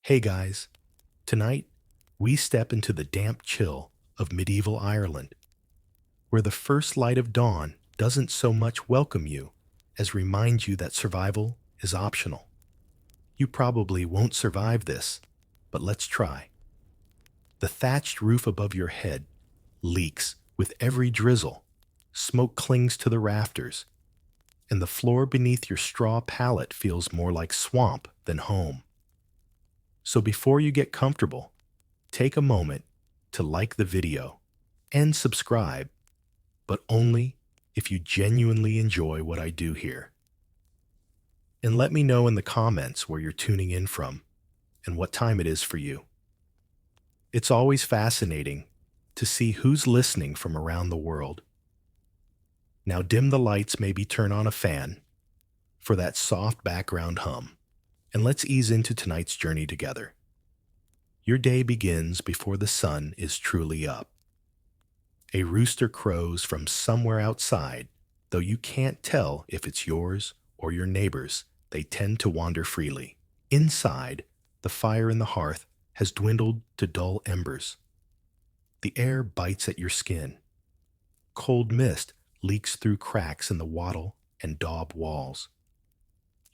Hey guys, tonight we step into the damp chill of medieval Ireland, where the first light of dawn doesn't so much welcome you as remind you that survival is optional. You probably won't survive this, but let's try. The thatched roof above your head leaks with every drizzle, smoke clings to the rafters, and the floor beneath your straw pallet feels more like swamp than home. So before you get comfortable, take a moment to like the video and subscribe, but only if you genuinely enjoy what I do here. And let me know in the comments where you're tuning in from and what time it is for you. It's always fascinating to see who's listening from around the world. Now dim the lights, maybe turn on a fan for that soft background hum, and let's ease into tonight's journey together. Your day begins before the sun is truly up. A rooster crows from somewhere outside, though you can't tell if it's yours or your neighbor's. They tend to wander freely. Inside, the fire in the hearth has dwindled to dull embers. The air bites at your skin. Cold mist leaks through cracks in the wattle and daub walls.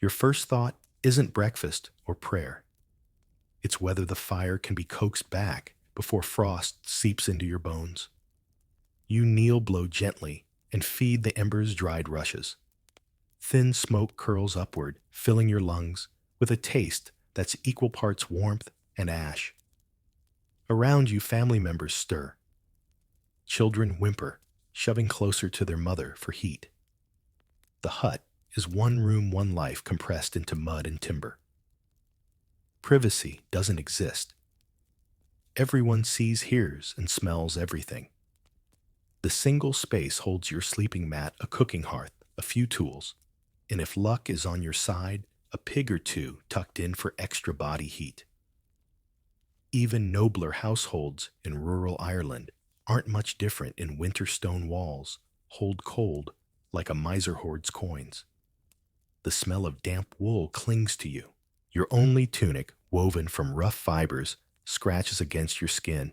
Your first thought isn't breakfast or prayer. It's whether the fire can be coaxed back before frost seeps into your bones. You kneel, blow gently, and feed the embers dried rushes. Thin smoke curls upward, filling your lungs with a taste that's equal parts warmth and ash. Around you, family members stir. Children whimper, shoving closer to their mother for heat. The hut is one room, one life compressed into mud and timber. Privacy doesn't exist. Everyone sees, hears, and smells everything. The single space holds your sleeping mat, a cooking hearth, a few tools, and if luck is on your side, a pig or two tucked in for extra body heat. Even nobler households in rural Ireland aren't much different in winter stone walls, hold cold like a miser hoards coins. The smell of damp wool clings to you. Your only tunic, woven from rough fibers, scratches against your skin.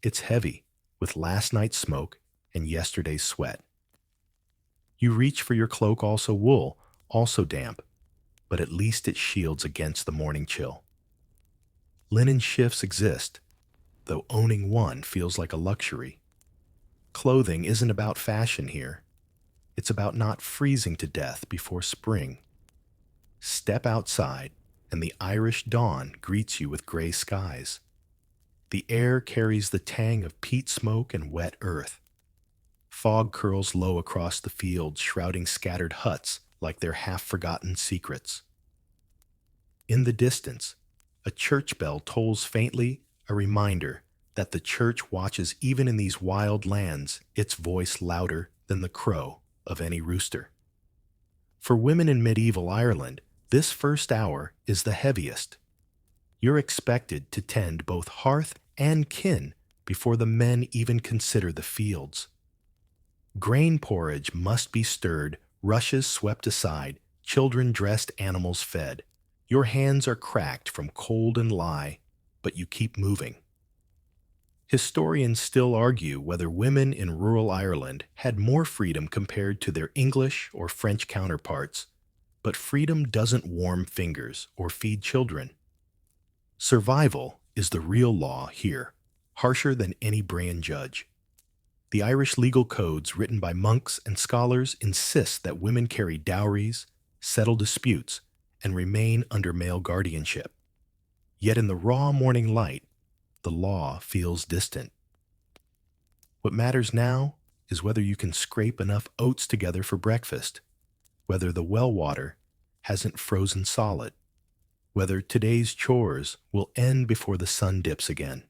It's heavy, with last night's smoke and yesterday's sweat. You reach for your cloak, also wool, also damp, but at least it shields against the morning chill. Linen shifts exist, though owning one feels like a luxury. Clothing isn't about fashion here. It's about not freezing to death before spring. Step outside, and the Irish dawn greets you with gray skies. The air carries the tang of peat smoke and wet earth. Fog curls low across the fields, shrouding scattered huts like their half-forgotten secrets. In the distance, a church bell tolls faintly, a reminder that the church watches even in these wild lands, its voice louder than the crow of any rooster. For women in medieval Ireland, this first hour is the heaviest. You're expected to tend both hearth and kin before the men even consider the fields. Grain porridge must be stirred, rushes swept aside, children dressed, animals fed. Your hands are cracked from cold and lie, but you keep moving. Historians still argue whether women in rural Ireland had more freedom compared to their English or French counterparts, but freedom doesn't warm fingers or feed children. Survival is the real law here, harsher than any brand judge. The Irish legal codes written by monks and scholars insist that women carry dowries, settle disputes, and remain under male guardianship. Yet in the raw morning light, the law feels distant. What matters now is whether you can scrape enough oats together for breakfast, whether the well water hasn't frozen solid, whether today's chores will end before the sun dips again.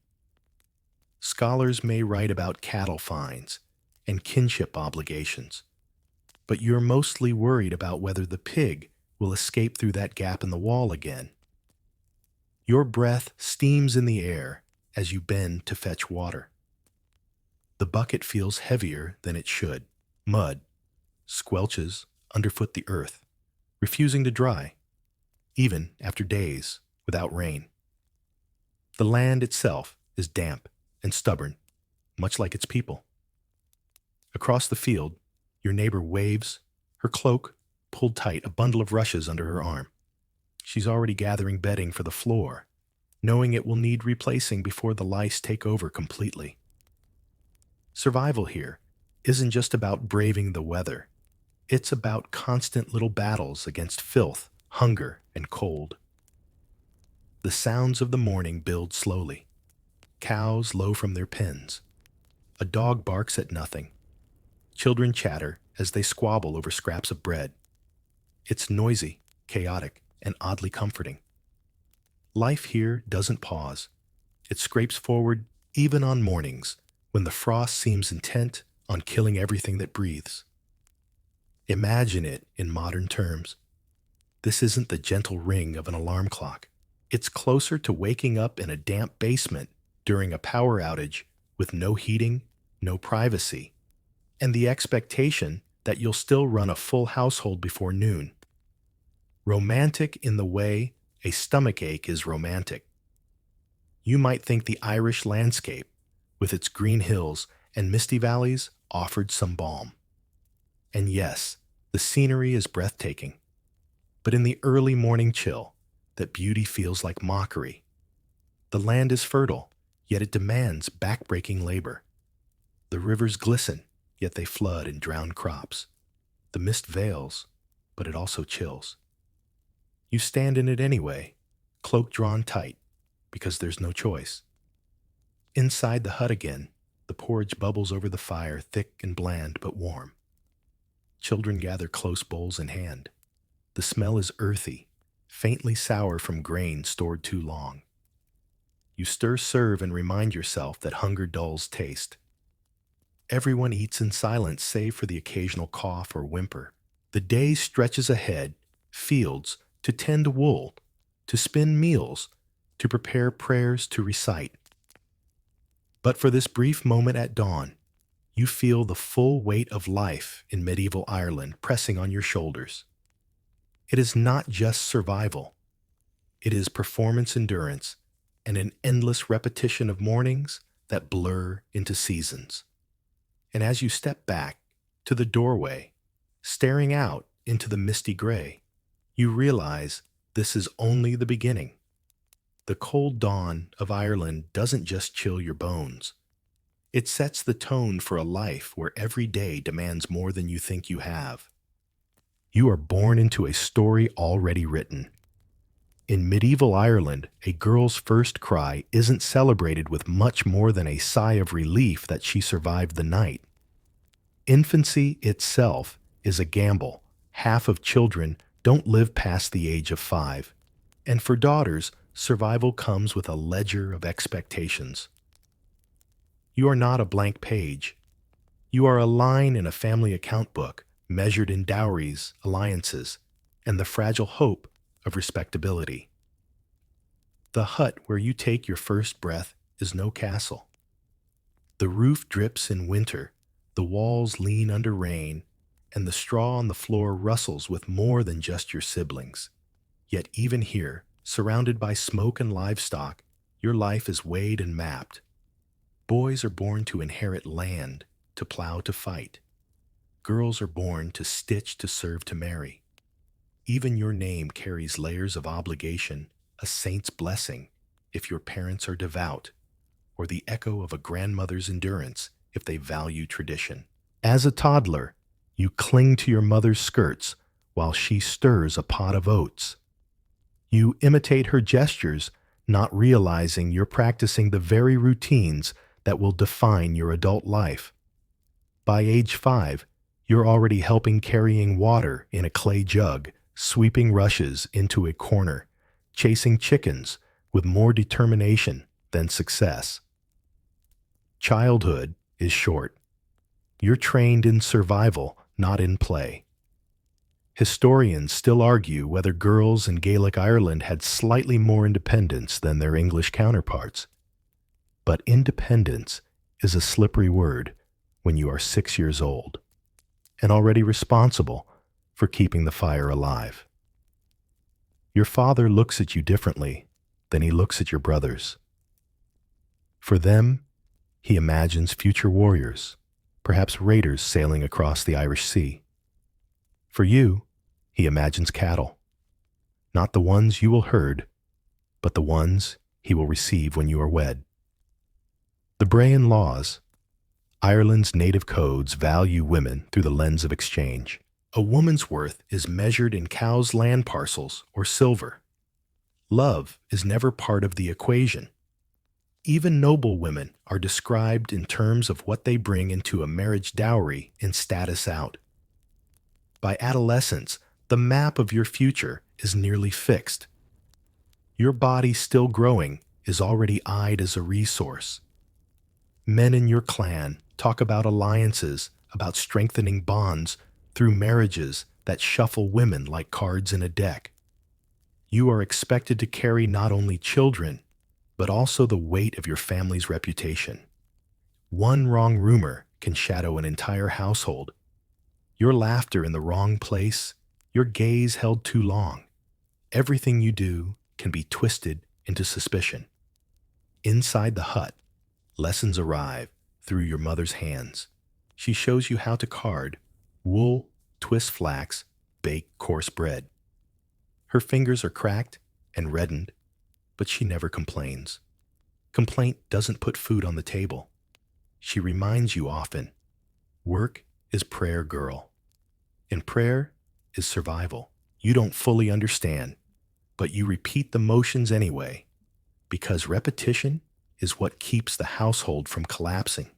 Scholars may write about cattle fines and kinship obligations, but you're mostly worried about whether the pig will escape through that gap in the wall again. Your breath steams in the air as you bend to fetch water. The bucket feels heavier than it should. Mud squelches underfoot the earth, refusing to dry, even after days without rain. The land itself is damp and stubborn, much like its people. Across the field, your neighbor waves, her cloak pulled tight, a bundle of rushes under her arm. She's already gathering bedding for the floor, knowing it will need replacing before the lice take over completely. Survival here isn't just about braving the weather. It's about constant little battles against filth, hunger, and cold. The sounds of the morning build slowly. Cows low from their pens. A dog barks at nothing. Children chatter as they squabble over scraps of bread. It's noisy, chaotic, and oddly comforting. Life here doesn't pause. It scrapes forward even on mornings when the frost seems intent on killing everything that breathes. Imagine it in modern terms. This isn't the gentle ring of an alarm clock. It's closer to waking up in a damp basement during a power outage with no heating, no privacy, and the expectation that you'll still run a full household before noon. Romantic in the way a stomachache is romantic. You might think the Irish landscape, with its green hills and misty valleys, offered some balm. And yes, the scenery is breathtaking. But in the early morning chill, that beauty feels like mockery. The land is fertile, yet it demands back-breaking labor. The rivers glisten, yet they flood and drown crops. The mist veils, but it also chills. You stand in it anyway, cloak drawn tight, because there's no choice. Inside the hut again, the porridge bubbles over the fire, thick and bland but warm. Children gather close bowls in hand. The smell is earthy, faintly sour from grain stored too long. You serve and remind yourself that hunger dulls taste. Everyone eats in silence save for the occasional cough or whimper. The day stretches ahead, fields, to tend wool, to spin meals, to prepare prayers to recite. But for this brief moment at dawn, you feel the full weight of life in medieval Ireland pressing on your shoulders. It is not just survival. It is performance endurance and an endless repetition of mornings that blur into seasons. And as you step back to the doorway, staring out into the misty gray, you realize this is only the beginning. The cold dawn of Ireland doesn't just chill your bones. It sets the tone for a life where every day demands more than you think you have. You are born into a story already written. In medieval Ireland, a girl's first cry isn't celebrated with much more than a sigh of relief that she survived the night. Infancy itself is a gamble. Half of children don't live past the age of 5. And for daughters, survival comes with a ledger of expectations. You are not a blank page. You are a line in a family account book, measured in dowries, alliances, and the fragile hope of respectability. The hut where you take your first breath is no castle. The roof drips in winter, the walls lean under rain, and the straw on the floor rustles with more than just your siblings. Yet even here, surrounded by smoke and livestock, your life is weighed and mapped. Boys are born to inherit land, to plow, to fight. Girls are born to stitch, to serve, to marry. Even your name carries layers of obligation, a saint's blessing if your parents are devout, or the echo of a grandmother's endurance if they value tradition. As a toddler, you cling to your mother's skirts while she stirs a pot of oats. You imitate her gestures, not realizing you're practicing the very routines that will define your adult life. By age 5, you're already helping carrying water in a clay jug, sweeping rushes into a corner, chasing chickens with more determination than success. Childhood is short. You're trained in survival, not in play. Historians still argue whether girls in Gaelic Ireland had slightly more independence than their English counterparts. But independence is a slippery word when you are 6 years old and already responsible for keeping the fire alive. Your father looks at you differently than he looks at your brothers. For them, he imagines future warriors, perhaps raiders sailing across the Irish Sea. For you, he imagines cattle, not the ones you will herd, but the ones he will receive when you are wed. The Brayan laws, Ireland's native codes, value women through the lens of exchange. A woman's worth is measured in cows' land parcels or silver. Love is never part of the equation. Even noble women are described in terms of what they bring into a marriage dowry and status out. By adolescence, the map of your future is nearly fixed. Your body still growing is already eyed as a resource. Men in your clan talk about alliances, about strengthening bonds through marriages that shuffle women like cards in a deck. You are expected to carry not only children, but also the weight of your family's reputation. One wrong rumor can shadow an entire household. Your laughter in the wrong place, your gaze held too long. Everything you do can be twisted into suspicion. Inside the hut, lessons arrive through your mother's hands. She shows you how to card, wool, twist flax, bake coarse bread. Her fingers are cracked and reddened, but she never complains. Complaint doesn't put food on the table. She reminds you often, work is prayer, girl. And prayer is survival. You don't fully understand, but you repeat the motions anyway, because repetition is what keeps the household from collapsing.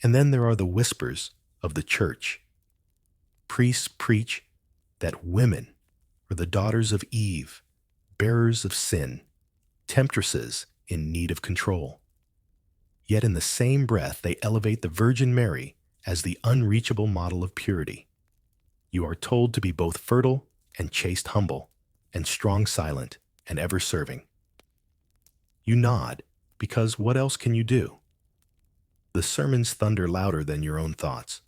And then there are the whispers of the church. Priests preach that women are the daughters of Eve, bearers of sin, temptresses in need of control. Yet in the same breath, they elevate the Virgin Mary as the unreachable model of purity. You are told to be both fertile and chaste humble, and strong silent and ever serving. You nod, because what else can you do? The sermons thunder louder than your own thoughts.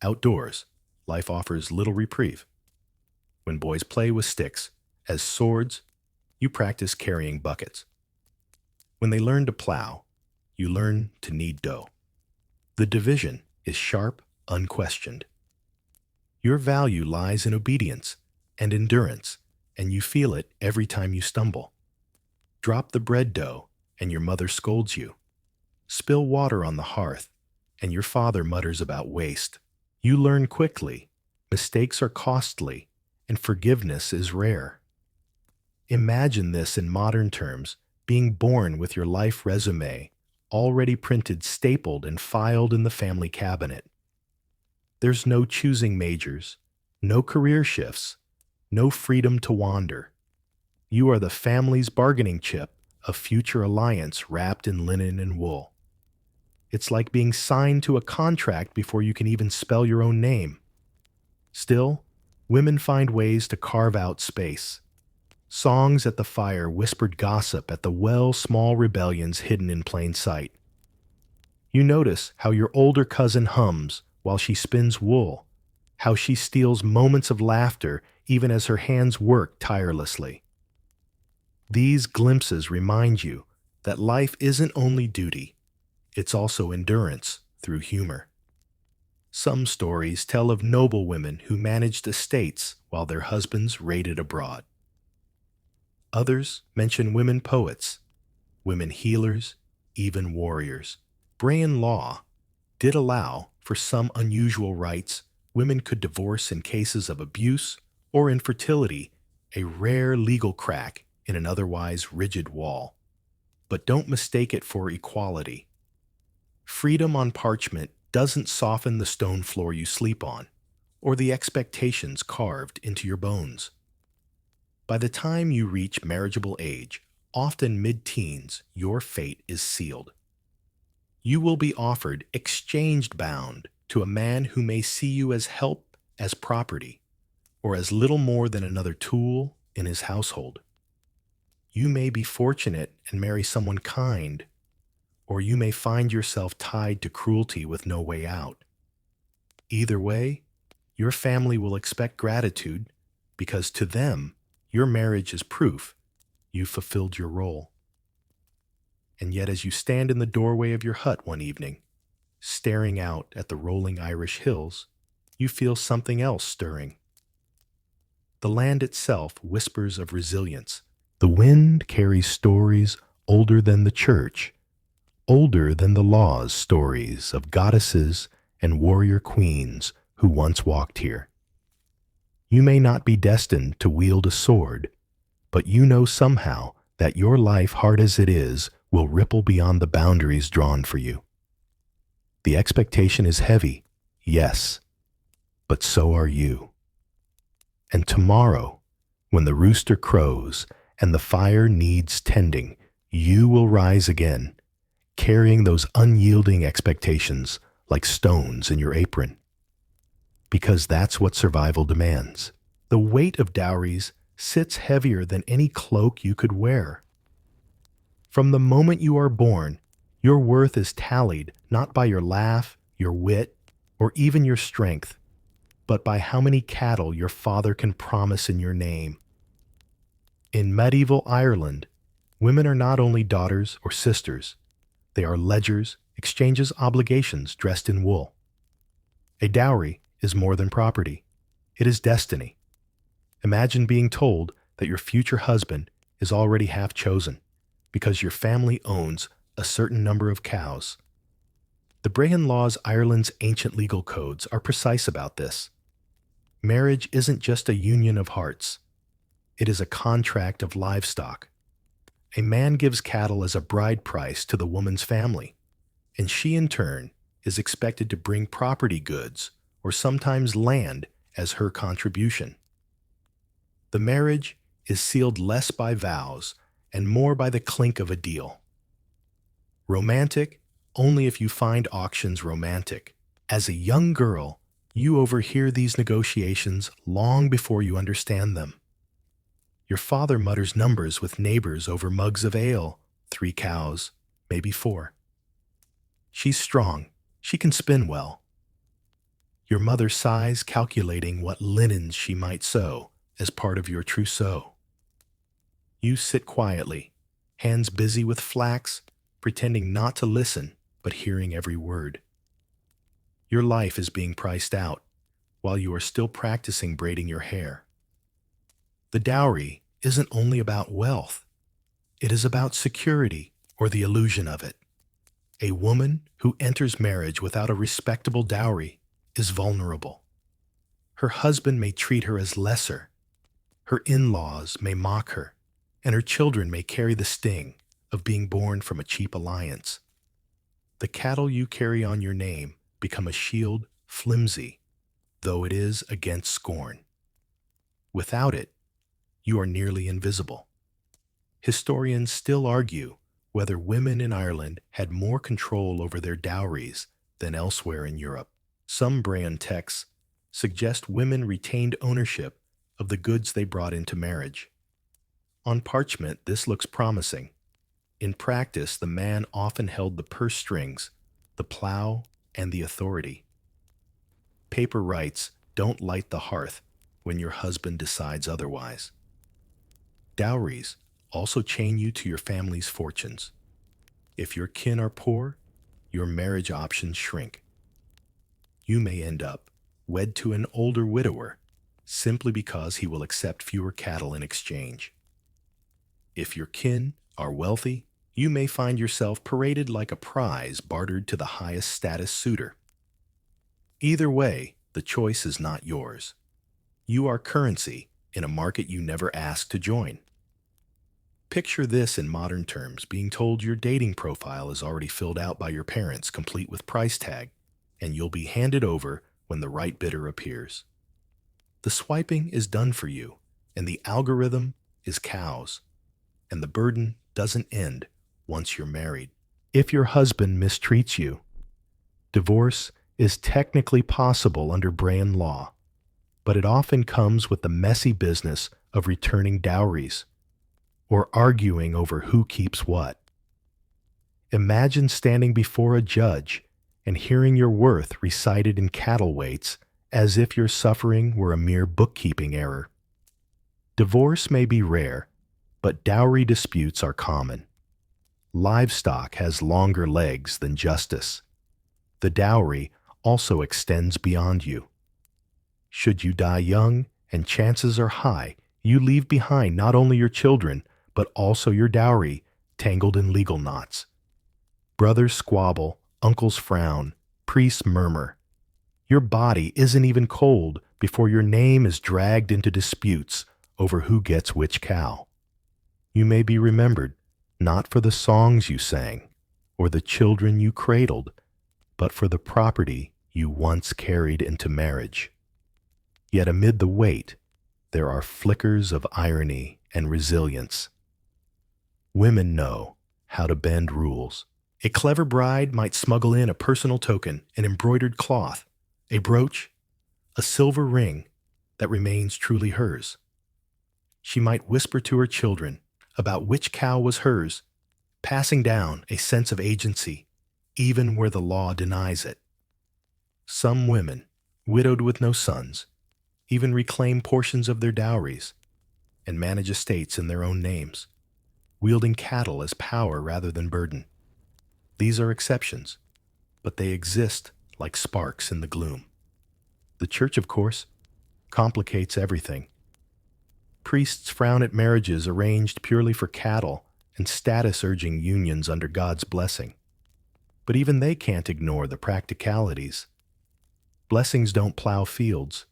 Outdoors, life offers little reprieve. When boys play with sticks as swords, you practice carrying buckets. When they learn to plow, you learn to knead dough. The division is sharp, unquestioned. Your value lies in obedience and endurance, and you feel it every time you stumble. Drop the bread dough, and your mother scolds you. Spill water on the hearth, and your father mutters about waste. You learn quickly, mistakes are costly, and forgiveness is rare. Imagine this in modern terms, being born with your life resume already printed, stapled, and filed in the family cabinet. There's no choosing majors, no career shifts, no freedom to wander. You are the family's bargaining chip, a future alliance wrapped in linen and wool. It's like being signed to a contract before you can even spell your own name. Still, women find ways to carve out space. Songs at the fire, whispered gossip at the well, small rebellions hidden in plain sight. You notice how your older cousin hums while she spins wool, how she steals moments of laughter even as her hands work tirelessly. These glimpses remind you that life isn't only duty, it's also endurance through humor. Some stories tell of noble women who managed estates while their husbands raided abroad. Others mention women poets, women healers, even warriors. Brayan law did allow, for some unusual rights, women could divorce in cases of abuse or infertility, a rare legal crack in an otherwise rigid wall. But don't mistake it for equality. Freedom on parchment doesn't soften the stone floor you sleep on, or the expectations carved into your bones. By the time you reach marriageable age, often mid-teens, your fate is sealed. You will be offered exchanged bound to a man who may see you as help, as property, or as little more than another tool in his household. You may be fortunate and marry someone kind, or you may find yourself tied to cruelty with no way out. Either way, your family will expect gratitude because to them, your marriage is proof you fulfilled your role. And yet as you stand in the doorway of your hut one evening, staring out at the rolling Irish hills, you feel something else stirring. The land itself whispers of resilience. The wind carries stories older than the church, older than the laws, stories of goddesses and warrior queens who once walked here. You may not be destined to wield a sword, but you know somehow that your life, hard as it is, will ripple beyond the boundaries drawn for you. The expectation is heavy, yes, but so are you. And tomorrow, when the rooster crows and the fire needs tending, you will rise again, carrying those unyielding expectations like stones in your apron. Because that's what survival demands. The weight of dowries sits heavier than any cloak you could wear. From the moment you are born, your worth is tallied not by your laugh, your wit, or even your strength, but by how many cattle your father can promise in your name. In medieval Ireland, women are not only daughters or sisters, they are ledgers, exchanges, obligations dressed in wool. A dowry is more than property. It is destiny. Imagine being told that your future husband is already half chosen because your family owns a certain number of cows. The Brehon laws, Ireland's ancient legal codes, are precise about this. Marriage isn't just a union of hearts. It is a contract of livestock. A man gives cattle as a bride price to the woman's family, and she in turn is expected to bring property goods or sometimes land as her contribution. The marriage is sealed less by vows and more by the clink of a deal. Romantic only if you find auctions romantic. As a young girl, you overhear these negotiations long before you understand them. Your father mutters numbers with neighbors over mugs of ale, 3 cows, maybe 4. She's strong. She can spin well. Your mother sighs, calculating what linens she might sew as part of your trousseau. You sit quietly, hands busy with flax, pretending not to listen, but hearing every word. Your life is being priced out, while you are still practicing braiding your hair. The dowry isn't only about wealth. It is about security, or the illusion of it. A woman who enters marriage without a respectable dowry is vulnerable. Her husband may treat her as lesser. Her in-laws may mock her, and her children may carry the sting of being born from a cheap alliance. The cattle you carry on your name become a shield, flimsy, though it is against scorn. Without it, you are nearly invisible. Historians still argue whether women in Ireland had more control over their dowries than elsewhere in Europe. Some Brehon texts suggest women retained ownership of the goods they brought into marriage. On parchment, this looks promising. In practice, the man often held the purse strings, the plow, and the authority. Paper rights don't light the hearth when your husband decides otherwise. Dowries also chain you to your family's fortunes. If your kin are poor, your marriage options shrink. You may end up wed to an older widower simply because he will accept fewer cattle in exchange. If your kin are wealthy, you may find yourself paraded like a prize bartered to the highest status suitor. Either way, the choice is not yours. You are currency in a market you never asked to join. Picture this in modern terms, being told your dating profile is already filled out by your parents, complete with price tag, and you'll be handed over when the right bidder appears. The swiping is done for you, and the algorithm is cows, and the burden doesn't end once you're married. If your husband mistreats you, divorce is technically possible under Brehon law, but it often comes with the messy business of returning dowries or arguing over who keeps what. Imagine standing before a judge and hearing your worth recited in cattle weights as if your suffering were a mere bookkeeping error. Divorce may be rare, but dowry disputes are common. Livestock has longer legs than justice. The dowry also extends beyond you. Should you die young, and chances are high, you leave behind not only your children, but also your dowry, tangled in legal knots. Brothers squabble, uncles frown, priests murmur. Your body isn't even cold before your name is dragged into disputes over who gets which cow. You may be remembered not for the songs you sang or the children you cradled, but for the property you once carried into marriage. Yet amid the weight, there are flickers of irony and resilience. Women know how to bend rules. A clever bride might smuggle in a personal token, an embroidered cloth, a brooch, a silver ring that remains truly hers. She might whisper to her children about which cow was hers, passing down a sense of agency, even where the law denies it. Some women, widowed with no sons, even reclaim portions of their dowries and manage estates in their own names, wielding cattle as power rather than burden. These are exceptions, but they exist like sparks in the gloom. The church, of course, complicates everything. Priests frown at marriages arranged purely for cattle and status-urging unions under God's blessing. But even they can't ignore the practicalities. Blessings don't plow fields.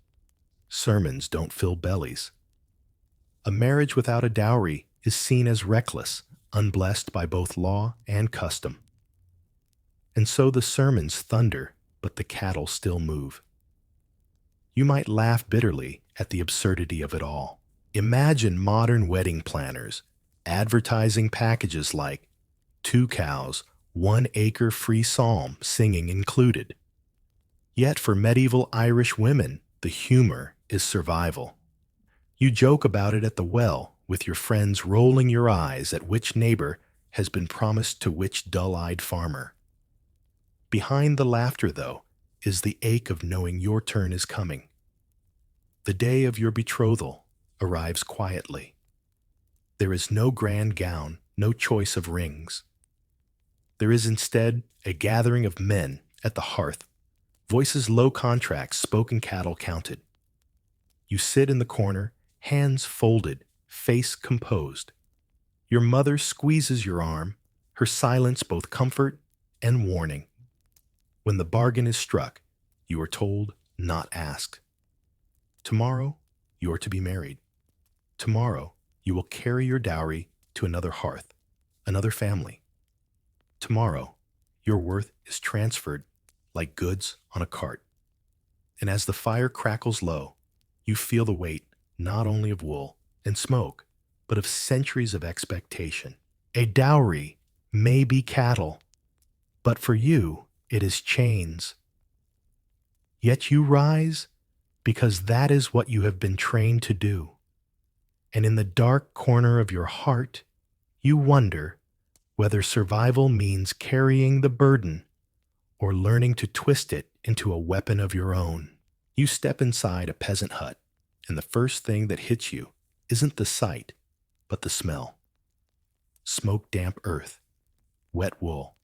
Sermons don't fill bellies. A marriage without a dowry is seen as reckless, unblessed by both law and custom. And so the sermons thunder, but the cattle still move. You might laugh bitterly at the absurdity of it all. Imagine modern wedding planners advertising packages like 2 cows, 1 acre free psalm singing included. Yet for medieval Irish women, the humor is survival. You joke about it at the well, with your friends rolling your eyes at which neighbor has been promised to which dull-eyed farmer. Behind the laughter, though, is the ache of knowing your turn is coming. The day of your betrothal arrives quietly. There is no grand gown, no choice of rings. There is instead a gathering of men at the hearth, voices low, contracts spoken, cattle counted. You sit in the corner, hands folded, face composed. Your mother squeezes your arm, her silence both comfort and warning. When the bargain is struck, you are told, not asked. Tomorrow, you are to be married. Tomorrow, you will carry your dowry to another hearth, another family. Tomorrow, your worth is transferred like goods on a cart. And as the fire crackles low, you feel the weight not only of wool and smoke, but of centuries of expectation. A dowry may be cattle, but for you, it is chains. Yet you rise because that is what you have been trained to do. And in the dark corner of your heart, you wonder whether survival means carrying the burden or learning to twist it into a weapon of your own. You step inside a peasant hut, and the first thing that hits you isn't the sight, but the smell. Smoke-damp earth, wet wool,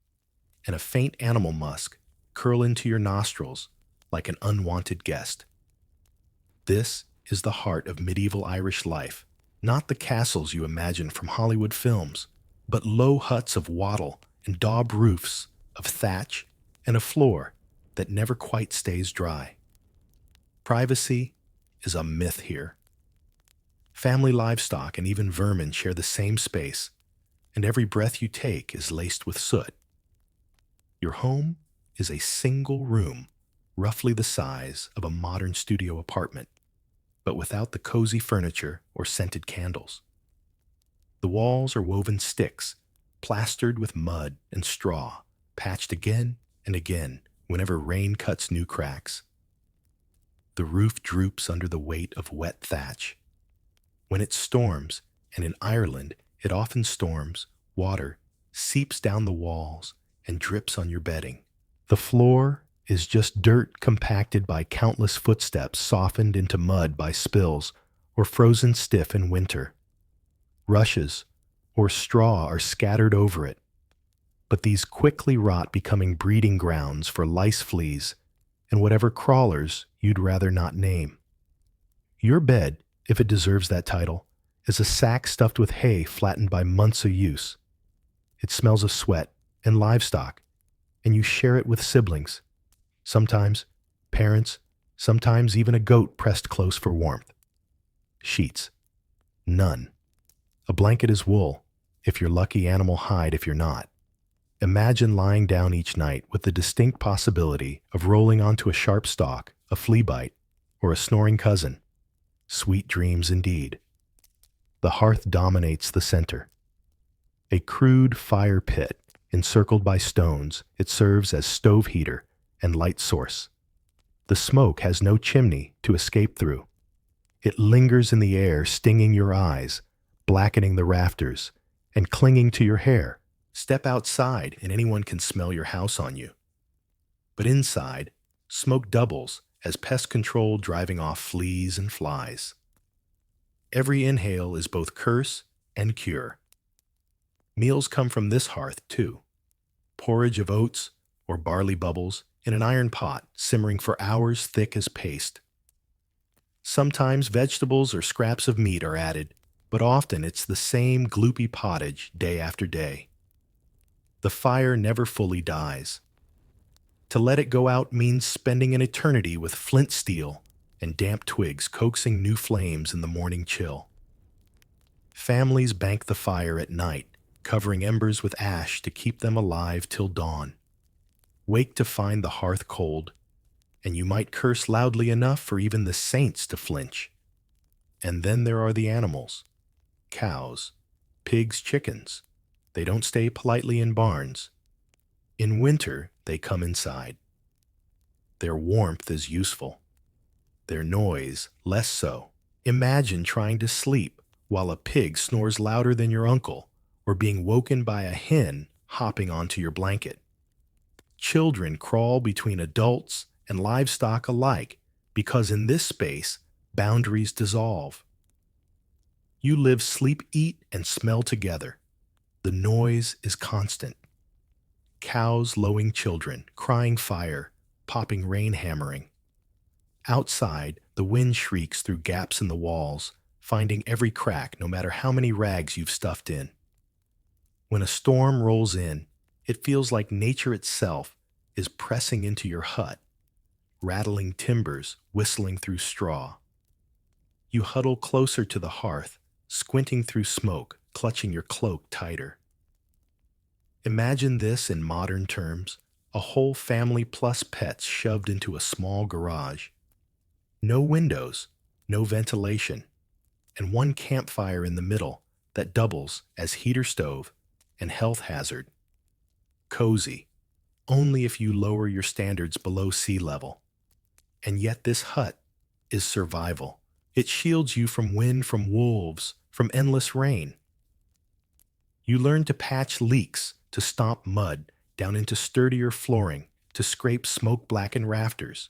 and a faint animal musk curl into your nostrils like an unwanted guest. This is the heart of medieval Irish life, not the castles you imagine from Hollywood films, but low huts of wattle and daub roofs of thatch and a floor that never quite stays dry. Privacy is a myth here. Family livestock and even vermin share the same space, and every breath you take is laced with soot. Your home is a single room, roughly the size of a modern studio apartment, but without the cozy furniture or scented candles. The walls are woven sticks, plastered with mud and straw, patched again and again whenever rain cuts new cracks. The roof droops under the weight of wet thatch. When it storms, and in Ireland it often storms, water seeps down the walls and drips on your bedding. The floor is just dirt compacted by countless footsteps softened into mud by spills or frozen stiff in winter. Rushes or straw are scattered over it, but these quickly rot, becoming breeding grounds for lice, fleas, and whatever crawlers you'd rather not name. Your bed, if it deserves that title, is a sack stuffed with hay flattened by months of use. It smells of sweat and livestock, and you share it with siblings, sometimes parents, sometimes even a goat pressed close for warmth. Sheets. None. A blanket is wool, if you're lucky, animal hide if you're not. Imagine lying down each night with the distinct possibility of rolling onto a sharp stalk, a flea bite, or a snoring cousin. Sweet dreams indeed. The hearth dominates the center. A crude fire pit, encircled by stones, it serves as stove heater and light source. The smoke has no chimney to escape through. It lingers in the air, stinging your eyes, blackening the rafters, and clinging to your hair. Step outside and anyone can smell your house on you. But inside, smoke doubles as pest control, driving off fleas and flies. Every inhale is both curse and cure. Meals come from this hearth, too. Porridge of oats or barley bubbles in an iron pot, simmering for hours, thick as paste. Sometimes vegetables or scraps of meat are added, but often it's the same gloopy pottage day after day. The fire never fully dies. To let it go out means spending an eternity with flint steel and damp twigs coaxing new flames in the morning chill. Families bank the fire at night, covering embers with ash to keep them alive till dawn. Wake to find the hearth cold, and you might curse loudly enough for even the saints to flinch. And then there are the animals. Cows, pigs, chickens. They don't stay politely in barns. In winter, they come inside. Their warmth is useful. Their noise, less so. Imagine trying to sleep while a pig snores louder than your uncle, or being woken by a hen hopping onto your blanket. Children crawl between adults and livestock alike because in this space, boundaries dissolve. You live, sleep, eat, and smell together. The noise is constant. Cows lowing children, crying fire, popping rain hammering. Outside, the wind shrieks through gaps in the walls, finding every crack no matter how many rags you've stuffed in. When a storm rolls in, it feels like nature itself is pressing into your hut, rattling timbers, whistling through straw. You huddle closer to the hearth, squinting through smoke, clutching your cloak tighter. Imagine this in modern terms, a whole family plus pets shoved into a small garage. No windows, no ventilation, and one campfire in the middle that doubles as heater stove and health hazard. Cozy, only if you lower your standards below sea level. And yet this hut is survival. It shields you from wind, from wolves, from endless rain. You learn to patch leaks, to stomp mud down into sturdier flooring, to scrape smoke-blackened rafters.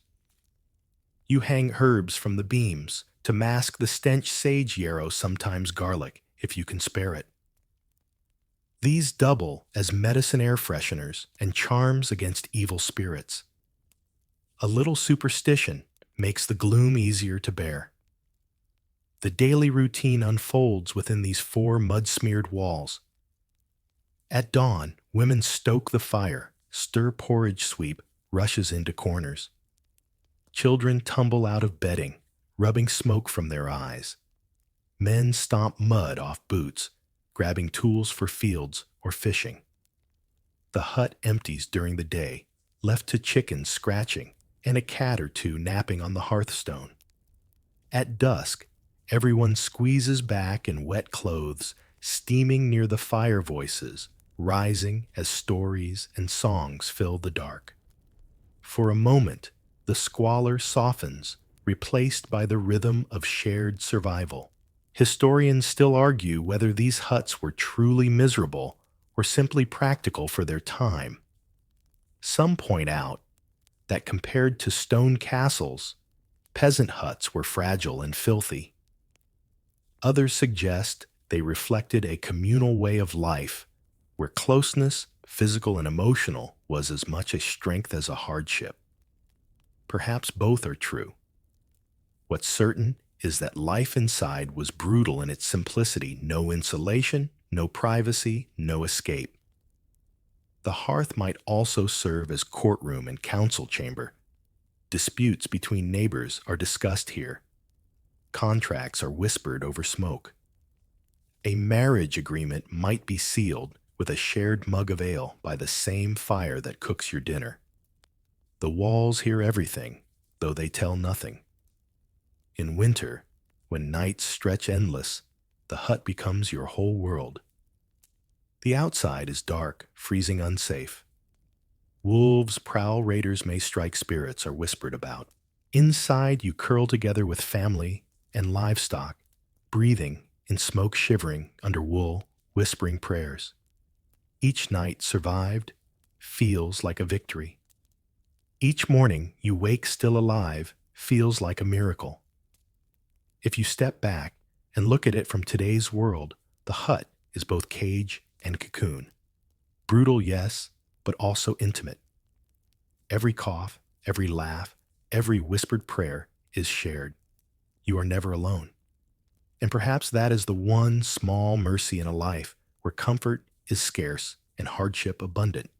You hang herbs from the beams to mask the stench, sage, yarrow, sometimes garlic, if you can spare it. These double as medicine, air fresheners, and charms against evil spirits. A little superstition makes the gloom easier to bear. The daily routine unfolds within these four mud-smeared walls. At dawn, women stoke the fire, stir porridge, sweep rushes into corners. Children tumble out of bedding, rubbing smoke from their eyes. Men stomp mud off boots, grabbing tools for fields or fishing. The hut empties during the day, left to chickens scratching and a cat or two napping on the hearthstone. At dusk, everyone squeezes back in wet clothes, steaming near the fire, voices rising as stories and songs fill the dark. For a moment, the squalor softens, replaced by the rhythm of shared survival. Historians still argue whether these huts were truly miserable or simply practical for their time. Some point out that compared to stone castles, peasant huts were fragile and filthy. Others suggest they reflected a communal way of life where closeness physical and emotional, was as much a strength as a hardship. Perhaps both are true. What's certain is that life inside was brutal in its simplicity: no insulation, no privacy, no escape. The hearth might also serve as courtroom and council chamber. Disputes between neighbors are discussed here. Contracts are whispered over smoke. A marriage agreement might be sealed with a shared mug of ale by the same fire that cooks your dinner. The walls hear everything, though they tell nothing. In winter, when nights stretch endless, the hut becomes your whole world. The outside is dark, freezing unsafe. Wolves, prowl raiders may strike spirits are whispered about. Inside, you curl together with family and livestock, breathing in smoke, shivering under wool, whispering prayers. Each night survived feels like a victory. Each morning you wake still alive feels like a miracle. If you step back and look at it from today's world, the hut is both cage and cocoon. Brutal, yes, but also intimate. Every cough, every laugh, every whispered prayer is shared. You are never alone. And perhaps that is the one small mercy in a life where comfort is scarce and hardship abundant.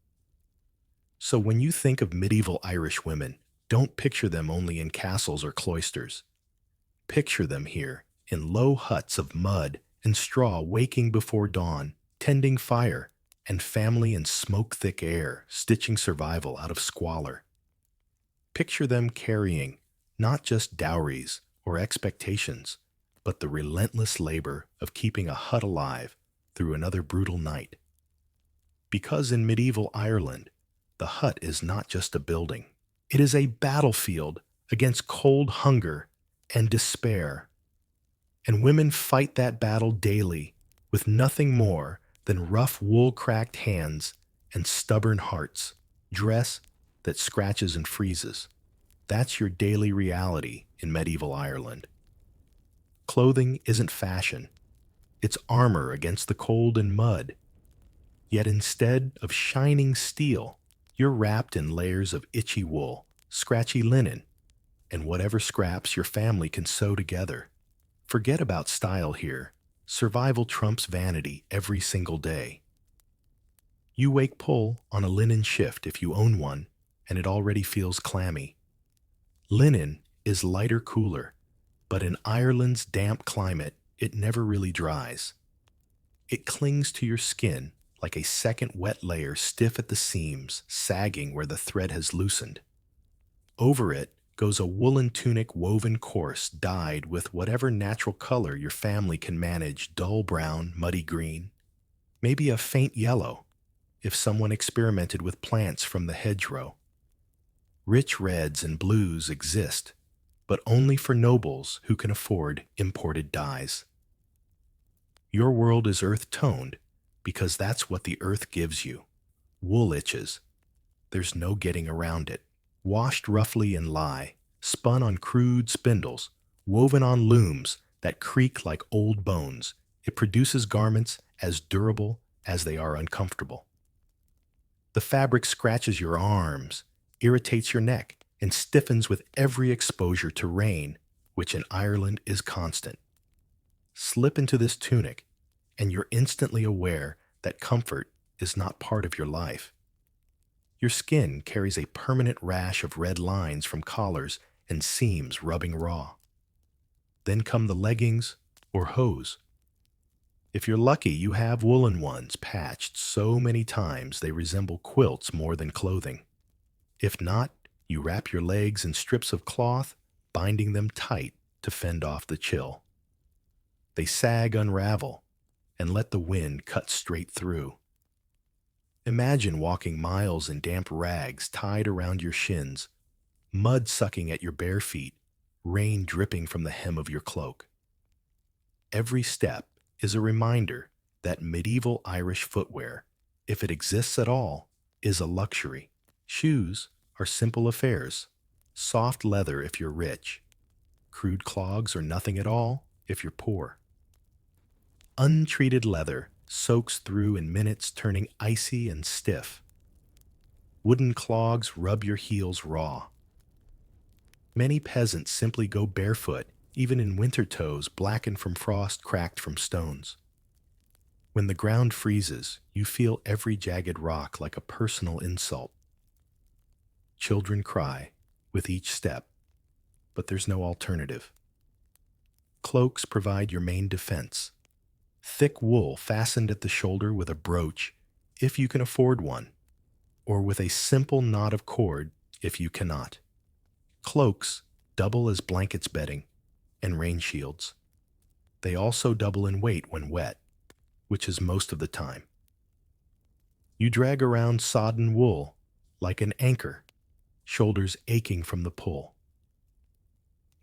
So when you think of medieval Irish women, don't picture them only in castles or cloisters. Picture them here in low huts of mud and straw, waking before dawn, tending fire, and family in smoke-thick air, stitching survival out of squalor. Picture them carrying not just dowries or expectations, but the relentless labor of keeping a hut alive through another brutal night. Because in medieval Ireland, the hut is not just a building. It is a battlefield against cold hunger and despair. And women fight that battle daily with nothing more than rough wool-cracked hands and stubborn hearts, dress that scratches and freezes. That's your daily reality in medieval Ireland. Clothing isn't fashion. It's armor against the cold and mud. Yet instead of shining steel, you're wrapped in layers of itchy wool, scratchy linen, and whatever scraps your family can sew together. Forget about style here. Survival trumps vanity every single day. You wake pull on a linen shift if you own one, and it already feels clammy. Linen is lighter, cooler, but in Ireland's damp climate, it never really dries. It clings to your skin like a second wet layer, stiff at the seams, sagging where the thread has loosened. Over it goes a woolen tunic woven coarse, dyed with whatever natural color your family can manage: dull brown, muddy green, maybe a faint yellow if someone experimented with plants from the hedgerow. Rich reds and blues exist, but only for nobles who can afford imported dyes. Your world is earth-toned because that's what the earth gives you. Wool itches. There's no getting around it. Washed roughly in lye, spun on crude spindles, woven on looms that creak like old bones, it produces garments as durable as they are uncomfortable. The fabric scratches your arms, irritates your neck, and stiffens with every exposure to rain, which in Ireland is constant. Slip into this tunic, and you're instantly aware that comfort is not part of your life. Your skin carries a permanent rash of red lines from collars and seams rubbing raw. Then come the leggings or hose. If you're lucky, you have woolen ones patched so many times they resemble quilts more than clothing. If not, you wrap your legs in strips of cloth, binding them tight to fend off the chill. They sag, unravel, and let the wind cut straight through. Imagine walking miles in damp rags tied around your shins, mud sucking at your bare feet, rain dripping from the hem of your cloak. Every step is a reminder that medieval Irish footwear, if it exists at all, is a luxury. Shoes are simple affairs, soft leather if you're rich, crude clogs or nothing at all if you're poor. Untreated leather soaks through in minutes, turning icy and stiff. Wooden clogs rub your heels raw. Many peasants simply go barefoot, even in winter toes blackened from frost, cracked from stones. When the ground freezes, you feel every jagged rock like a personal insult. Children cry with each step, but there's no alternative. Cloaks provide your main defense. Thick wool fastened at the shoulder with a brooch, if you can afford one, or with a simple knot of cord if you cannot. Cloaks double as blankets, bedding, and rain shields. They also double in weight when wet, which is most of the time. You drag around sodden wool like an anchor, shoulders aching from the pull.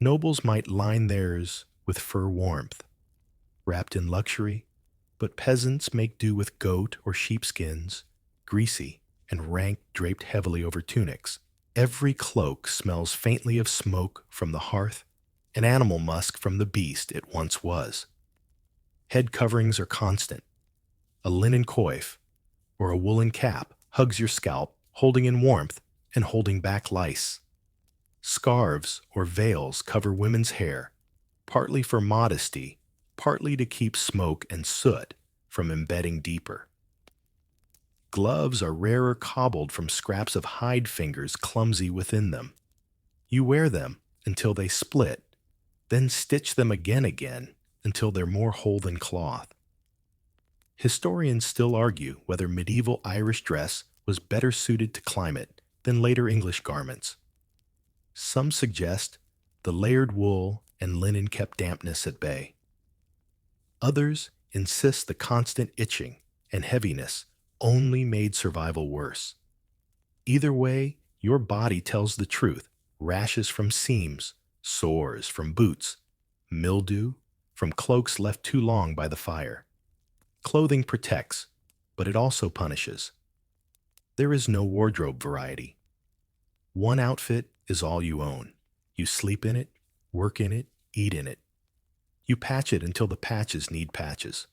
Nobles might line theirs with fur warmth, wrapped in luxury, but peasants make do with goat or sheepskins, greasy and rank, draped heavily over tunics. Every cloak smells faintly of smoke from the hearth and animal musk from the beast it once was. Head coverings are constant. A linen coif or a woolen cap hugs your scalp, holding in warmth and holding back lice. Scarves or veils cover women's hair, partly for modesty, partly to keep smoke and soot from embedding deeper. Gloves are rarer, cobbled from scraps of hide fingers clumsy within them. You wear them until they split, then stitch them again until they're more whole than cloth. Historians still argue whether medieval Irish dress was better suited to climate than later English garments. Some suggest the layered wool and linen kept dampness at bay. Others insist the constant itching and heaviness only made survival worse. Either way, your body tells the truth. Rashes from seams, sores from boots, mildew from cloaks left too long by the fire. Clothing protects, but it also punishes. There is no wardrobe variety. One outfit is all you own. You sleep in it, work in it, eat in it. You patch it until the patches need patches.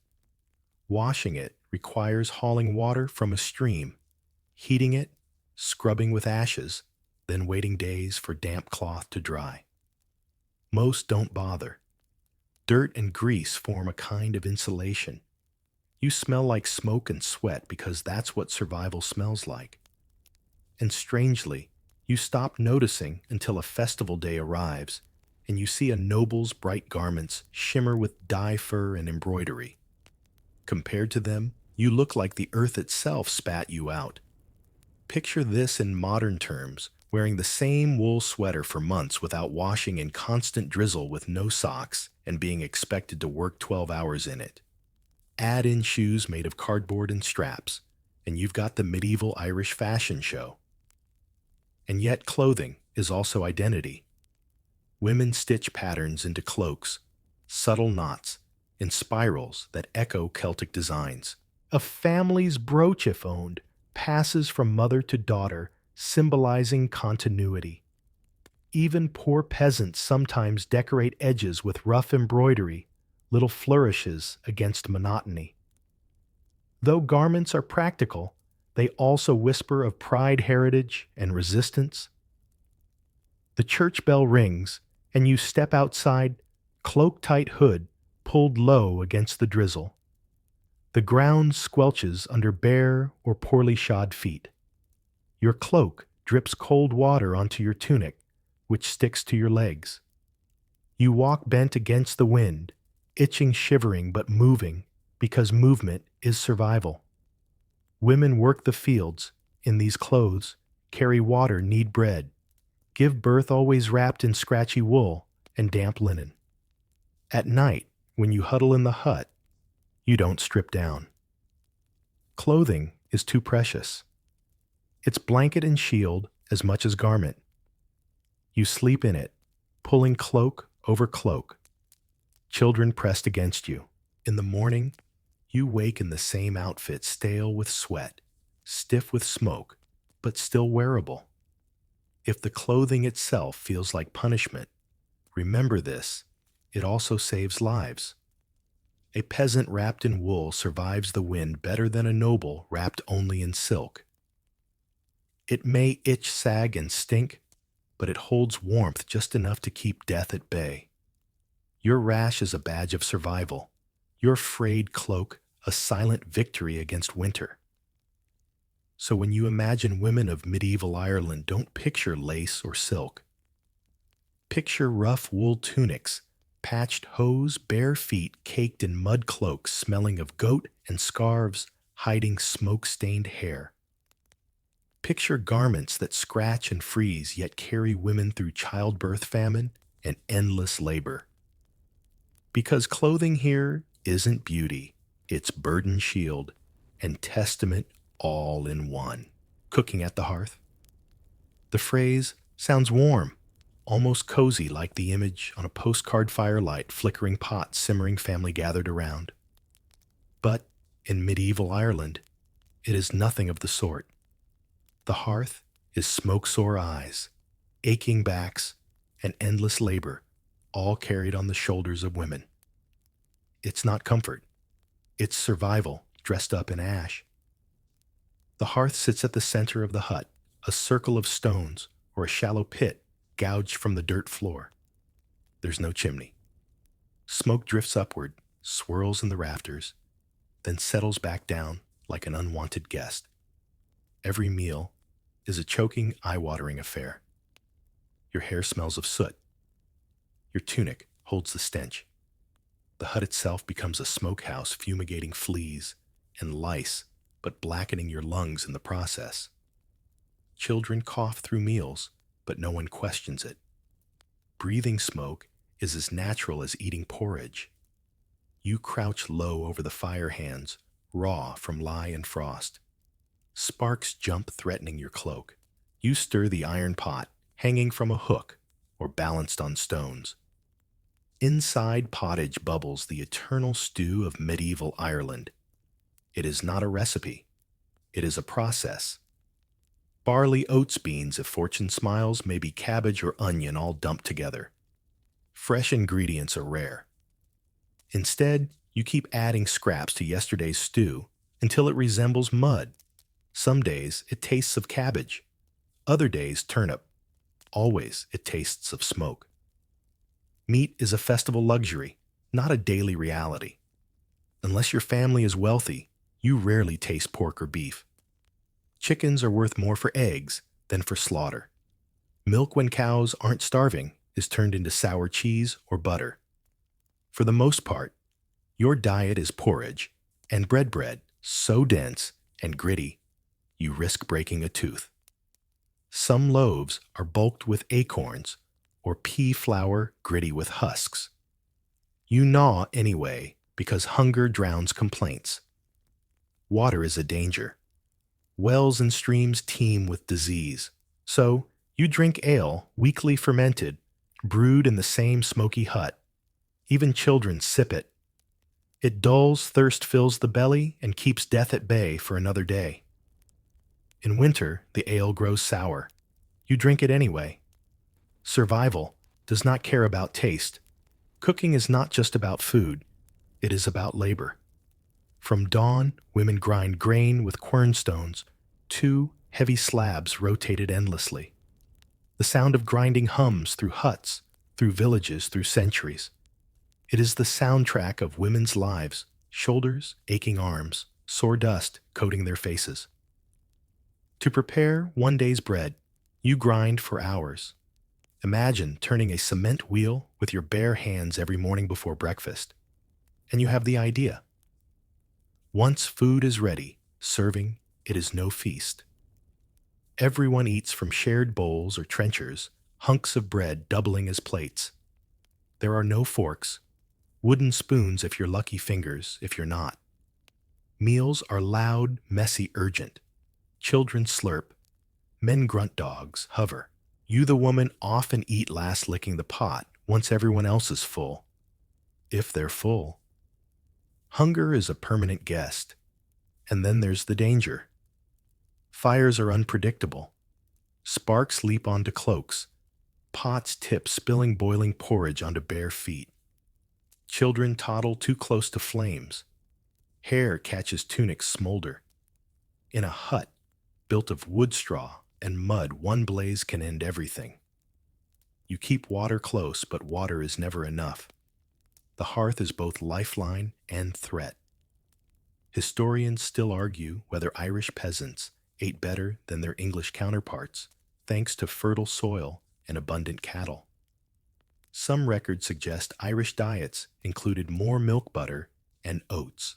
Washing it requires hauling water from a stream, heating it, scrubbing with ashes, then waiting days for damp cloth to dry. Most don't bother. Dirt and grease form a kind of insulation. You smell like smoke and sweat because that's what survival smells like. And strangely, you stop noticing until a festival day arrives and you see a noble's bright garments shimmer with dye, fur, and embroidery. Compared to them, you look like the earth itself spat you out. Picture this in modern terms, wearing the same wool sweater for months without washing in constant drizzle with no socks and being expected to work 12 hours in it. Add in shoes made of cardboard and straps, and you've got the medieval Irish fashion show. And yet clothing is also identity. Women stitch patterns into cloaks, subtle knots, and spirals that echo Celtic designs. A family's brooch, if owned, passes from mother to daughter, symbolizing continuity. Even poor peasants sometimes decorate edges with rough embroidery, little flourishes against monotony. Though garments are practical, they also whisper of pride, heritage, and resistance. The church bell rings, and you step outside, cloak-tight hood pulled low against the drizzle. The ground squelches under bare or poorly shod feet. Your cloak drips cold water onto your tunic, which sticks to your legs. You walk bent against the wind, itching, shivering, but moving, because movement is survival. Women work the fields in these clothes, carry water, knead bread, give birth always wrapped in scratchy wool and damp linen. At night, when you huddle in the hut, you don't strip down. Clothing is too precious. It's blanket and shield as much as garment. You sleep in it, pulling cloak over cloak. Children pressed against you. In the morning, you wake in the same outfit, stale with sweat, stiff with smoke, but still wearable. If the clothing itself feels like punishment, remember this: it also saves lives. A peasant wrapped in wool survives the wind better than a noble wrapped only in silk. It may itch, sag, and stink, but it holds warmth just enough to keep death at bay. Your rash is a badge of survival, your frayed cloak a silent victory against winter. So when you imagine women of medieval Ireland, don't picture lace or silk. Picture rough wool tunics, patched hose, bare feet caked in mud cloaks smelling of goat and scarves hiding smoke-stained hair. Picture garments that scratch and freeze yet carry women through childbirth, famine, and endless labor. Because clothing here isn't beauty, it's burden shield and testament all in one. Cooking at the hearth. The phrase sounds warm, almost cozy, like the image on a postcard firelight, flickering pot, simmering family gathered around. But in medieval Ireland, it is nothing of the sort. The hearth is smoke-sore eyes, aching backs, and endless labor, all carried on the shoulders of women. It's not comfort. It's survival dressed up in ash. The hearth sits at the center of the hut, a circle of stones or a shallow pit gouged from the dirt floor. There's no chimney. Smoke drifts upward, swirls in the rafters, then settles back down like an unwanted guest. Every meal is a choking, eye-watering affair. Your hair smells of soot. Your tunic holds the stench. The hut itself becomes a smokehouse, fumigating fleas and lice, but blackening your lungs in the process. Children cough through meals, but no one questions it. Breathing smoke is as natural as eating porridge. You crouch low over the fire hands, raw from lye and frost. Sparks jump, threatening your cloak. You stir the iron pot, hanging from a hook or balanced on stones. Inside pottage bubbles the eternal stew of medieval Ireland. It is not a recipe. It is a process. Barley, oats, beans, if fortune smiles, maybe cabbage or onion all dumped together. Fresh ingredients are rare. Instead, you keep adding scraps to yesterday's stew until it resembles mud. Some days it tastes of cabbage. Other days turnip. Always it tastes of smoke. Meat is a festival luxury, not a daily reality. Unless your family is wealthy, you rarely taste pork or beef. Chickens are worth more for eggs than for slaughter. Milk, when cows aren't starving, is turned into sour cheese or butter. For the most part, your diet is porridge and bread so dense and gritty, you risk breaking a tooth. Some loaves are bulked with acorns or pea flour gritty with husks. You gnaw anyway because hunger drowns complaints. Water is a danger. Wells and streams teem with disease, so you drink ale, weakly fermented, brewed in the same smoky hut. Even children sip it. It dulls, thirst fills the belly, and keeps death at bay for another day. In winter, the ale grows sour. You drink it anyway. Survival does not care about taste. Cooking is not just about food. It is about labor. From dawn, women grind grain with quernstones, 2 heavy slabs rotated endlessly. The sound of grinding hums through huts, through villages, through centuries. It is the soundtrack of women's lives, shoulders, aching arms, sore dust coating their faces. To prepare one day's bread, you grind for hours. Imagine turning a cement wheel with your bare hands every morning before breakfast. And you have the idea. Once food is ready, serving, it is no feast. Everyone eats from shared bowls or trenchers, hunks of bread doubling as plates. There are no forks, wooden spoons if you're lucky, fingers if you're not. Meals are loud, messy, urgent. Children slurp. Men grunt, dogs hover. You, the woman, often eat last, licking the pot once everyone else is full. If they're full. Hunger is a permanent guest. And then there's the danger. Fires are unpredictable. Sparks leap onto cloaks. Pots tip, spilling boiling porridge onto bare feet. Children toddle too close to flames. Hair catches tunics smolder. In a hut built of wood straw and mud, one blaze can end everything. You keep water close, but water is never enough. The hearth is both lifeline and threat. Historians still argue whether Irish peasants ate better than their English counterparts, thanks to fertile soil and abundant cattle. Some records suggest Irish diets included more milk butter and oats.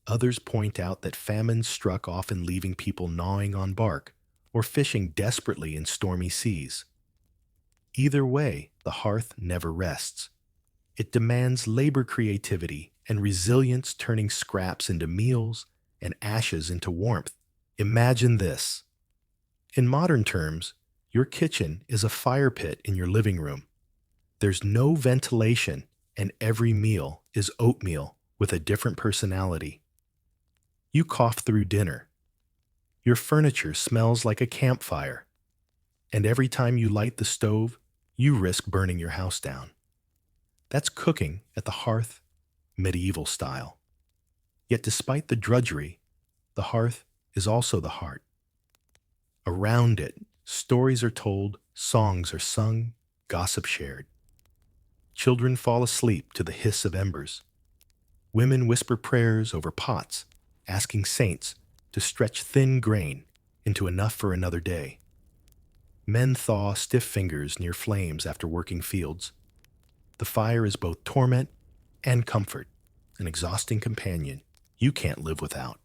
Others point out that famine struck, often leaving people gnawing on bark or fishing desperately in stormy seas. Either way, the hearth never rests. It demands labor, creativity, and resilience, turning scraps into meals and ashes into warmth. Imagine this. In modern terms, your kitchen is a fire pit in your living room. There's no ventilation, and every meal is oatmeal with a different personality. You cough through dinner. Your furniture smells like a campfire. And every time you light the stove, you risk burning your house down. That's cooking at the hearth, medieval style. Yet despite the drudgery, the hearth is also the heart. Around it, stories are told, songs are sung, gossip shared. Children fall asleep to the hiss of embers. Women whisper prayers over pots, asking saints to stretch thin grain into enough for another day. Men thaw stiff fingers near flames after working fields. The fire is both torment and comfort, an exhausting companion you can't live without.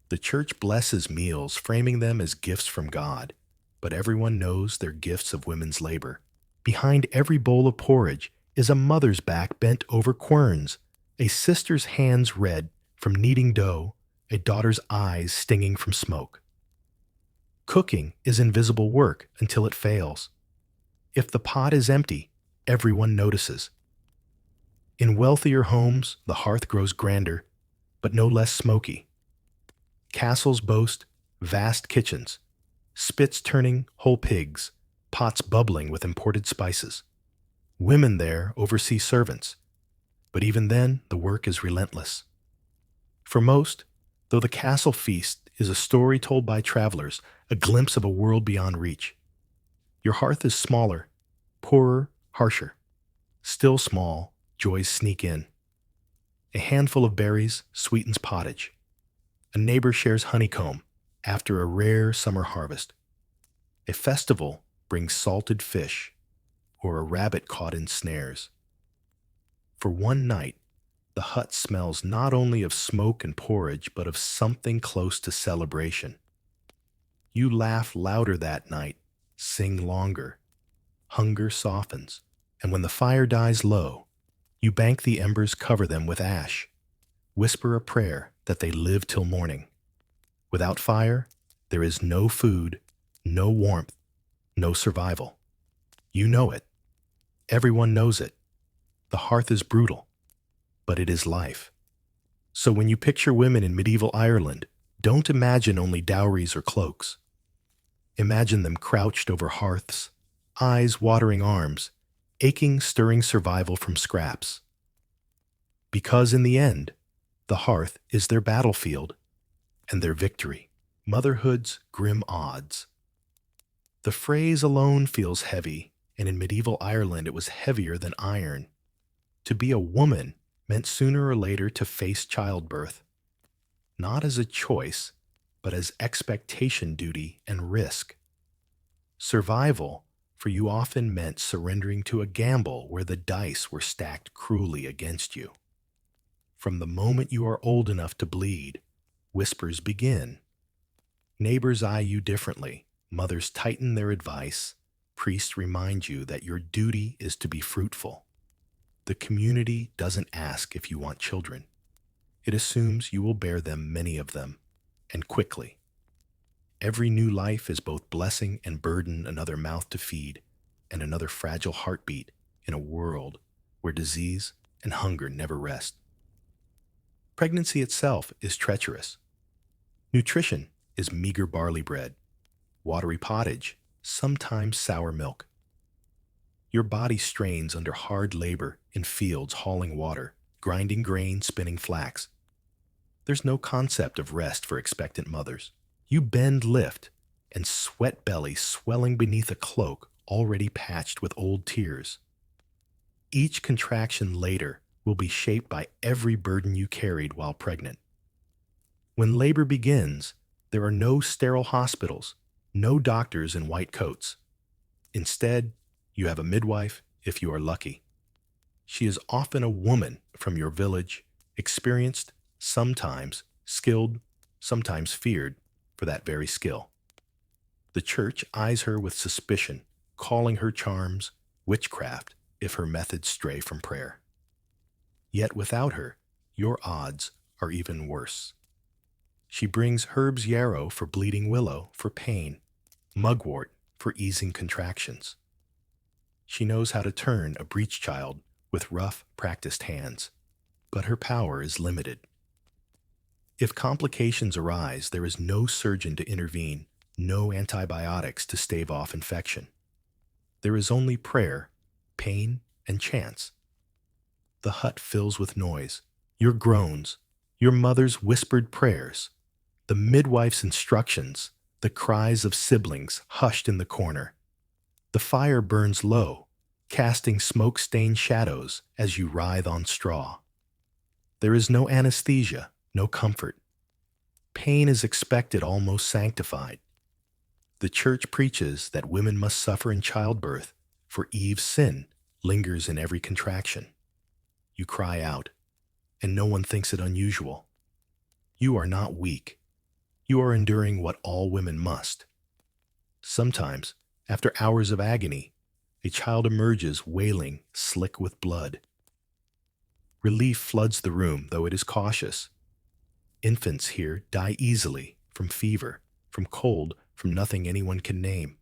The church blesses meals, framing them as gifts from God, but everyone knows they're gifts of women's labor. Behind every bowl of porridge is a mother's back bent over querns, a sister's hands red from kneading dough, a daughter's eyes stinging from smoke. Cooking is invisible work until it fails. If the pot is empty, everyone notices. In wealthier homes, the hearth grows grander, but no less smoky. Castles boast vast kitchens, spits turning whole pigs, pots bubbling with imported spices. Women there oversee servants, but even then the work is relentless. For most, though the castle feast is a story told by travelers, a glimpse of a world beyond reach. Your hearth is smaller, poorer, harsher. Still small, joys sneak in. A handful of berries sweetens pottage. A neighbor shares honeycomb after a rare summer harvest. A festival brings salted fish or a rabbit caught in snares. For one night, the hut smells not only of smoke and porridge, but of something close to celebration. You laugh louder that night, sing longer. Hunger softens, and when the fire dies low, you bank the embers, cover them with ash, whisper a prayer that they live till morning. Without fire, there is no food, no warmth, no survival. You know it. Everyone knows it. The hearth is brutal, but it is life. So when you picture women in medieval Ireland, don't imagine only dowries or cloaks. Imagine them crouched over hearths, eyes watering arms, aching, stirring survival from scraps. Because in the end, the hearth is their battlefield and their victory, motherhood's grim odds. The phrase alone feels heavy, and in medieval Ireland it was heavier than iron. To be a woman meant sooner or later to face childbirth, not as a choice, but as expectation, duty, and risk. Survival for you often meant surrendering to a gamble where the dice were stacked cruelly against you. From the moment you are old enough to bleed, whispers begin. Neighbors eye you differently, mothers tighten their advice, priests remind you that your duty is to be fruitful. The community doesn't ask if you want children. It assumes you will bear them, many of them, and quickly. Every new life is both blessing and burden, another mouth to feed, and another fragile heartbeat in a world where disease and hunger never rest. Pregnancy itself is treacherous. Nutrition is meager barley bread, watery pottage, sometimes sour milk. Your body strains under hard labor in fields hauling water, grinding grain, spinning flax. There's no concept of rest for expectant mothers. You bend, lift, and sweat belly swelling beneath a cloak already patched with old tears. Each contraction later will be shaped by every burden you carried while pregnant. When labor begins, there are no sterile hospitals, no doctors in white coats. Instead, you have a midwife if you are lucky. She is often a woman from your village, experienced, sometimes skilled, sometimes feared for that very skill. The church eyes her with suspicion, calling her charms witchcraft if her methods stray from prayer. Yet without her, your odds are even worse. She brings herbs yarrow for bleeding willow for pain, mugwort for easing contractions. She knows how to turn a breech child with rough, practiced hands, but her power is limited. If complications arise, there is no surgeon to intervene, no antibiotics to stave off infection. There is only prayer, pain, and chance. The hut fills with noise, your groans, your mother's whispered prayers, the midwife's instructions, the cries of siblings hushed in the corner. The fire burns low, casting smoke-stained shadows as you writhe on straw. There is no anesthesia, no comfort. Pain is expected, almost sanctified. The church preaches that women must suffer in childbirth, for Eve's sin lingers in every contraction. You cry out, and no one thinks it unusual. You are not weak. You are enduring what all women must. Sometimes, after hours of agony, a child emerges wailing, slick with blood. Relief floods the room, though it is cautious. Infants here die easily from fever, from cold, from nothing anyone can name.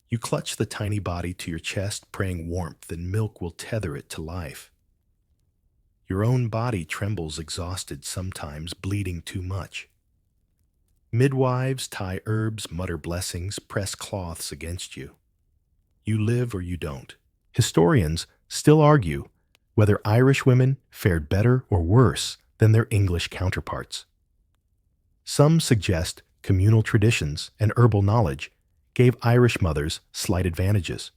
You clutch the tiny body to your chest, praying warmth and milk will tether it to life. Your own body trembles exhausted, sometimes bleeding too much. Midwives tie herbs, mutter blessings, press cloths against you. You live or you don't. Historians still argue whether Irish women fared better or worse than their English counterparts. Some suggest communal traditions and herbal knowledge gave Irish mothers slight advantages.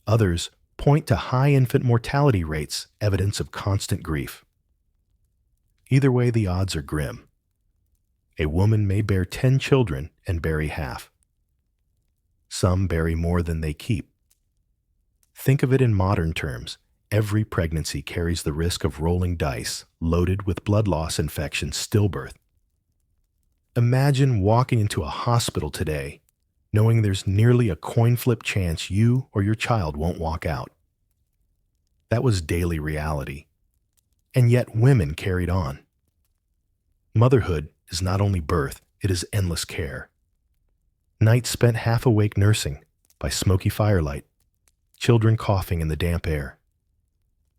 Others point to high infant mortality rates, evidence of constant grief. Either way, the odds are grim. A woman may bear 10 children and bury half. Some bury more than they keep. Think of it in modern terms. Every pregnancy carries the risk of rolling dice, loaded with blood loss, infection, stillbirth. Imagine walking into a hospital today, knowing there's nearly a coin flip chance you or your child won't walk out. That was daily reality. And yet women carried on. Motherhood is not only birth, it is endless care. Nights spent half awake nursing by smoky firelight, children coughing in the damp air.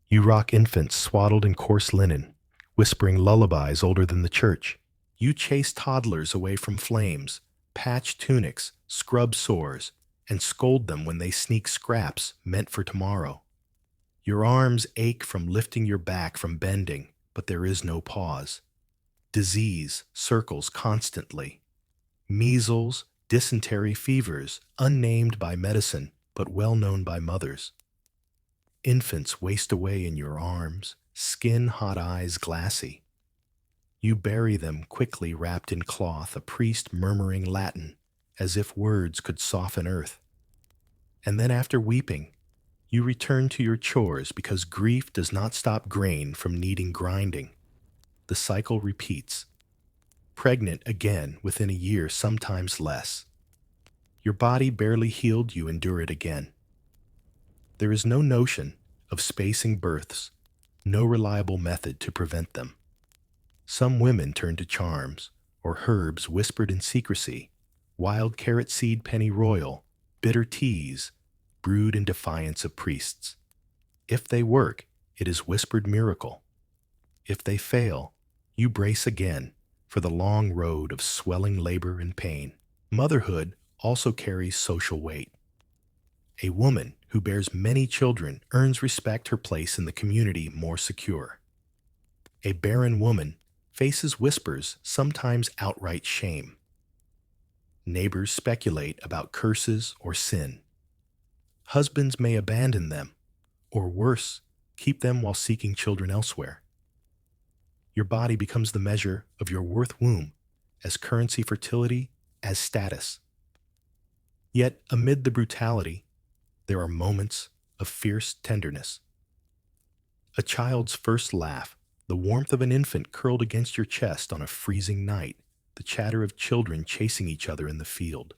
You rock infants swaddled in coarse linen, whispering lullabies older than the church. You chase toddlers away from flames, patch tunics, scrub sores, and scold them when they sneak scraps meant for tomorrow. Your arms ache from lifting your back, from bending, but there is no pause. Disease circles constantly. Measles, dysentery, fevers, unnamed by medicine, but well known by mothers. Infants waste away in your arms, skin, hot eyes, glassy. You bury them quickly wrapped in cloth, a priest murmuring Latin, as if words could soften earth. And then after weeping, you return to your chores because grief does not stop grain from needing grinding. The cycle repeats. Pregnant again within a year, sometimes less. Your body barely healed, you endure it again. There is no notion of spacing births, no reliable method to prevent them. Some women turn to charms, or herbs whispered in secrecy, wild carrot seed pennyroyal, bitter teas, brewed in defiance of priests. If they work, it is whispered miracle. If they fail, you brace again for the long road of swelling labor and pain. Motherhood also carries social weight. A woman who bears many children earns respect her place in the community more secure. A barren woman faces whispers, sometimes outright shame. Neighbors speculate about curses or sin. Husbands may abandon them, or worse, keep them while seeking children elsewhere. Your body becomes the measure of your worth womb, as currency fertility, as status. Yet, amid the brutality, there are moments of fierce tenderness. A child's first laugh, the warmth of an infant curled against your chest on a freezing night, the chatter of children chasing each other in the field.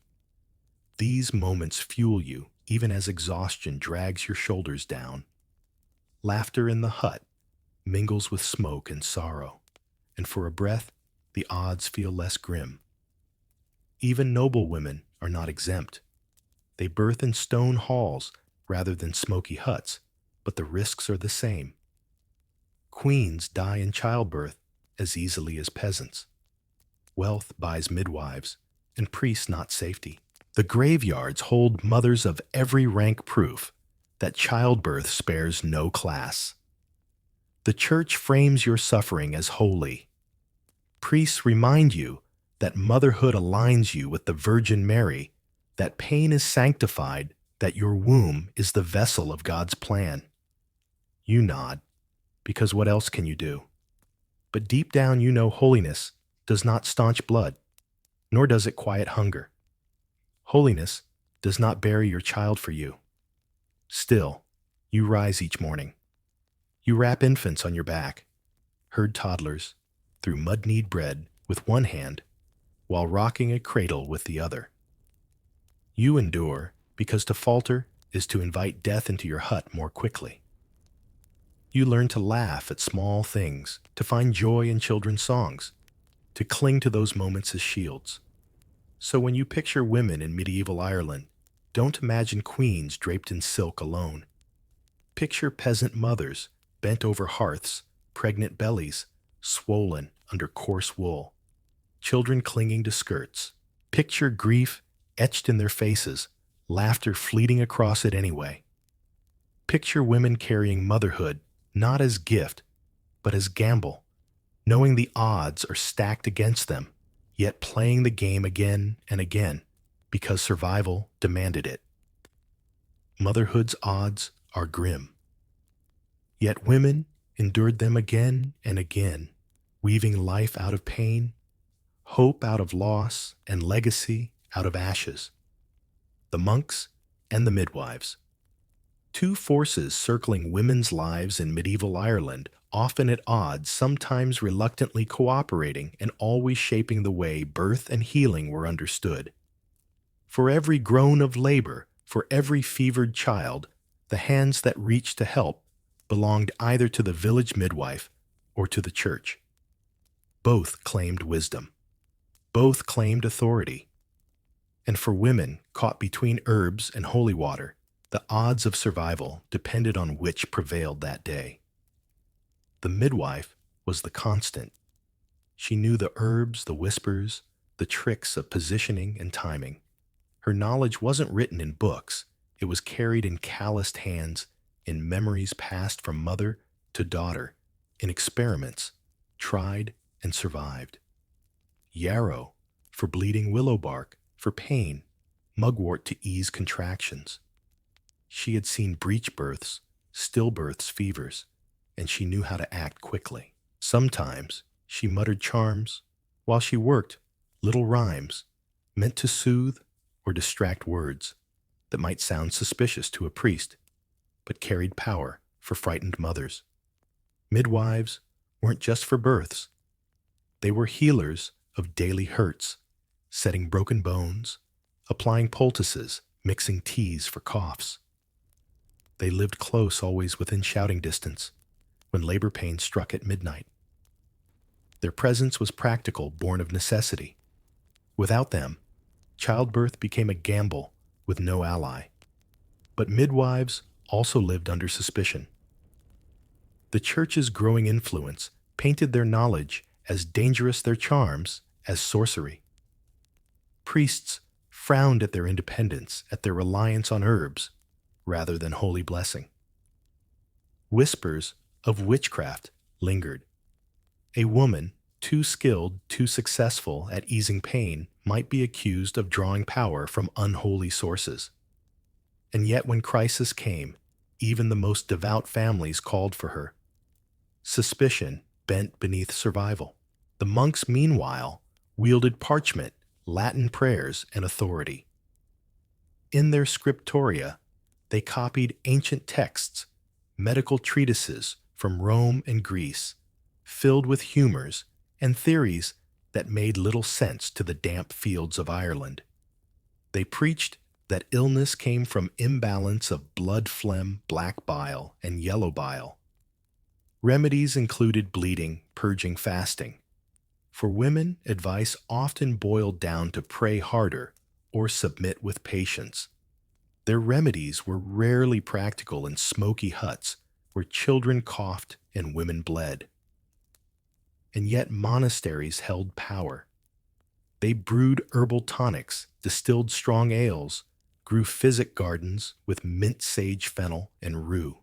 These moments fuel you even as exhaustion drags your shoulders down. Laughter in the hut mingles with smoke and sorrow, and for a breath, the odds feel less grim. Even noble women are not exempt. They birth in stone halls rather than smoky huts, but the risks are the same. Queens die in childbirth as easily as peasants. Wealth buys midwives, and priests not safety. The graveyards hold mothers of every rank proof that childbirth spares no class. The church frames your suffering as holy. Priests remind you that motherhood aligns you with the Virgin Mary, that pain is sanctified, that your womb is the vessel of God's plan. You nod, because what else can you do? But deep down you know holiness does not staunch blood, nor does it quiet hunger. Holiness does not bury your child for you. Still, you rise each morning. You wrap infants on your back, herd toddlers through mud-knead bread with one hand, while rocking a cradle with the other. You endure because to falter is to invite death into your hut more quickly. You learn to laugh at small things, to find joy in children's songs, to cling to those moments as shields. So when you picture women in medieval Ireland, don't imagine queens draped in silk alone. Picture peasant mothers bent over hearths, pregnant bellies, swollen under coarse wool, children clinging to skirts. Picture grief etched in their faces, laughter fleeting across it anyway. Picture women carrying motherhood not as gift, but as gamble, knowing the odds are stacked against them, yet playing the game again and again because survival demanded it. Motherhood's odds are grim. Yet women endured them again and again, weaving life out of pain, hope out of loss, and legacy out of ashes. The monks and the midwives. Two forces circling women's lives in medieval Ireland, often at odds, sometimes reluctantly cooperating, and always shaping the way birth and healing were understood. For every groan of labor, for every fevered child, the hands that reached to help belonged either to the village midwife or to the church. Both claimed wisdom. Both claimed authority. And for women caught between herbs and holy water, the odds of survival depended on which prevailed that day. The midwife was the constant. She knew the herbs, the whispers, the tricks of positioning and timing. Her knowledge wasn't written in books. It was carried in calloused hands, in memories passed from mother to daughter, in experiments, tried and survived. Yarrow for bleeding willow bark, for pain, mugwort to ease contractions. She had seen breech births, stillbirths, fevers, and she knew how to act quickly. Sometimes she muttered charms, while she worked little rhymes, meant to soothe or distract words that might sound suspicious to a priest, but carried power for frightened mothers. Midwives weren't just for births. They were healers of daily hurts, setting broken bones, applying poultices, mixing teas for coughs. They lived close, always within shouting distance, when labor pain struck at midnight. Their presence was practical, born of necessity. Without them, childbirth became a gamble with no ally. But midwives also lived under suspicion. The church's growing influence painted their knowledge as dangerous, their charms as sorcery. Priests frowned at their independence, at their reliance on herbs, rather than holy blessing. Whispers of witchcraft lingered. A woman, too skilled, too successful at easing pain, might be accused of drawing power from unholy sources. And yet when crisis came, even the most devout families called for her. Suspicion bent beneath survival. The monks, meanwhile, wielded parchment, Latin prayers, and authority. In their scriptoria, they copied ancient texts, medical treatises from Rome and Greece, filled with humors and theories that made little sense to the damp fields of Ireland. They preached that illness came from imbalance of blood phlegm, black bile, and yellow bile. Remedies included bleeding, purging, fasting. For women, advice often boiled down to pray harder or submit with patience. Their remedies were rarely practical in smoky huts where children coughed and women bled. And yet monasteries held power. They brewed herbal tonics, distilled strong ales, grew physic gardens with mint, sage, fennel, and rue.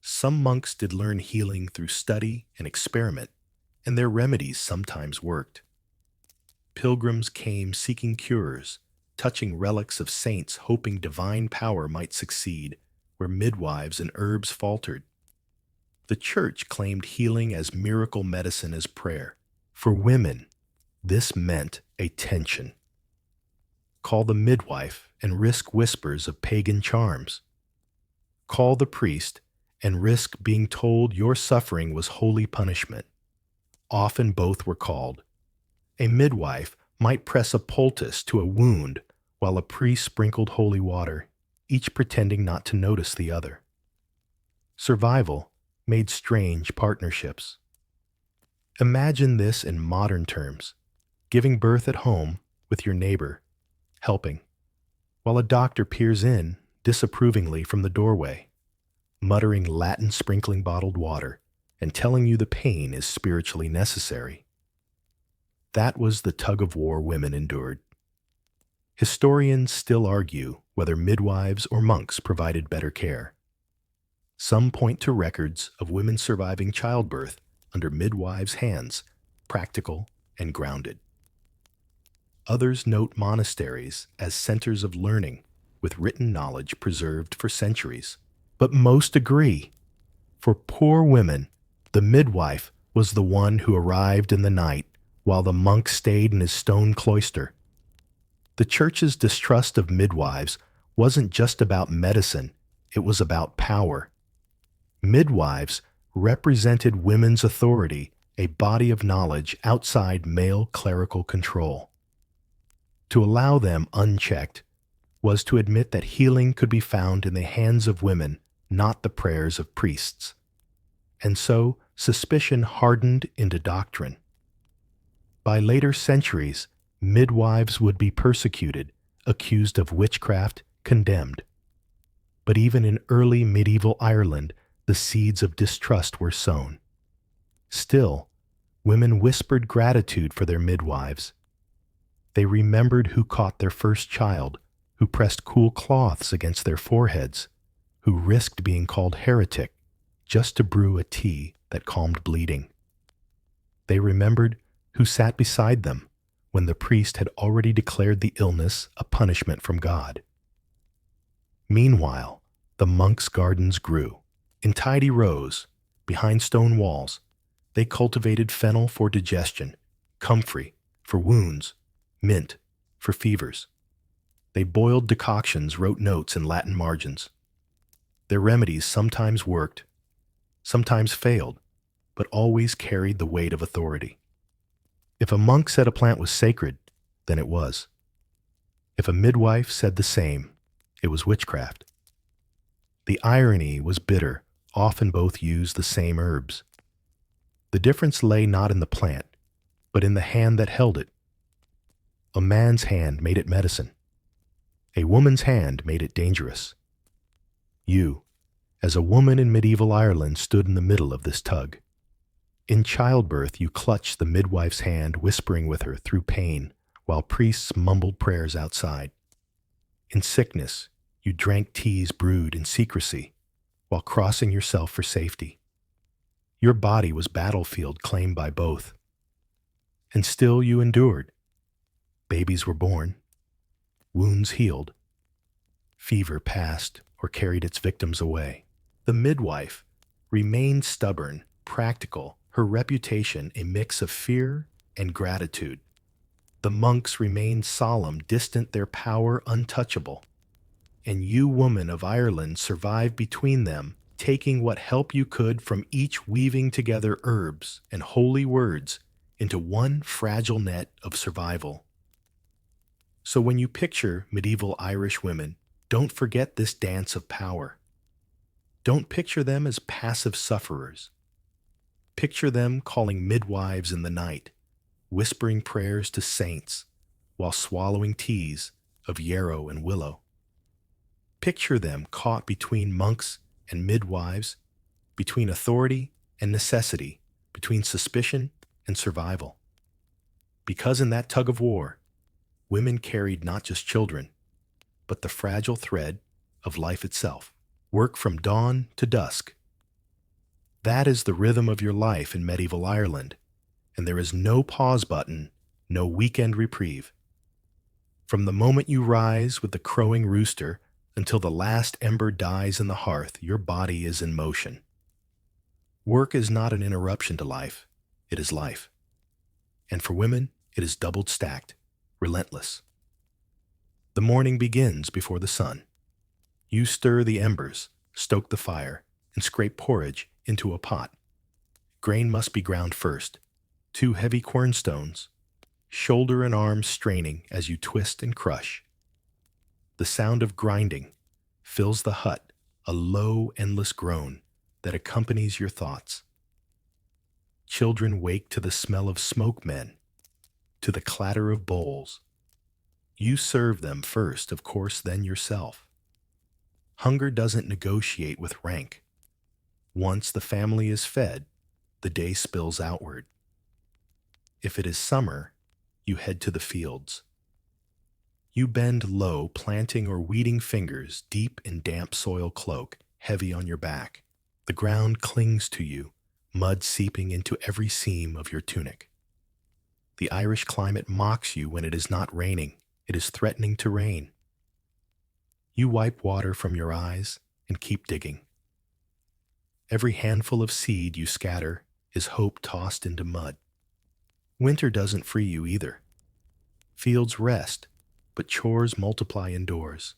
Some monks did learn healing through study and experiment, and their remedies sometimes worked. Pilgrims came seeking cures, touching relics of saints hoping divine power might succeed where midwives and herbs faltered. The church claimed healing as miracle medicine as prayer. For women, this meant a tension. Call the midwife and risk whispers of pagan charms. Call the priest and risk being told your suffering was holy punishment. Often both were called. A midwife might press a poultice to a wound while a priest sprinkled holy water, each pretending not to notice the other. Survival made strange partnerships. Imagine this in modern terms: giving birth at home with your neighbor, helping, while a doctor peers in disapprovingly from the doorway, muttering Latin sprinkling bottled water and telling you the pain is spiritually necessary. That was the tug-of-war women endured. Historians still argue whether midwives or monks provided better care. Some point to records of women surviving childbirth under midwives' hands, practical and grounded. Others note monasteries as centers of learning with written knowledge preserved for centuries. But most agree, for poor women, the midwife was the one who arrived in the night while the monk stayed in his stone cloister. The church's distrust of midwives wasn't just about medicine, it was about power. Midwives represented women's authority, a body of knowledge outside male clerical control. To allow them unchecked was to admit that healing could be found in the hands of women, not the prayers of priests. And so suspicion hardened into doctrine. By later centuries, midwives would be persecuted, accused of witchcraft, condemned. But even in early medieval Ireland, the seeds of distrust were sown. Still, women whispered gratitude for their midwives. They remembered who caught their first child, who pressed cool cloths against their foreheads, who risked being called heretic just to brew a tea that calmed bleeding. They remembered who sat beside them when the priest had already declared the illness a punishment from God. Meanwhile, the monks' gardens grew. In tidy rows, behind stone walls, they cultivated fennel for digestion, comfrey for wounds, mint for fevers. They boiled decoctions, wrote notes in Latin margins. Their remedies sometimes worked, sometimes failed, but always carried the weight of authority. If a monk said a plant was sacred, then it was. If a midwife said the same, it was witchcraft. The irony was bitter. Often both used the same herbs. The difference lay not in the plant, but in the hand that held it. A man's hand made it medicine. A woman's hand made it dangerous. You, as a woman in medieval Ireland, stood in the middle of this tug. In childbirth, you clutched the midwife's hand, whispering with her through pain, while priests mumbled prayers outside. In sickness, You drank teas brewed in secrecy while crossing yourself for safety. Your body was battlefield claimed by both. And still you endured. Babies were born, wounds healed, fever passed or carried its victims away. The midwife remained stubborn, practical, her reputation a mix of fear and gratitude. The monks remained solemn, distant, their power untouchable. And you, woman of Ireland, survived between them, taking what help you could from each, weaving together herbs and holy words into one fragile net of survival. So when you picture medieval Irish women, don't forget this dance of power. Don't picture them as passive sufferers. Picture them calling midwives in the night, whispering prayers to saints while swallowing teas of yarrow and willow. Picture them caught between monks and midwives, between authority and necessity, between suspicion and survival. Because in that tug of war, women carried not just children, but the fragile thread of life itself. Work from dawn to dusk. That is the rhythm of your life in medieval Ireland, and there is no pause button, no weekend reprieve. From the moment you rise with the crowing rooster until the last ember dies in the hearth, your body is in motion. Work is not an interruption to life, it is life. And for women, it is doubled stacked, relentless. The morning begins before the sun. You stir the embers, stoke the fire, and scrape porridge into a pot. Grain must be ground first. 2 heavy quernstones, shoulder and arm straining as you twist and crush. The sound of grinding fills the hut, a low, endless groan that accompanies your thoughts. Children wake to the smell of smoke men, to the clatter of bowls. You serve them first, of course, then yourself. Hunger doesn't negotiate with rank. Once the family is fed, the day spills outward. If it is summer, you head to the fields. You bend low, planting or weeding fingers deep in damp soil cloak, heavy on your back. The ground clings to you, mud seeping into every seam of your tunic. The Irish climate mocks you when it is not raining. It is threatening to rain. You wipe water from your eyes and keep digging. Every handful of seed you scatter is hope tossed into mud. Winter doesn't free you either. Fields rest, but chores multiply indoors.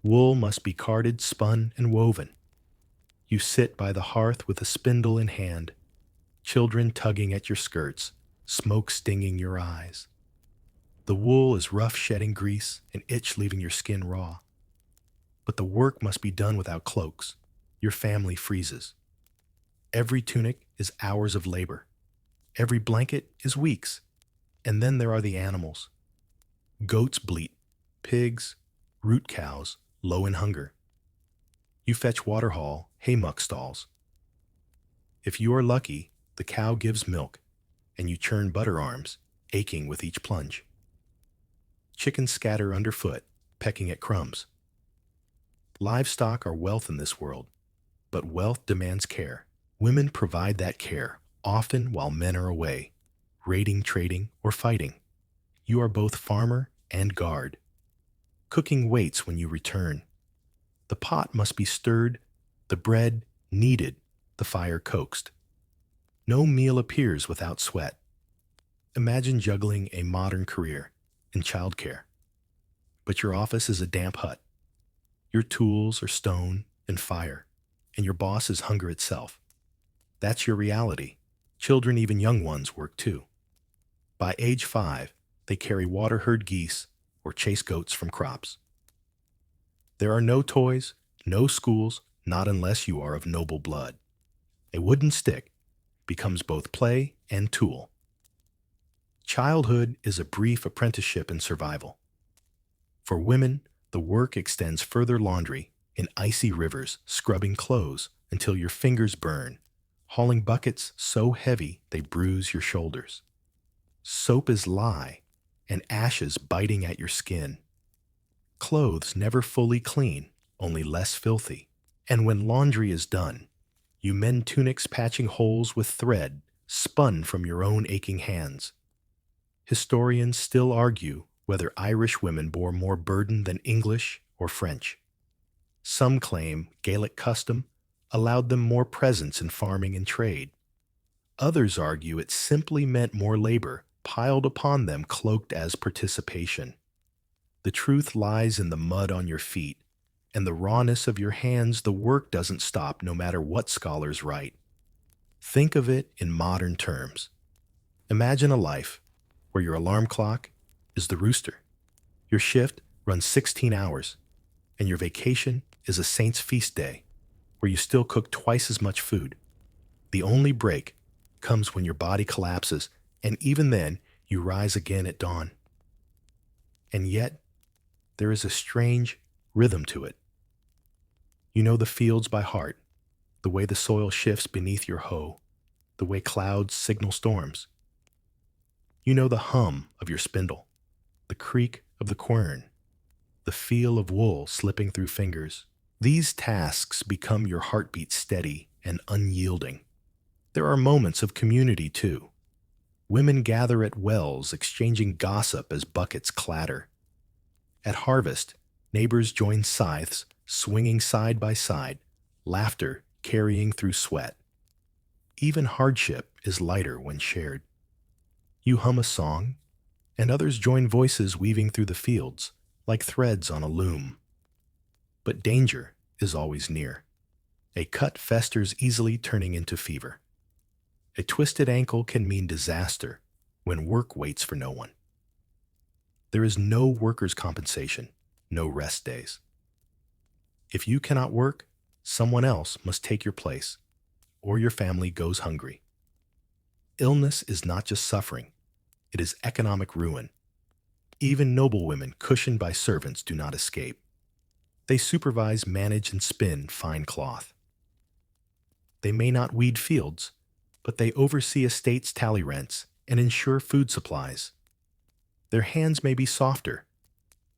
Wool must be carded, spun, and woven. You sit by the hearth with a spindle in hand, children tugging at your skirts, smoke stinging your eyes. The wool is rough, shedding grease, and itch leaving your skin raw. But the work must be done without cloaks. Your family freezes. Every tunic is hours of labor. Every blanket is weeks. And then there are the animals. Goats bleat, pigs, root cows, low in hunger. You fetch waterhaul, haymuck stalls. If you are lucky, the cow gives milk, and you churn butter arms, aching with each plunge. Chickens scatter underfoot, pecking at crumbs. Livestock are wealth in this world, but wealth demands care. Women provide that care, often while men are away, raiding, trading, or fighting. You are both farmer and guard. Cooking waits when you return. The pot must be stirred, the bread kneaded, the fire coaxed. No meal appears without sweat. Imagine juggling a modern career in childcare. But your office is a damp hut. Your tools are stone and fire, and your boss is hunger itself. That's your reality. Children, even young ones, work too. By age 5, they carry water-herd geese or chase goats from crops. There are no toys, no schools, not unless you are of noble blood. A wooden stick becomes both play and tool. Childhood is a brief apprenticeship in survival. For women, the work extends further: laundry in icy rivers, scrubbing clothes until your fingers burn, hauling buckets so heavy they bruise your shoulders. Soap is lye, and ashes biting at your skin. Clothes never fully clean, only less filthy. And when laundry is done, you mend tunics patching holes with thread spun from your own aching hands. Historians still argue whether Irish women bore more burden than English or French. Some claim Gaelic custom allowed them more presence in farming and trade. Others argue it simply meant more labor piled upon them cloaked as participation. The truth lies in the mud on your feet and the rawness of your hands. The work doesn't stop no matter what scholars write. Think of it in modern terms. Imagine a life where your alarm clock is the rooster. Your shift runs 16 hours, and your vacation is a saint's feast day where you still cook twice as much food. The only break comes when your body collapses, and even then, you rise again at dawn. And yet, there is a strange rhythm to it. You know the fields by heart, the way the soil shifts beneath your hoe, the way clouds signal storms. You know the hum of your spindle, the creak of the quern, the feel of wool slipping through fingers. These tasks become your heartbeat steady and unyielding. There are moments of community, too. Women gather at wells, exchanging gossip as buckets clatter. At harvest, neighbors join scythes, swinging side by side, laughter carrying through sweat. Even hardship is lighter when shared. You hum a song, and others join voices weaving through the fields, like threads on a loom. But danger is always near. A cut festers easily, turning into fever. A twisted ankle can mean disaster when work waits for no one. There is no workers' compensation, no rest days. If you cannot work, someone else must take your place, or your family goes hungry. Illness is not just suffering, it is economic ruin. Even noblewomen cushioned by servants do not escape. They supervise, manage, and spin fine cloth. They may not weed fields, but they oversee estates' tally rents and ensure food supplies. Their hands may be softer,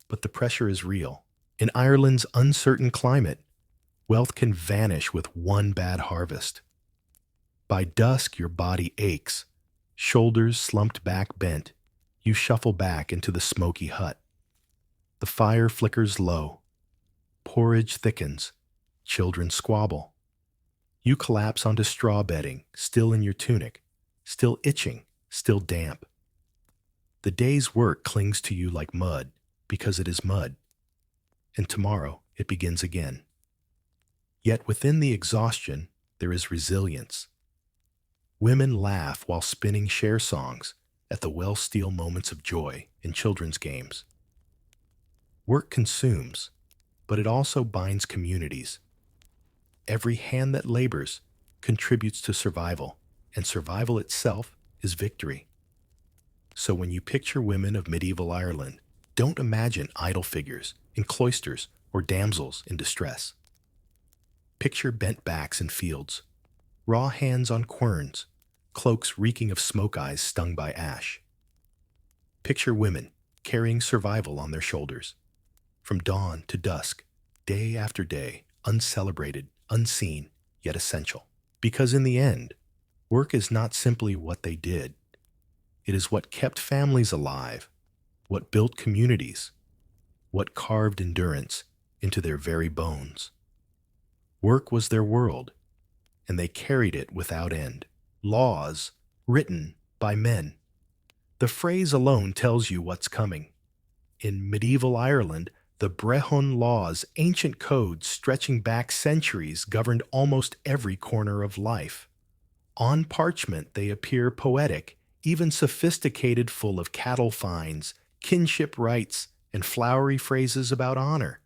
but the pressure is real. In Ireland's uncertain climate, wealth can vanish with one bad harvest. By dusk, your body aches, shoulders slumped back bent. You shuffle back into the smoky hut. The fire flickers low. Porridge thickens. Children squabble. You collapse onto straw bedding, still in your tunic, still itching, still damp. The day's work clings to you like mud because it is mud. And tomorrow it begins again. Yet within the exhaustion, there is resilience. Women laugh while spinning share songs at the well-steel moments of joy in children's games. Work consumes, but it also binds communities. Every hand that labors contributes to survival, and survival itself is victory. So when you picture women of medieval Ireland, don't imagine idle figures in cloisters or damsels in distress. Picture bent backs in fields, raw hands on querns, cloaks reeking of smoke eyes stung by ash. Picture women carrying survival on their shoulders, from dawn to dusk, day after day, uncelebrated, unseen, yet essential. Because in the end, work is not simply what they did. It is what kept families alive, what built communities, what carved endurance into their very bones. Work was their world, and they carried it without end. Laws written by men. The phrase alone tells you what's coming. In medieval Ireland, the Brehon laws, ancient codes stretching back centuries, governed almost every corner of life. On parchment, they appear poetic, even sophisticated, full of cattle fines, kinship rights, and flowery phrases about honor.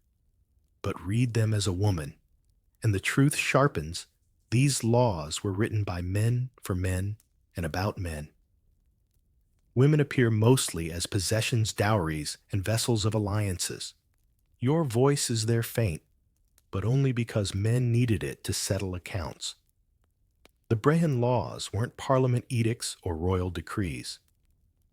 But read them as a woman, and the truth sharpens. These laws were written by men for men and about men. Women appear mostly as possessions, dowries, and vessels of alliances. Your voice is their feint, but only because men needed it to settle accounts. The Brehon laws weren't parliament edicts or royal decrees.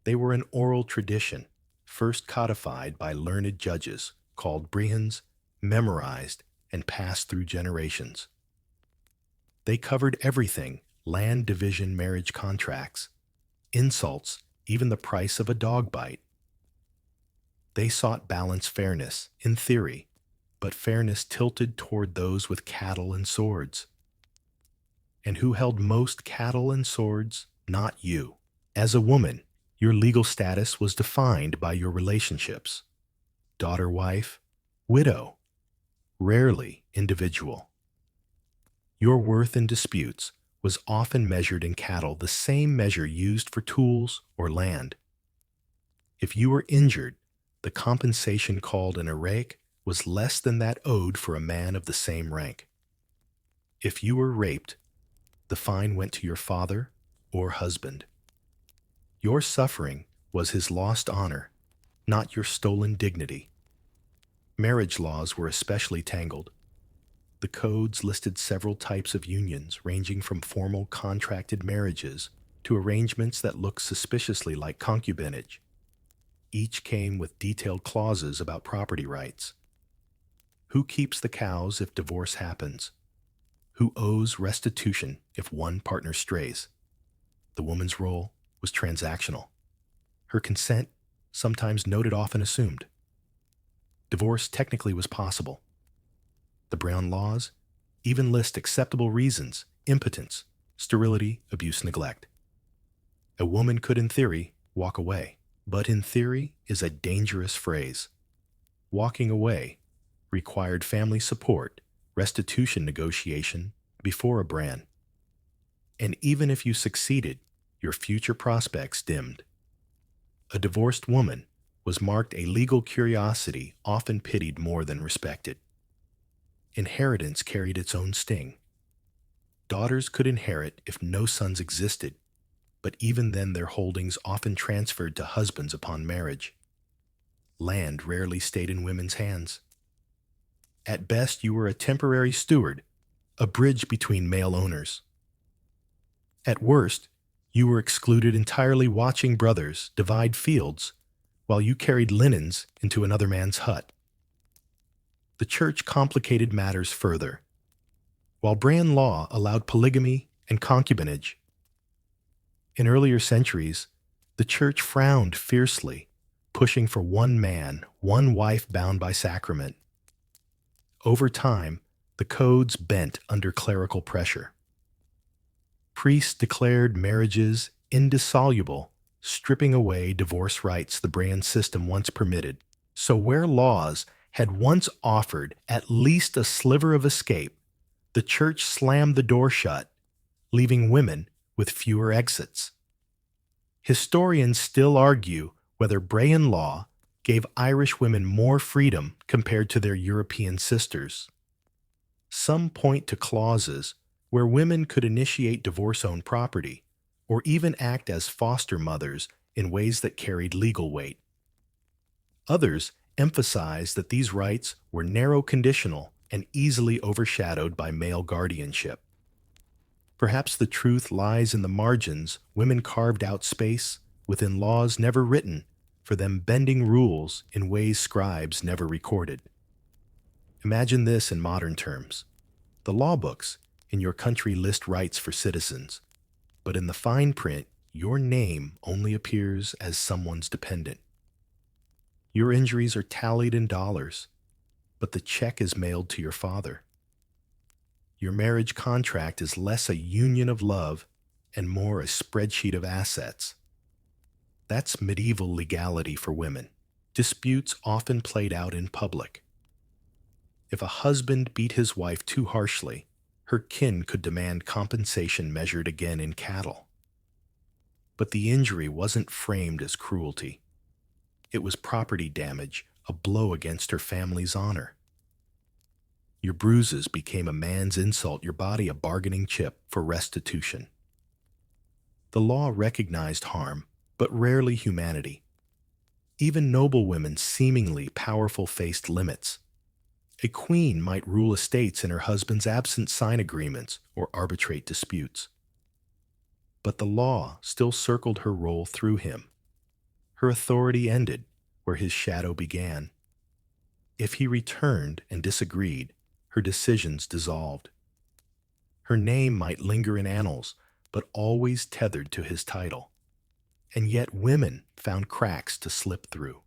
They were an oral tradition, first codified by learned judges called brehons, memorized and passed through generations. They covered everything: land division, marriage contracts, insults, even the price of a dog bite. They sought balanced fairness, in theory, but fairness tilted toward those with cattle and swords. And who held most cattle and swords? Not you. As a woman, your legal status was defined by your relationships: daughter, wife, widow, rarely individual. Your worth in disputes was often measured in cattle, the same measure used for tools or land. If you were injured, the compensation called an arraik was less than that owed for a man of the same rank. If you were raped, the fine went to your father or husband. Your suffering was his lost honor, not your stolen dignity. Marriage laws were especially tangled. The codes listed several types of unions, ranging from formal contracted marriages to arrangements that looked suspiciously like concubinage. Each came with detailed clauses about property rights. Who keeps the cows if divorce happens? Who owes restitution if one partner strays? The woman's role was transactional. Her consent, sometimes noted, often assumed. Divorce technically was possible. The Brown laws even list acceptable reasons: impotence, sterility, abuse, neglect. A woman could, in theory, walk away, but in theory is a dangerous phrase. Walking away required family support, restitution negotiation before a brand. And even if you succeeded, your future prospects dimmed. A divorced woman was marked a legal curiosity, often pitied more than respected. Inheritance carried its own sting. Daughters could inherit if no sons existed, but even then their holdings often transferred to husbands upon marriage. Land rarely stayed in women's hands. At best, you were a temporary steward, a bridge between male owners. At worst, you were excluded entirely, watching brothers divide fields while you carried linens into another man's hut. The church complicated matters further. While Brand law allowed polygamy and concubinage, in earlier centuries, the church frowned fiercely, pushing for one man, one wife bound by sacrament. Over time, the codes bent under clerical pressure. Priests declared marriages indissoluble, stripping away divorce rights the Brand system once permitted. So where laws had once offered at least a sliver of escape, the church slammed the door shut, leaving women with fewer exits. Historians still argue whether Brehon law gave Irish women more freedom compared to their European sisters. Some point to clauses where women could initiate divorce-owned property, or even act as foster mothers in ways that carried legal weight. Others emphasize that these rights were narrow, conditional, and easily overshadowed by male guardianship. Perhaps the truth lies in the margins. Women carved out space within laws never written for them, bending rules in ways scribes never recorded. Imagine this in modern terms. The law books in your country list rights for citizens, but in the fine print, your name only appears as someone's dependent. Your injuries are tallied in dollars, but the check is mailed to your father. Your marriage contract is less a union of love and more a spreadsheet of assets. That's medieval legality for women. Disputes often played out in public. If a husband beat his wife too harshly, her kin could demand compensation measured again in cattle. But the injury wasn't framed as cruelty. It was property damage, a blow against her family's honor. Your bruises became a man's insult, your body a bargaining chip for restitution. The law recognized harm, but rarely humanity. Even noble women, seemingly powerful, faced limits. A queen might rule estates in her husband's absence, sign agreements, or arbitrate disputes. But the law still circled her role through him. Her authority ended where his shadow began. If he returned and disagreed, her decisions dissolved. Her name might linger in annals, but always tethered to his title. And yet women found cracks to slip through.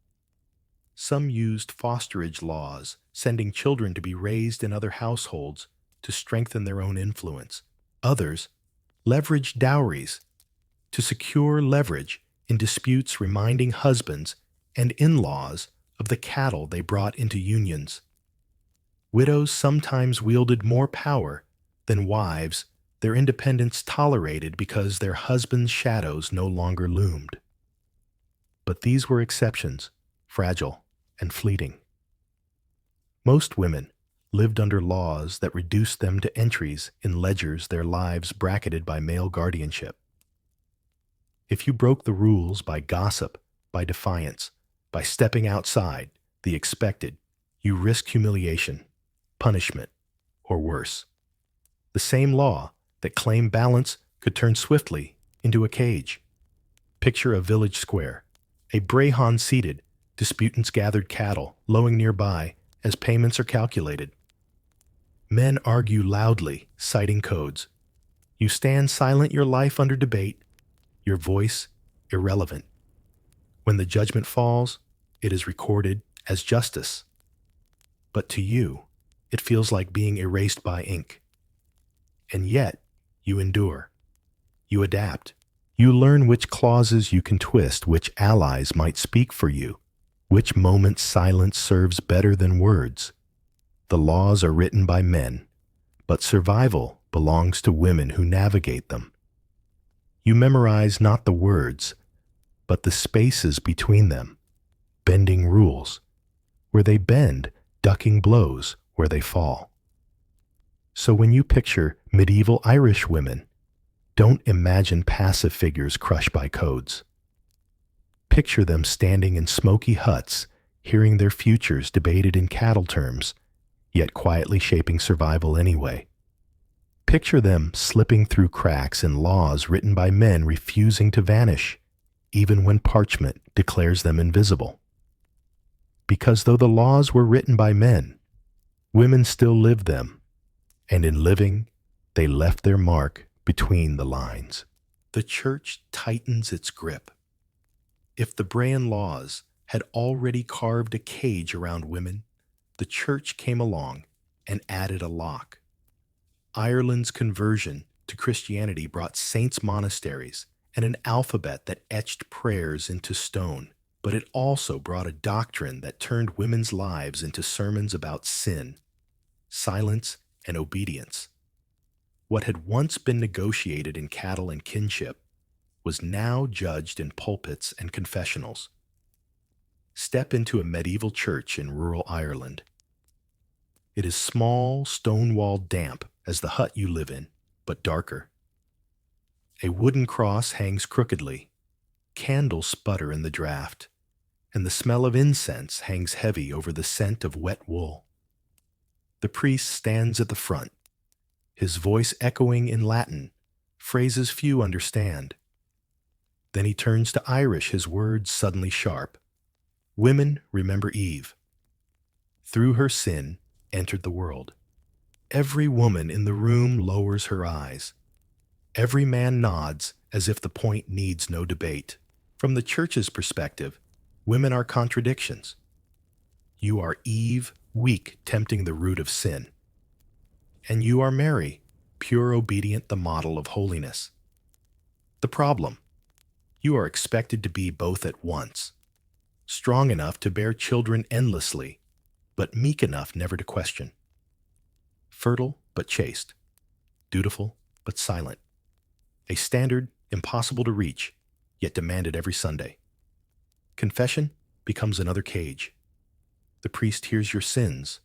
Some used fosterage laws, sending children to be raised in other households to strengthen their own influence. Others leveraged dowries to secure leverage in disputes, reminding husbands and in-laws of the cattle they brought into unions. Widows sometimes wielded more power than wives, their independence tolerated because their husbands' shadows no longer loomed. But these were exceptions, fragile and fleeting. Most women lived under laws that reduced them to entries in ledgers, their lives bracketed by male guardianship. If you broke the rules by gossip, by defiance, by stepping outside the expected, you risked humiliation, punishment, or worse. The same law that claimed balance could turn swiftly into a cage. Picture a village square, a brehon seated, disputants gathered cattle, lowing nearby as payments are calculated. Men argue loudly, citing codes. You stand silent, your life under debate, your voice irrelevant. When the judgment falls, it is recorded as justice. But to you, it feels like being erased by ink. And yet, you endure. You adapt. You learn which clauses you can twist, which allies might speak for you, which moments silence serves better than words. The laws are written by men, but survival belongs to women who navigate them. You memorize not the words, but the spaces between them, bending rules. Where they bend, ducking blows where they fall. So when you picture medieval Irish women, don't imagine passive figures crushed by codes. Picture them standing in smoky huts, hearing their futures debated in cattle terms, yet quietly shaping survival anyway. Picture them slipping through cracks in laws written by men refusing to vanish, even when parchment declares them invisible. Because though the laws were written by men, women still lived them, and in living, they left their mark between the lines. The church tightens its grip. If the Brahan laws had already carved a cage around women, the church came along and added a lock. Ireland's conversion to Christianity brought saints' monasteries and an alphabet that etched prayers into stone, but it also brought a doctrine that turned women's lives into sermons about sin, silence, and obedience. What had once been negotiated in cattle and kinship was now judged in pulpits and confessionals. Step into a medieval church in rural Ireland. It is small, stone-walled, damp as the hut you live in, but darker. A wooden cross hangs crookedly, candles sputter in the draught, and the smell of incense hangs heavy over the scent of wet wool. The priest stands at the front, his voice echoing in Latin, phrases few understand. Then he turns to Irish, his words suddenly sharp. Women remember Eve. Through her sin entered the world. Every woman in the room lowers her eyes. Every man nods as if the point needs no debate. From the church's perspective, women are contradictions. You are Eve, weak, tempting the root of sin. And you are Mary, pure, obedient, the model of holiness. The problem: you are expected to be both at once. Strong enough to bear children endlessly, but meek enough never to question. Fertile but chaste. Dutiful but silent. A standard impossible to reach, yet demanded every Sunday. Confession becomes another cage. The priest hears your sins,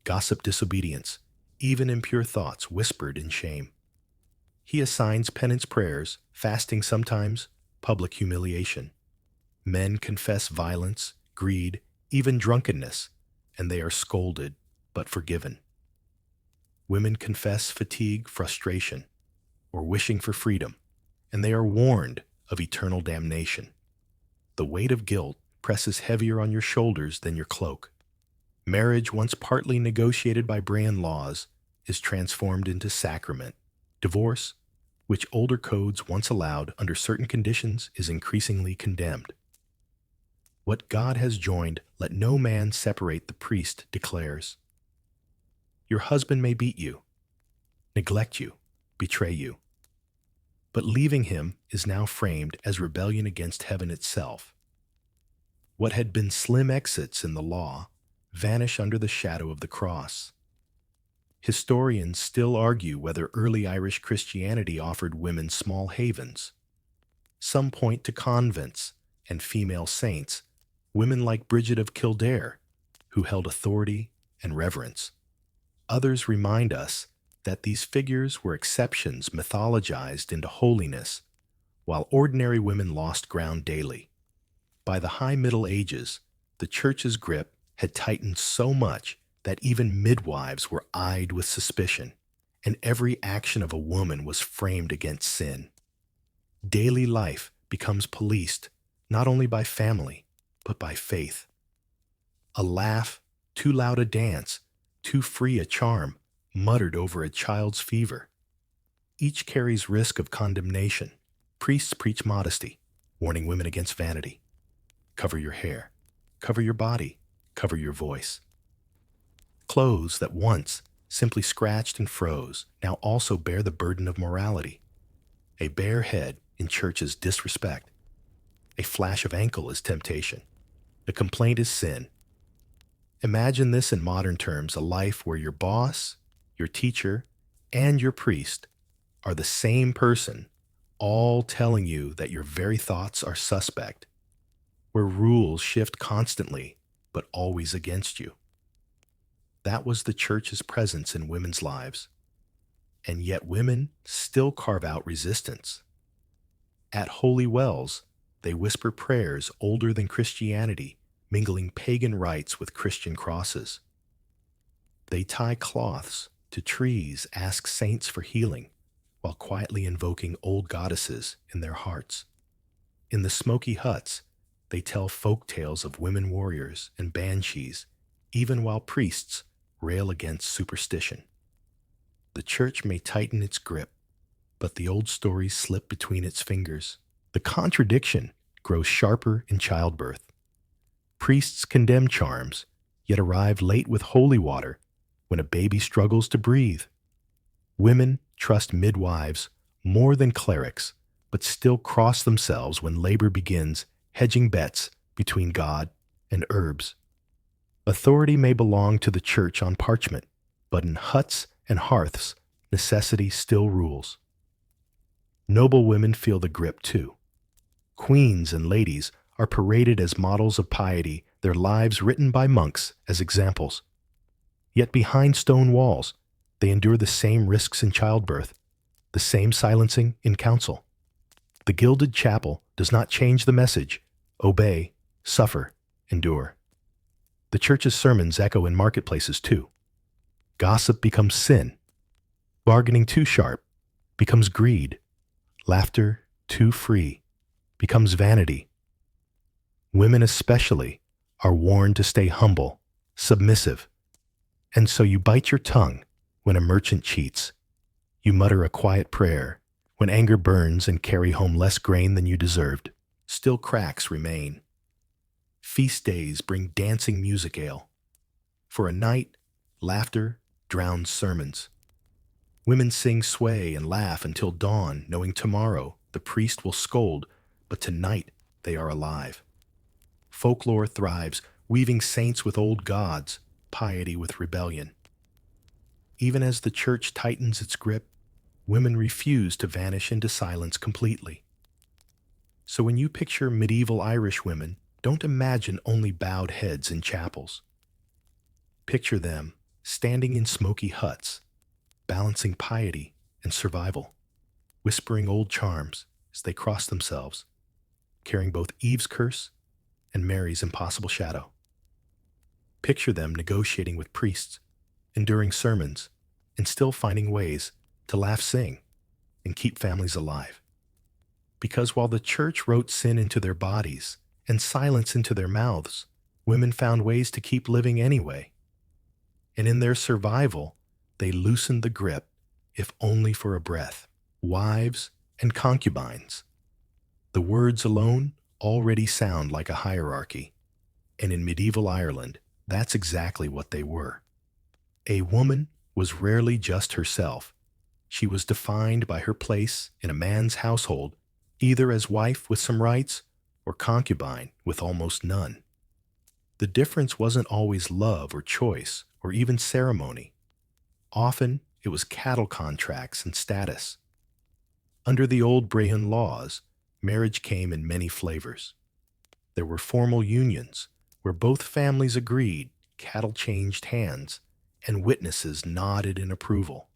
gossip, disobedience, even impure thoughts whispered in shame. He assigns penance prayers, fasting sometimes, public humiliation. Men confess violence, greed, even drunkenness, and they are scolded but forgiven. Women confess fatigue, frustration, or wishing for freedom, and they are warned of eternal damnation. The weight of guilt presses heavier on your shoulders than your cloak. Marriage, once partly negotiated by brand laws, is transformed into sacrament. Divorce, which older codes once allowed under certain conditions, is increasingly condemned. What God has joined, let no man separate, the priest declares. Your husband may beat you, neglect you, betray you, but leaving him is now framed as rebellion against heaven itself. What had been slim exits in the law vanish under the shadow of the cross. Historians still argue whether early Irish Christianity offered women small havens. Some point to convents and female saints, women like Bridget of Kildare, who held authority and reverence. Others remind us that these figures were exceptions mythologized into holiness, while ordinary women lost ground daily. By the High Middle Ages, the Church's grip had tightened so much that even midwives were eyed with suspicion, and every action of a woman was framed against sin. Daily life becomes policed not only by family, but by faith. A laugh, too loud a dance, too free a charm, muttered over a child's fever. Each carries risk of condemnation. Priests preach modesty, warning women against vanity. Cover your hair, cover your body, cover your voice. Clothes that once simply scratched and froze now also bear the burden of morality. A bare head in church is disrespect. A flash of ankle is temptation. A complaint is sin. Imagine this in modern terms, a life where your boss, your teacher, and your priest are the same person, all telling you that your very thoughts are suspect, where rules shift constantly, but always against you. That was the Church's presence in women's lives. And yet women still carve out resistance. At holy wells, they whisper prayers older than Christianity, mingling pagan rites with Christian crosses. They tie cloths to trees, ask saints for healing, while quietly invoking old goddesses in their hearts. In the smoky huts, they tell folk tales of women warriors and banshees, even while priests rail against superstition. The Church may tighten its grip, but the old stories slip between its fingers. The contradiction grows sharper in childbirth. Priests condemn charms, yet arrive late with holy water when a baby struggles to breathe. Women trust midwives more than clerics, but still cross themselves when labor begins, hedging bets between God and herbs. Authority may belong to the Church on parchment, but in huts and hearths, necessity still rules. Noble women feel the grip too. Queens and ladies are paraded as models of piety, their lives written by monks as examples. Yet behind stone walls, they endure the same risks in childbirth, the same silencing in council. The gilded chapel does not change the message: obey, suffer, endure. The Church's sermons echo in marketplaces too. Gossip becomes sin. Bargaining too sharp becomes greed. Laughter too free becomes vanity. Women especially are warned to stay humble, submissive. And so you bite your tongue when a merchant cheats. You mutter a quiet prayer when anger burns and carry home less grain than you deserved. Still cracks remain. Feast days bring dancing music ale. For a night, laughter drowns sermons. Women sing, sway, and laugh until dawn, knowing tomorrow the priest will scold, but tonight they are alive. Folklore thrives, weaving saints with old gods, piety with rebellion. Even as the Church tightens its grip, women refuse to vanish into silence completely. So when you picture medieval Irish women, don't imagine only bowed heads in chapels. Picture them standing in smoky huts, balancing piety and survival, whispering old charms as they cross themselves, carrying both Eve's curse and Mary's impossible shadow. Picture them negotiating with priests, enduring sermons, and still finding ways to laugh, sing, and keep families alive. Because while the Church wrote sin into their bodies and silence into their mouths, women found ways to keep living anyway. and in their survival, they loosened the grip, if only for a breath. Wives and concubines. The words alone already sound like a hierarchy, and in medieval Ireland, that's exactly what they were. A woman was rarely just herself. She was defined by her place in a man's household, either as wife with some rights or concubine with almost none. The difference wasn't always love or choice or even ceremony. Often, it was cattle contracts and status. Under the old Brehon laws, marriage came in many flavors. There were formal unions, where both families agreed, cattle changed hands, and witnesses nodded in approval.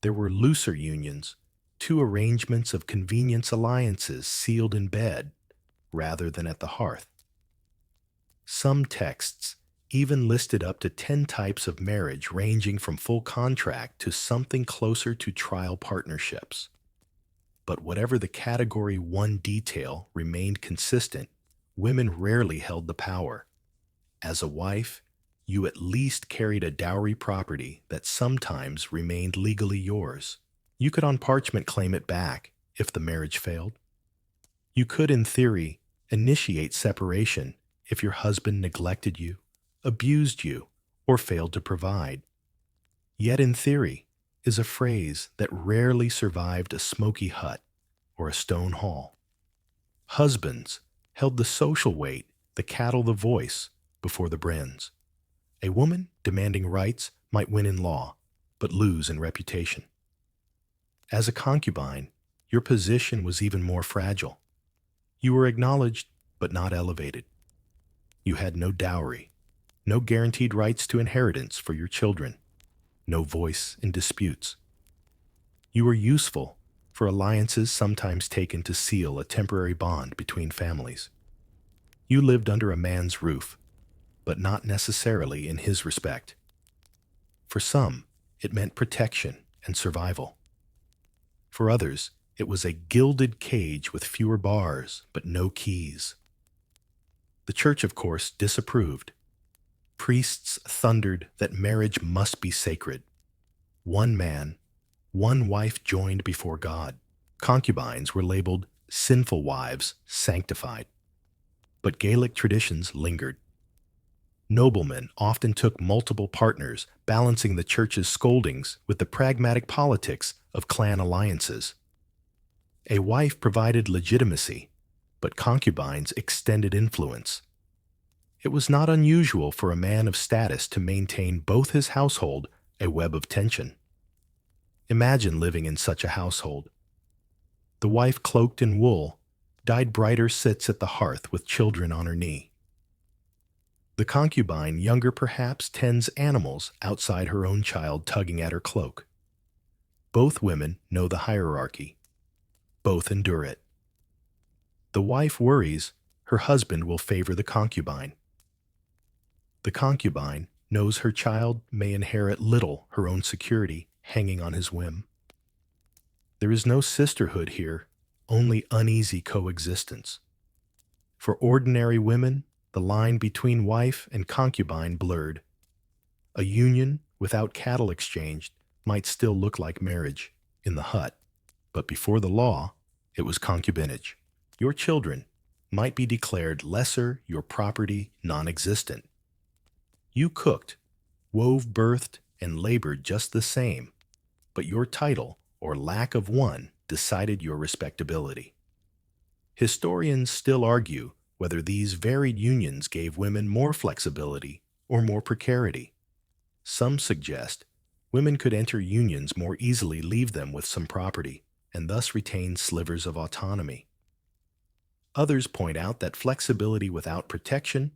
There were looser unions, two arrangements of convenience alliances sealed in bed, rather than at the hearth. Some texts even listed up to 10 types of marriage ranging from full contract to something closer to trial partnerships. But whatever the Category 1 detail remained consistent, women rarely held the power. As a wife, you at least carried a dowry property that sometimes remained legally yours. You could on parchment claim it back if the marriage failed. You could, in theory, initiate separation if your husband neglected you, abused you, or failed to provide. Yet in theory is a phrase that rarely survived a smoky hut or a stone hall. Husbands held the social weight, the cattle the voice, before the Brens. A woman demanding rights might win in law, but lose in reputation. As a concubine, your position was even more fragile. You were acknowledged, but not elevated. You had no dowry, no guaranteed rights to inheritance for your children, no voice in disputes. You were useful for alliances sometimes taken to seal a temporary bond between families. You lived under a man's roof, but not necessarily in his respect. For some, it meant protection and survival. For others, it was a gilded cage with fewer bars but no keys. The church, of course, disapproved. Priests thundered that marriage must be sacred. One man, one wife joined before God. Concubines were labeled sinful wives, sanctified. But Gaelic traditions lingered. Noblemen often took multiple partners, balancing the church's scoldings with the pragmatic politics of clan alliances. A wife provided legitimacy, but concubines extended influence. It was not unusual for a man of status to maintain both his household a web of tension. Imagine living in such a household. The wife, cloaked in wool, dyed brighter, sits at the hearth with children on her knee. The concubine, younger perhaps, tends animals outside her own child tugging at her cloak. Both women know the hierarchy. Both endure it. The wife worries her husband will favor the concubine. The concubine knows her child may inherit little, her own security hanging on his whim. There is no sisterhood here, only uneasy coexistence. For ordinary women, the line between wife and concubine blurred. A union without cattle exchanged might still look like marriage in the hut, but before the law, it was concubinage. Your children might be declared lesser, your property non-existent. You cooked, wove, birthed, and labored just the same, but your title, or lack of one, decided your respectability. Historians still argue whether these varied unions gave women more flexibility or more precarity. Some suggest women could enter unions more easily, leave them with some property, and thus retain slivers of autonomy. Others point out that flexibility without protection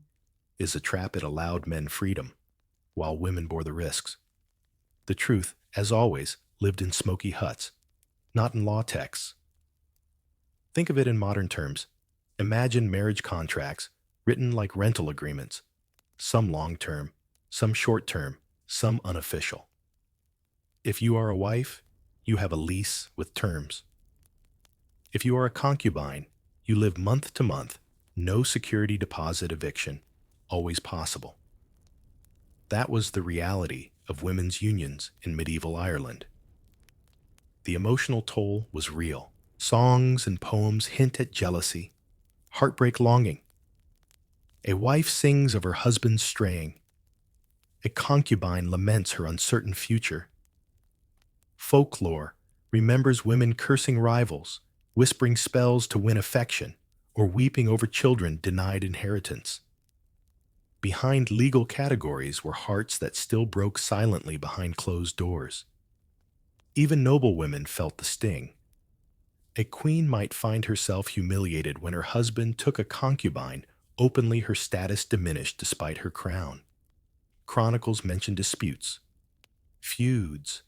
is a trap. It allowed men freedom, while women bore the risks. The truth, as always, lived in smoky huts, not in law texts. Think of it in modern terms. Imagine marriage contracts written like rental agreements, some long-term, some short-term, some unofficial. If you are a wife, you have a lease with terms. If you are a concubine, you live month to month, no security deposit, eviction, always possible. That was the reality of women's unions in medieval Ireland. The emotional toll was real. Songs and poems hint at jealousy, heartbreak longing. A wife sings of her husband straying. A concubine laments her uncertain future. Folklore remembers women cursing rivals, whispering spells to win affection, or weeping over children denied inheritance. Behind legal categories were hearts that still broke silently behind closed doors. Even noble women felt the sting. A queen might find herself humiliated when her husband took a concubine, openly her status diminished despite her crown. Chronicles mention disputes, feuds,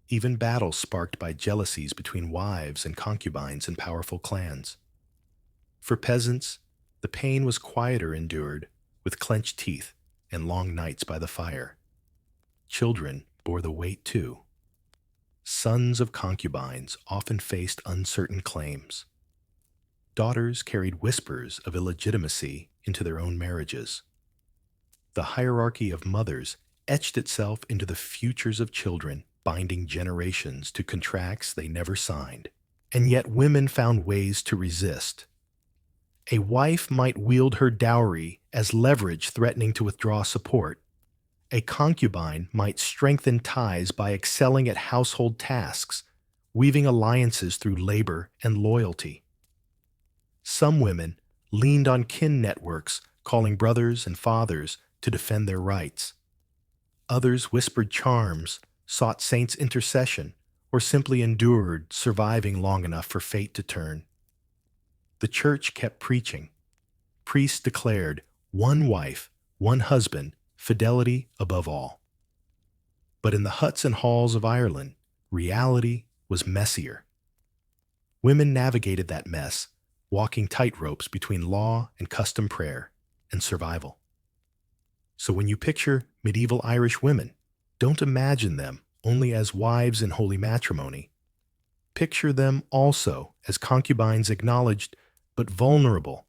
even battles sparked by jealousies between wives and concubines in powerful clans. For peasants, the pain was quieter endured, with clenched teeth and long nights by the fire. Children bore the weight too. Sons of concubines often faced uncertain claims. Daughters carried whispers of illegitimacy into their own marriages. The hierarchy of mothers etched itself into the futures of children, binding generations to contracts they never signed. And yet women found ways to resist. A wife might wield her dowry as leverage threatening to withdraw support. A concubine might strengthen ties by excelling at household tasks, weaving alliances through labor and loyalty. Some women leaned on kin networks, calling brothers and fathers to defend their rights. Others whispered charms, sought saints' intercession, or simply endured, surviving long enough for fate to turn. The church kept preaching. Priests declared, one wife, one husband, fidelity above all. But in the huts and halls of Ireland, reality was messier. Women navigated that mess, walking tightropes between law and custom prayer and survival. So when you picture medieval Irish women, don't imagine them only as wives in holy matrimony. Picture them also as concubines acknowledged but vulnerable,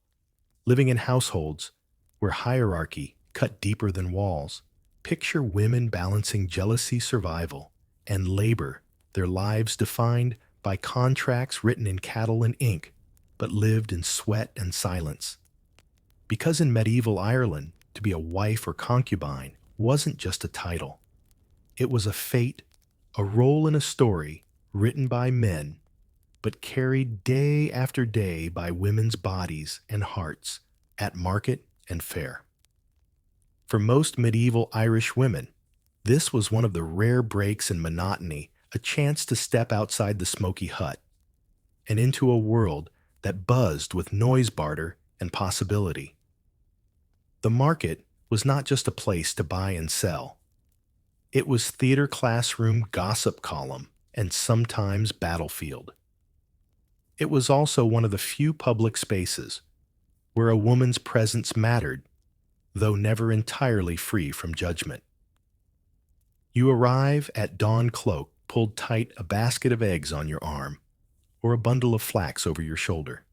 living in households where hierarchy cut deeper than walls. Picture women balancing jealousy, survival, and labor, their lives defined by contracts written in cattle and ink, but lived in sweat and silence. Because in medieval Ireland, to be a wife or concubine wasn't just a title. It was a fate, a role in a story written by men, but carried day after day by women's bodies and hearts at market and fair. For most medieval Irish women, this was one of the rare breaks in monotony, a chance to step outside the smoky hut and into a world that buzzed with noise barter and possibility. The market was not just a place to buy and sell. It was theater classroom, gossip column, and sometimes battlefield. It was also one of the few public spaces where a woman's presence mattered, though never entirely free from judgment. You arrive at dawn cloak, pulled tight, a basket of eggs on your arm, or a bundle of flax over your shoulder.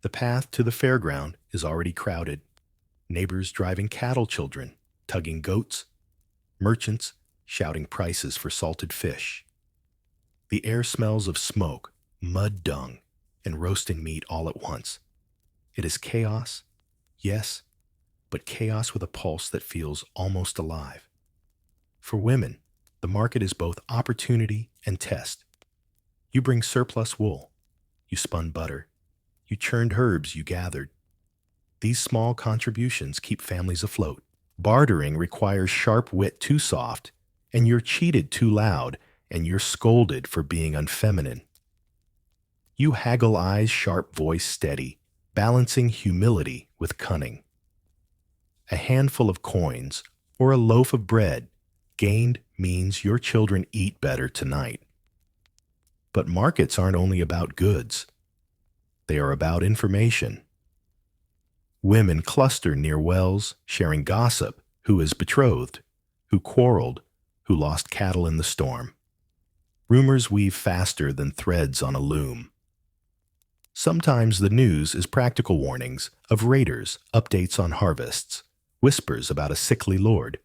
The path to the fairground is already crowded. Neighbors driving cattle children, tugging goats, merchants shouting prices for salted fish. The air smells of smoke, mud dung, and roasting meat all at once. It is chaos, yes, but chaos with a pulse that feels almost alive. For women, the market is both opportunity and test. You bring surplus wool, you spun butter, you churned herbs you gathered. These small contributions keep families afloat. Bartering requires sharp wit too soft, and you're cheated too loud, and you're scolded for being unfeminine. You haggle eyes, sharp voice steady, balancing humility with cunning. A handful of coins or a loaf of bread gained means your children eat better tonight. But markets aren't only about goods. They are about information. Women cluster near wells, sharing gossip, who is betrothed, who quarreled, who lost cattle in the storm. Rumors weave faster than threads on a loom. Sometimes the news is practical warnings of raiders, updates on harvests, whispers about a sickly lord.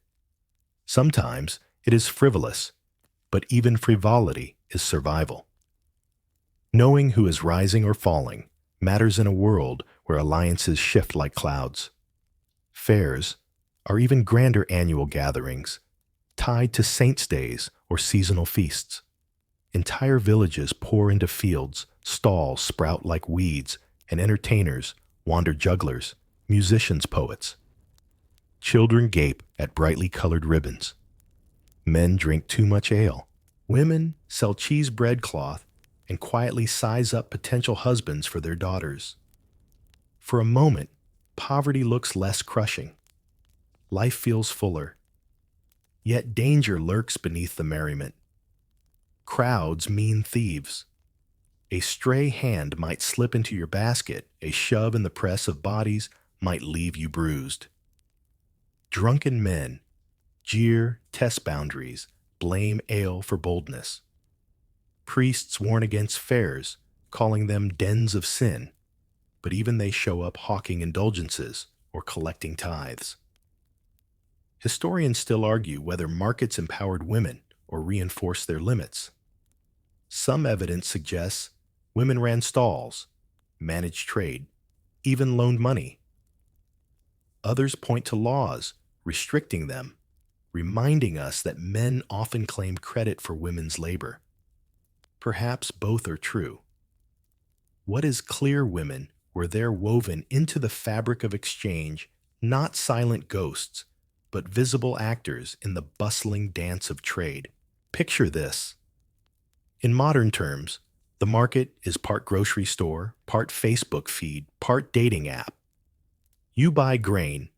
Sometimes it is frivolous, but even frivolity is survival. Knowing who is rising or falling matters in a world where alliances shift like clouds. Fairs are even grander annual gatherings tied to saints' days or seasonal feasts. Entire villages pour into fields, stalls sprout like weeds, and entertainers wander jugglers, musicians, poets. Children gape at brightly colored ribbons. Men drink too much ale. Women sell cheese bread cloth and quietly size up potential husbands for their daughters. For a moment, poverty looks less crushing. Life feels fuller. Yet danger lurks beneath the merriment. Crowds mean thieves. A stray hand might slip into your basket, a shove in the press of bodies might leave you bruised. Drunken men jeer, test boundaries, blame ale for boldness. Priests warn against fairs, calling them dens of sin, but even they show up hawking indulgences or collecting tithes. Historians still argue whether markets empowered women or reinforced their limits. Some evidence suggests women ran stalls, managed trade, even loaned money. Others point to laws restricting them, reminding us that men often claim credit for women's labor. Perhaps both are true. What is clear, women were there woven into the fabric of exchange, not silent ghosts, but visible actors in the bustling dance of trade. Picture this. In modern terms, the market is part grocery store, part Facebook feed, part dating app. You buy grain,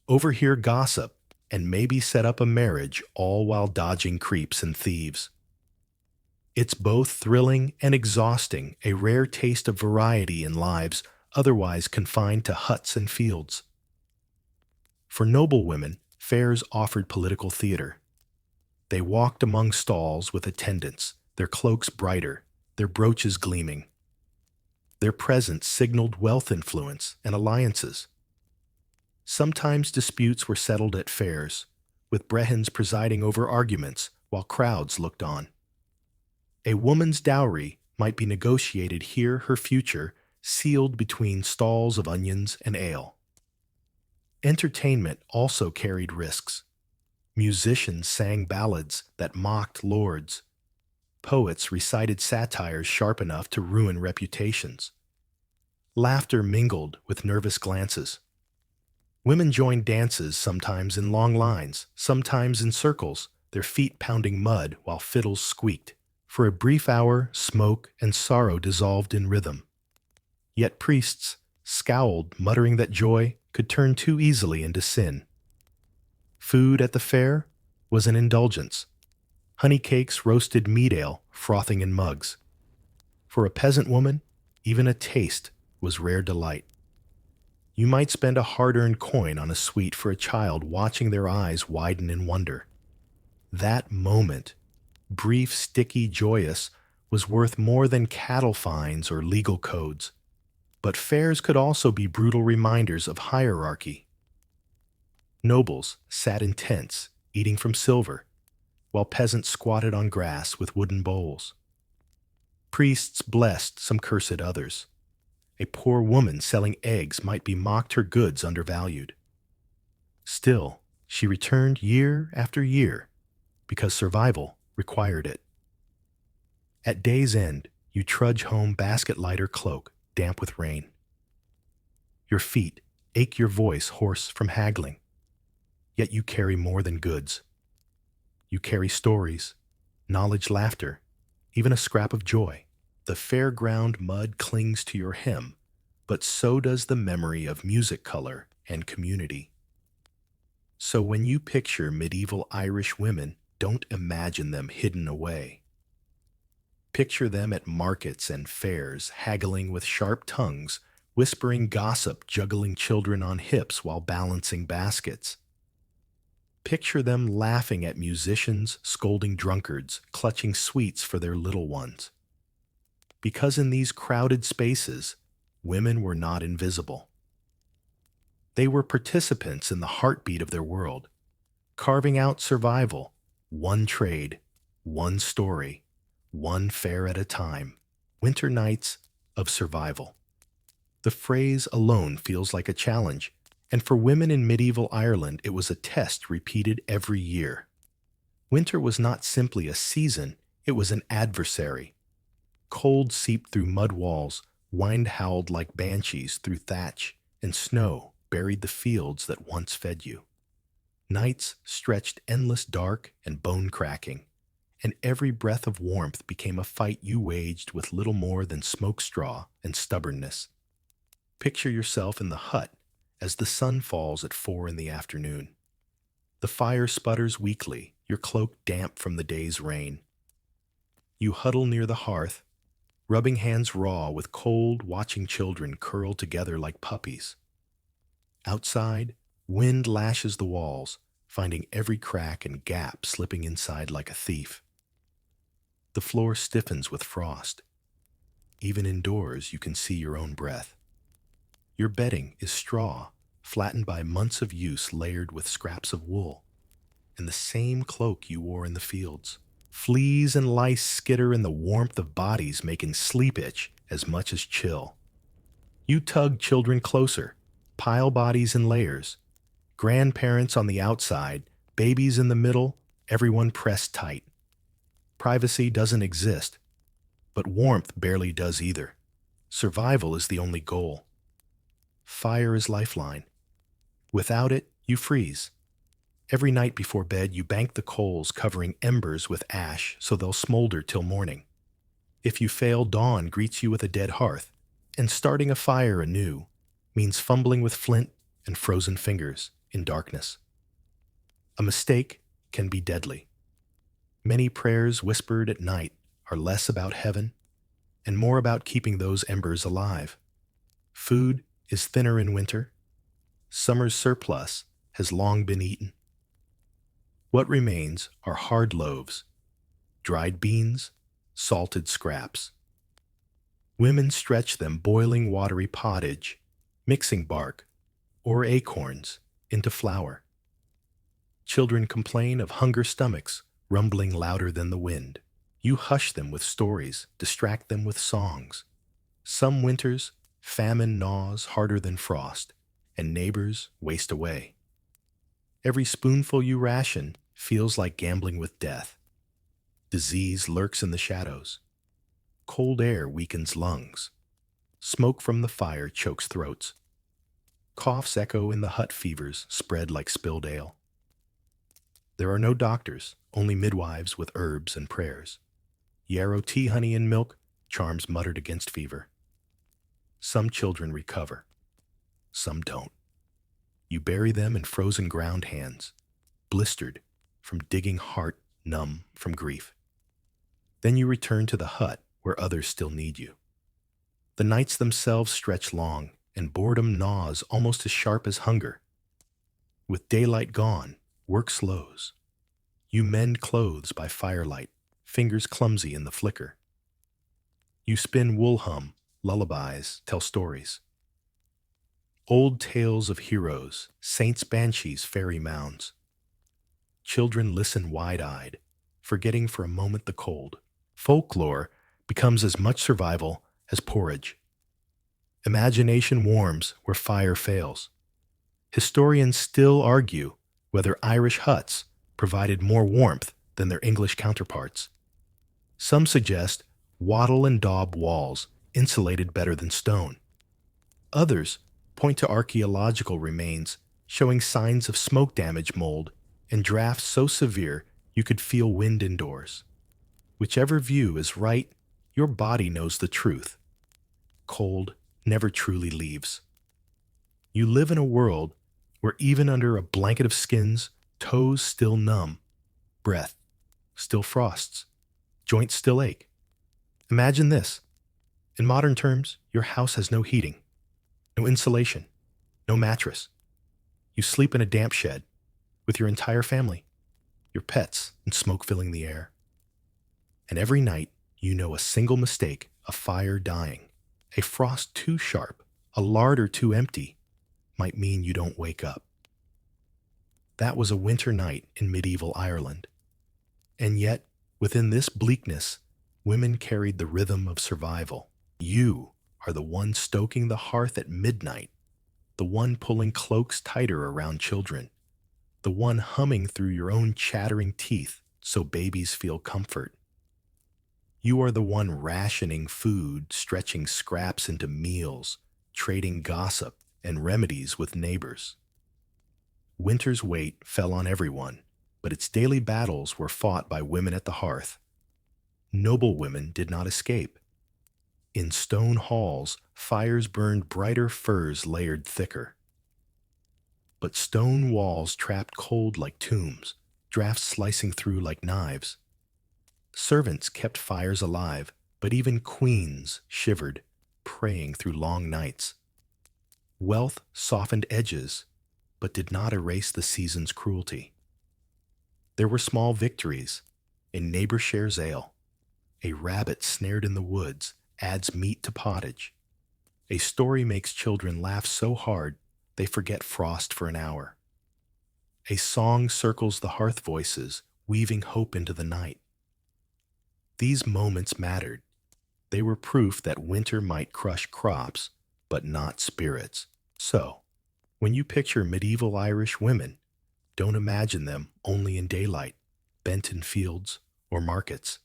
overhear gossip, and maybe set up a marriage, all while dodging creeps and thieves. It's both thrilling and exhausting, a rare taste of variety in lives otherwise confined to huts and fields. For noble women, fairs offered political theater. They walked among stalls with attendants, their cloaks brighter, their brooches gleaming. Their presence signaled wealth influence and alliances. Sometimes disputes were settled at fairs, with brehons presiding over arguments while crowds looked on. A woman's dowry might be negotiated here, her future sealed between stalls of onions and ale. Entertainment also carried risks. Musicians sang ballads that mocked lords. Poets recited satires sharp enough to ruin reputations. Laughter mingled with nervous glances. Women joined dances, sometimes in long lines, sometimes in circles, their feet pounding mud while fiddles squeaked. For a brief hour, smoke and sorrow dissolved in rhythm. Yet priests scowled, muttering that joy could turn too easily into sin. Food at the fair was an indulgence. Honey cakes, roasted mead ale, frothing in mugs. For a peasant woman, even a taste was rare delight. You might spend a hard-earned coin on a sweet for a child, watching their eyes widen in wonder. That moment, brief, sticky, joyous, was worth more than cattle fines or legal codes. But fairs could also be brutal reminders of hierarchy. Nobles sat in tents, eating from silver, while peasants squatted on grass with wooden bowls. Priests blessed, some cursed others. A poor woman selling eggs might be mocked, her goods undervalued. Still, she returned year after year because survival required it. At day's end, you trudge home, basket light or cloak, damp with rain. Your feet ache, your voice hoarse from haggling. Yet you carry more than goods. You carry stories, knowledge, laughter, even a scrap of joy. The fairground mud clings to your hem, but so does the memory of music, color, and community. So when you picture medieval Irish women, don't imagine them hidden away. Picture them at markets and fairs, haggling with sharp tongues, whispering gossip, juggling children on hips while balancing baskets. Picture them laughing at musicians, scolding drunkards, clutching sweets for their little ones. Because in these crowded spaces, women were not invisible. They were participants in the heartbeat of their world. carving out survival, one trade, one story, one fare at a time. Winter nights of survival. The phrase alone feels like a challenge, and for women in medieval Ireland, it was a test repeated every year. Winter was not simply a season, it was an adversary. Cold seeped through mud walls, wind howled like banshees through thatch, and snow buried the fields that once fed you. Nights stretched endless dark and bone-cracking, and every breath of warmth became a fight you waged with little more than smoke straw and stubbornness. Picture yourself in the hut as the sun falls at 4 in the afternoon. The fire sputters weakly, your cloak damp from the day's rain. You huddle near the hearth, rubbing hands raw with cold, watching children curl together like puppies. Outside, wind lashes the walls, finding every crack and gap slipping inside like a thief. The floor stiffens with frost. Even indoors, you can see your own breath. Your bedding is straw, flattened by months of use layered with scraps of wool, and the same cloak you wore in the fields. Fleas and lice skitter in the warmth of bodies, making sleep itch as much as chill. You tug children closer, pile bodies in layers. Grandparents on the outside, babies in the middle, everyone pressed tight. Privacy doesn't exist, but warmth barely does either. Survival is the only goal. Fire is lifeline. Without it, you freeze. Every night before bed, you bank the coals, covering embers with ash so they'll smolder till morning. If you fail, dawn greets you with a dead hearth, and starting a fire anew means fumbling with flint and frozen fingers in darkness. A mistake can be deadly. Many prayers whispered at night are less about heaven and more about keeping those embers alive. Food is thinner in winter. Summer's surplus has long been eaten. What remains are hard loaves, dried beans, salted scraps. Women stretch them boiling watery pottage, mixing bark or acorns into flour. Children complain of hunger stomachs rumbling louder than the wind. You hush them with stories, distract them with songs. Some winters, famine gnaws harder than frost, and neighbors waste away. Every spoonful you ration feels like gambling with death. Disease lurks in the shadows. Cold air weakens lungs. Smoke from the fire chokes throats. Coughs echo in the hut, fevers spread like spilled ale. There are no doctors, only midwives with herbs and prayers. Yarrow tea, honey, and milk, charms muttered against fever. Some children recover. Some don't. You bury them in frozen ground hands, blistered from digging, heart numb from grief. Then you return to the hut where others still need you. The nights themselves stretch long, and boredom gnaws almost as sharp as hunger. With daylight gone, work slows. You mend clothes by firelight, fingers clumsy in the flicker. You spin wool, hum lullabies, tell stories. Old tales of heroes, saints, banshees, fairy mounds. Children listen wide-eyed, forgetting for a moment the cold. Folklore becomes as much survival as porridge. Imagination warms where fire fails. Historians still argue whether Irish huts provided more warmth than their English counterparts. Some suggest wattle and daub walls insulated better than stone. Others point to archaeological remains showing signs of smoke damage, mold, and drafts so severe you could feel wind indoors. Whichever view is right, your body knows the truth. Cold never truly leaves. You live in a world where even under a blanket of skins, toes still numb, breath still frosts, joints still ache. Imagine this. In modern terms, your house has no heating, no insulation, no mattress. You sleep in a damp shed with your entire family, your pets, and smoke filling the air. And every night, you know a single mistake, a fire dying, a frost too sharp, a larder too empty, might mean you don't wake up. That was a winter night in medieval Ireland. And yet, within this bleakness, women carried the rhythm of survival. You are the one stoking the hearth at midnight, the one pulling cloaks tighter around children, the one humming through your own chattering teeth so babies feel comfort. You are the one rationing food, stretching scraps into meals, trading gossip and remedies with neighbors. Winter's weight fell on everyone, but its daily battles were fought by women at the hearth. Noble women did not escape. In stone halls, fires burned brighter furs layered thicker. But stone walls trapped cold like tombs, drafts slicing through like knives. Servants kept fires alive, but even queens shivered, praying through long nights. Wealth softened edges, but did not erase the season's cruelty. There were small victories. A neighbor shares ale. A rabbit snared in the woods adds meat to pottage. A story makes children laugh so hard they forget frost for an hour. A song circles the hearth voices, weaving hope into the night. These moments mattered. They were proof that winter might crush crops, but not spirits. So, when you picture medieval Irish women, don't imagine them only in daylight, bent in fields or markets.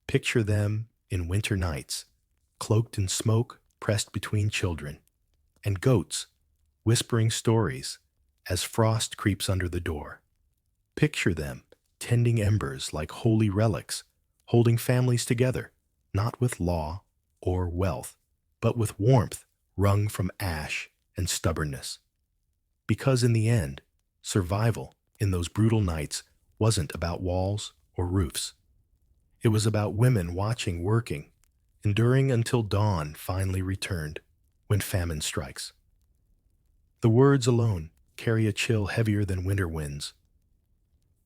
Picture them in winter nights, cloaked in smoke pressed between children, and goats whispering stories as frost creeps under the door. Picture them tending embers like holy relics, holding families together, not with law or wealth, but with warmth wrung from ash and stubbornness. Because in the end, survival in those brutal nights wasn't about walls or roofs. It was about women watching, working, enduring until dawn finally returned when famine strikes. The words alone carry a chill heavier than winter winds.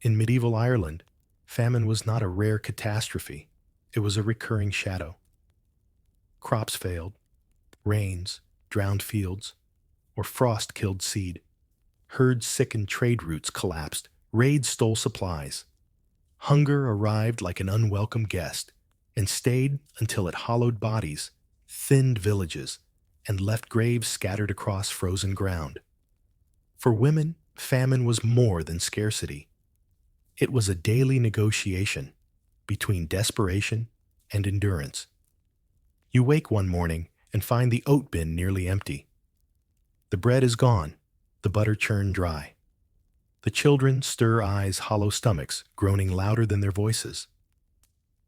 In medieval Ireland, famine was not a rare catastrophe, it was a recurring shadow. Crops failed, rains drowned fields, or frost killed seed. Herds sickened, trade routes collapsed, raids stole supplies. Hunger arrived like an unwelcome guest and stayed until it hollowed bodies, thinned villages, and left graves scattered across frozen ground. For women, famine was more than scarcity. It was a daily negotiation between desperation and endurance. You wake one morning and find the oat bin nearly empty. The bread is gone, the butter churned dry. The children stir eyes, hollow stomachs, groaning louder than their voices.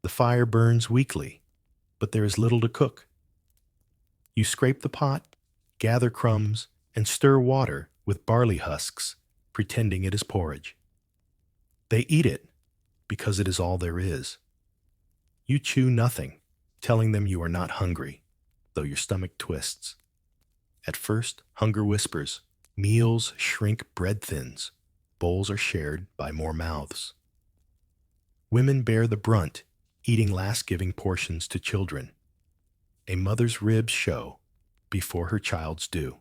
The fire burns weakly, but there is little to cook. You scrape the pot, gather crumbs, and stir water with barley husks, pretending it is porridge. They eat it because it is all there is. You chew nothing, telling them you are not hungry, though your stomach twists. At first, hunger whispers, meals shrink, bread thins, bowls are shared by more mouths. Women bear the brunt, eating last-giving portions to children. A mother's ribs show before her child's do.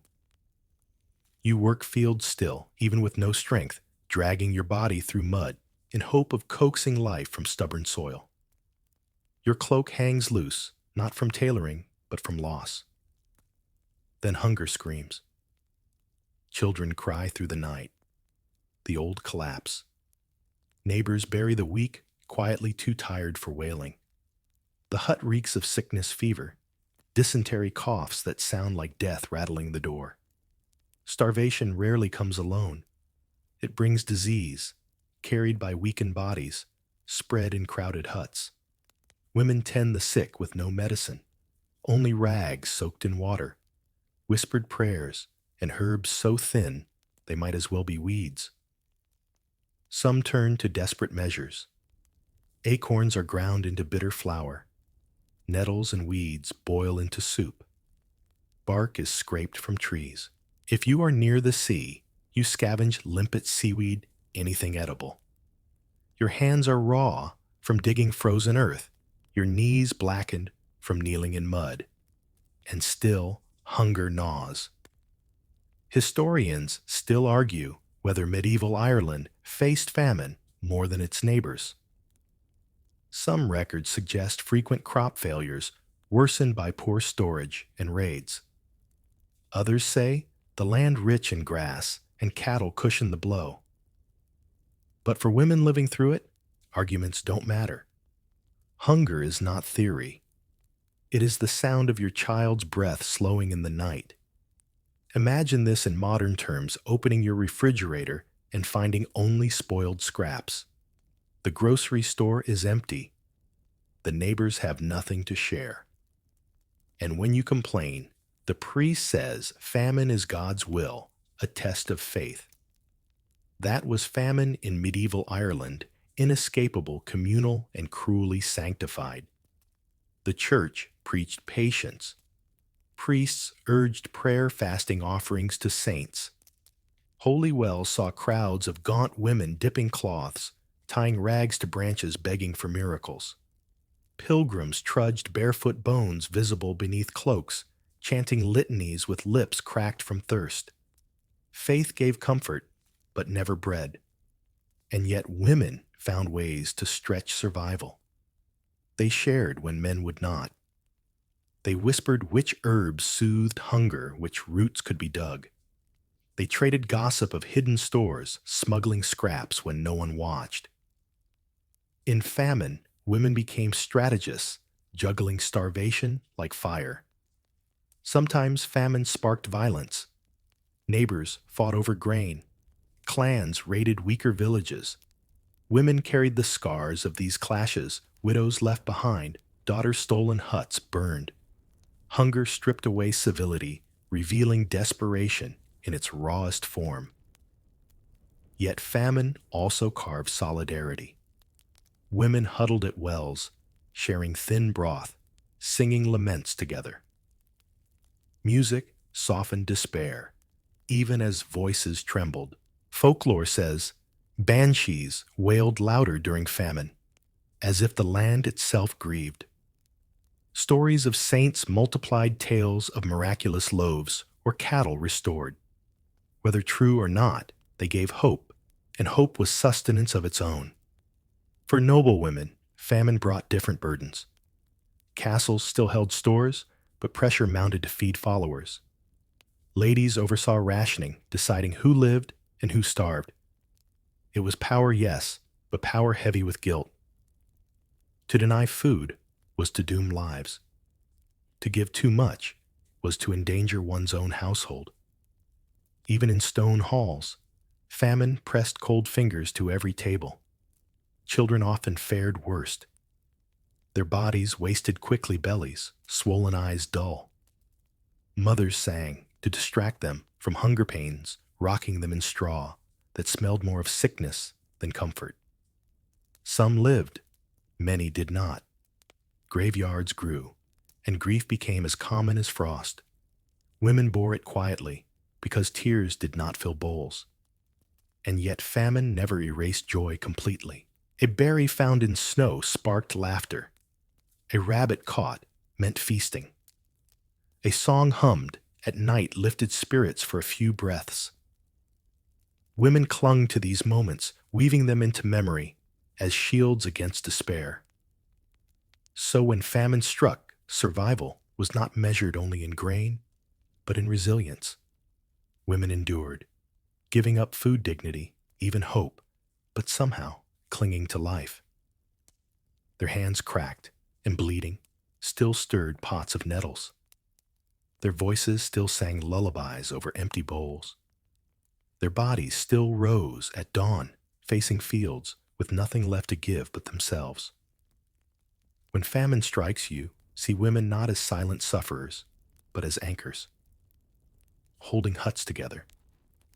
You work fields still, even with no strength, dragging your body through mud in hope of coaxing life from stubborn soil. Your cloak hangs loose, not from tailoring, but from loss. Then hunger screams. Children cry through the night. The old collapse. Neighbors bury the weak, quietly too tired for wailing. The hut reeks of sickness, fever, dysentery coughs that sound like death rattling the door. Starvation rarely comes alone. It brings disease, carried by weakened bodies, spread in crowded huts. Women tend the sick with no medicine, only rags soaked in water, whispered prayers, and herbs so thin they might as well be weeds. Some turn to desperate measures. Acorns are ground into bitter flour. Nettles and weeds boil into soup. Bark is scraped from trees. If you are near the sea, you scavenge limpet seaweed, anything edible. Your hands are raw from digging frozen earth, your knees blackened from kneeling in mud. And still, hunger gnaws. Historians still argue whether medieval Ireland faced famine more than its neighbors. Some records suggest frequent crop failures worsened by poor storage and raids. Others say the land rich in grass and cattle cushioned the blow. But for women living through it, arguments don't matter. Hunger is not theory. It is the sound of your child's breath slowing in the night. Imagine this in modern terms: opening your refrigerator and finding only spoiled scraps. The grocery store is empty. The neighbors have nothing to share. And when you complain, the priest says famine is God's will, a test of faith. That was famine in medieval Ireland, inescapable, communal, and cruelly sanctified. The church preached patience. Priests urged prayer, fasting, offerings to saints. Holy wells saw crowds of gaunt women dipping cloths, tying rags to branches, begging for miracles. Pilgrims trudged barefoot, bones visible beneath cloaks, chanting litanies with lips cracked from thirst. Faith gave comfort, but never bread. And yet women found ways to stretch survival. They shared when men would not. They whispered which herbs soothed hunger, which roots could be dug. They traded gossip of hidden stores, smuggling scraps when no one watched. In famine, women became strategists, juggling starvation like fire. Sometimes famine sparked violence. Neighbors fought over grain. Clans raided weaker villages. Women carried the scars of these clashes, widows left behind, daughters stolen, huts burned. Hunger stripped away civility, revealing desperation in its rawest form. Yet famine also carved solidarity. Women huddled at wells, sharing thin broth, singing laments together. Music softened despair, even as voices trembled. Folklore says banshees wailed louder during famine, as if the land itself grieved. Stories of saints multiplied tales of miraculous loaves or cattle restored. Whether true or not, they gave hope, and hope was sustenance of its own. For noble women, famine brought different burdens. Castles still held stores, but pressure mounted to feed followers. Ladies oversaw rationing, deciding who lived and who starved. It was power, yes, but power heavy with guilt. To deny food was to doom lives. To give too much was to endanger one's own household. Even in stone halls, famine pressed cold fingers to every table. Children often fared worst. Their bodies wasted quickly, bellies, swollen eyes dull. Mothers sang to distract them from hunger pains, rocking them in straw that smelled more of sickness than comfort. Some lived, many did not. Graveyards grew, and grief became as common as frost. Women bore it quietly, because tears did not fill bowls. And yet famine never erased joy completely. A berry found in snow sparked laughter. A rabbit caught meant feasting. A song hummed at night lifted spirits for a few breaths. Women clung to these moments, weaving them into memory as shields against despair. So when famine struck, survival was not measured only in grain, but in resilience. Women endured, giving up food, dignity, even hope, but somehow clinging to life. Their hands cracked and bleeding still stirred pots of nettles. Their voices still sang lullabies over empty bowls. Their bodies still rose at dawn, facing fields with nothing left to give but themselves. When famine strikes, you see women not as silent sufferers, but as anchors, holding huts together,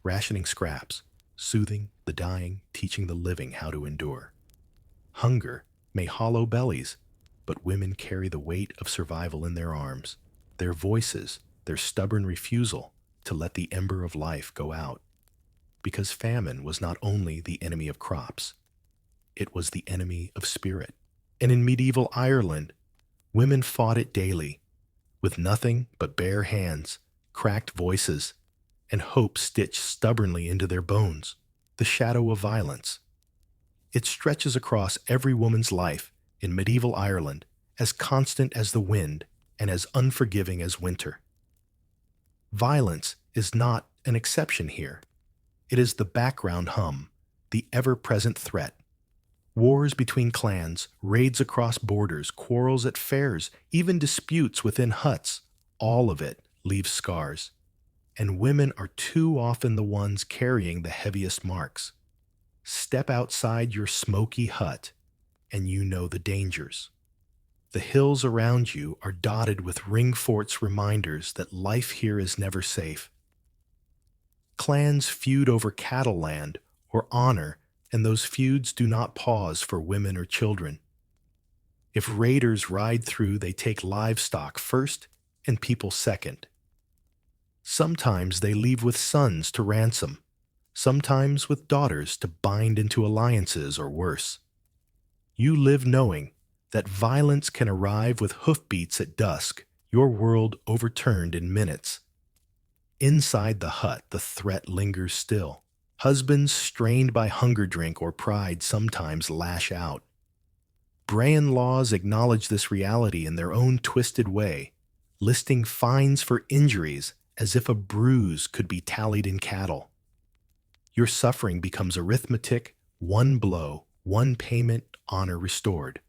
rationing scraps, soothing the dying, teaching the living how to endure. Hunger may hollow bellies, but women carry the weight of survival in their arms, their voices, their stubborn refusal to let the ember of life go out. Because famine was not only the enemy of crops, it was the enemy of spirit. And in medieval Ireland, women fought it daily, with nothing but bare hands, cracked voices, and hope stitched stubbornly into their bones. the shadow of violence. It stretches across every woman's life in medieval Ireland, as constant as the wind and as unforgiving as winter. Violence is not an exception here. It is the background hum, the ever-present threat. Wars between clans, raids across borders, quarrels at fairs, even disputes within huts, all of it leaves scars. And women are too often the ones carrying the heaviest marks. Step outside your smoky hut, and you know the dangers. The hills around you are dotted with ring forts reminders that life here is never safe. Clans feud over cattle land or honor, and those feuds do not pause for women or children. If raiders ride through, they take livestock first and people second. Sometimes they leave with sons to ransom, sometimes with daughters to bind into alliances or worse. You live knowing that violence can arrive with hoofbeats at dusk, your world overturned in minutes. Inside the hut, the threat lingers still. Husbands strained by hunger drink or pride sometimes lash out. Brayan laws acknowledge this reality in their own twisted way, listing fines for injuries as if a bruise could be tallied in cattle. Your suffering becomes arithmetic, one blow, one payment, honor restored.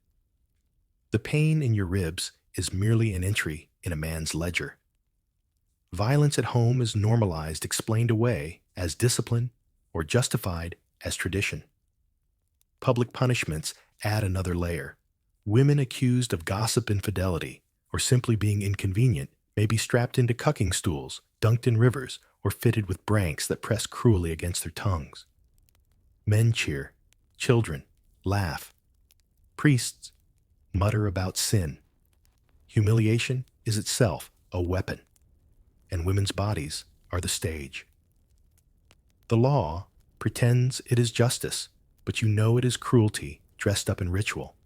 The pain in your ribs is merely an entry in a man's ledger. Violence at home is normalized, explained away as discipline, or justified as tradition. Public punishments add another layer. Women accused of gossip infidelity, or simply being inconvenient, may be strapped into cucking stools, dunked in rivers, or fitted with branks that press cruelly against their tongues. Men cheer, children laugh, priests mutter about sin. Humiliation is itself a weapon, and women's bodies are the stage. The law pretends it is justice, but you know it is cruelty dressed up in ritual.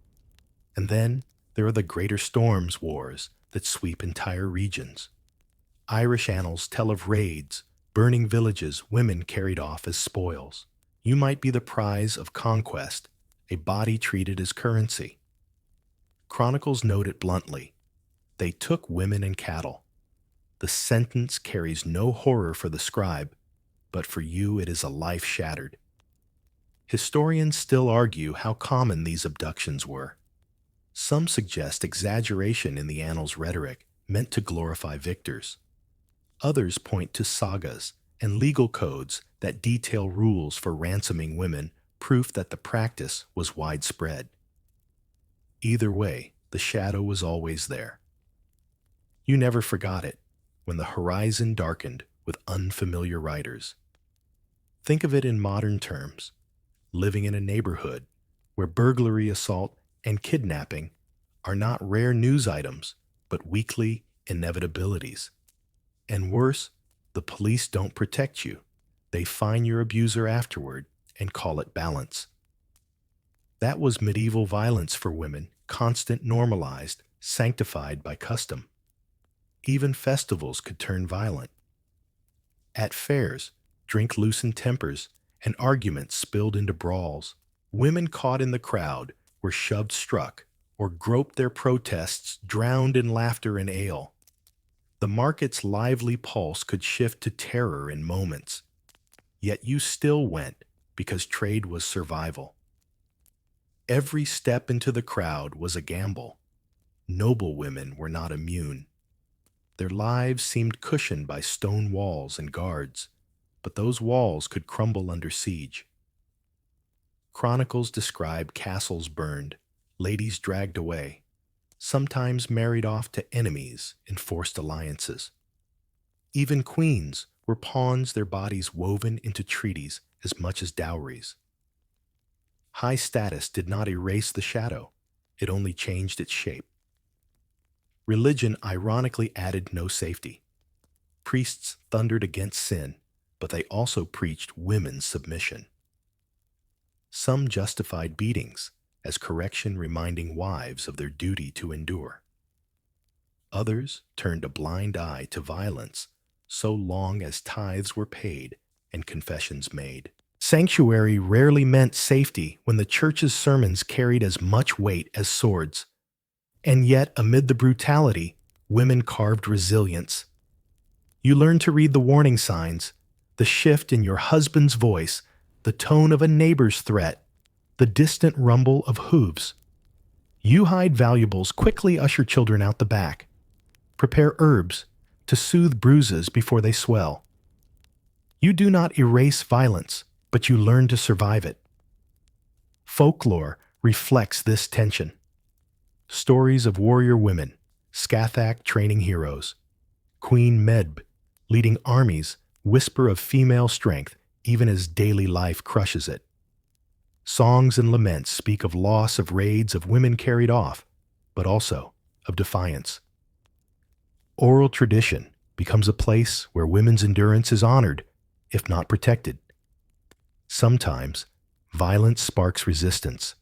And then there are the greater storms wars that sweep entire regions. Irish annals tell of raids, burning villages, women carried off as spoils. You might be the prize of conquest, a body treated as currency. Chronicles note it bluntly. They took women and cattle. The sentence carries no horror for the scribe, but for you it is a life shattered. Historians still argue how common these abductions were. Some suggest exaggeration in the annals' rhetoric meant to glorify victors. Others point to sagas and legal codes that detail rules for ransoming women, proof that the practice was widespread. Either way, the shadow was always there. You never forgot it when the horizon darkened with unfamiliar riders. Think of it in modern terms, living in a neighborhood where burglary, assault, and kidnapping are not rare news items, but weekly inevitabilities. And worse, the police don't protect you. They find your abuser afterward and call it balance. That was medieval violence for women, constant, normalized, sanctified by custom. Even festivals could turn violent. At fairs, drink loosened tempers, and arguments spilled into brawls. Women caught in the crowd were shoved, struck, or groped, their protests drowned in laughter and ale. The market's lively pulse could shift to terror in moments. Yet you still went because trade was survival. Every step into the crowd was a gamble. Noble women were not immune. Their lives seemed cushioned by stone walls and guards, but those walls could crumble under siege. Chronicles describe castles burned, ladies dragged away, sometimes married off to enemies in forced alliances. Even queens were pawns, their bodies woven into treaties as much as dowries. High status did not erase the shadow, it only changed its shape. Religion ironically added no safety. Priests thundered against sin, but they also preached women's submission. Some justified beatings as correction, reminding wives of their duty to endure. Others turned a blind eye to violence so long as tithes were paid and confessions made. Sanctuary rarely meant safety when the church's sermons carried as much weight as swords. And yet, amid the brutality, women carved resilience. You learned to read the warning signs, the shift in your husband's voice, the tone of a neighbor's threat, the distant rumble of hooves. You hide valuables, quickly usher children out the back. Prepare herbs to soothe bruises before they swell. You do not erase violence, but you learn to survive it. Folklore reflects this tension. Stories of warrior women, Scathach training heroes, Queen Medb leading armies whisper of female strength even as daily life crushes it. Songs and laments speak of loss of raids of women carried off, but also of defiance. Oral tradition becomes a place where women's endurance is honored, if not protected. Sometimes, violence sparks resistance.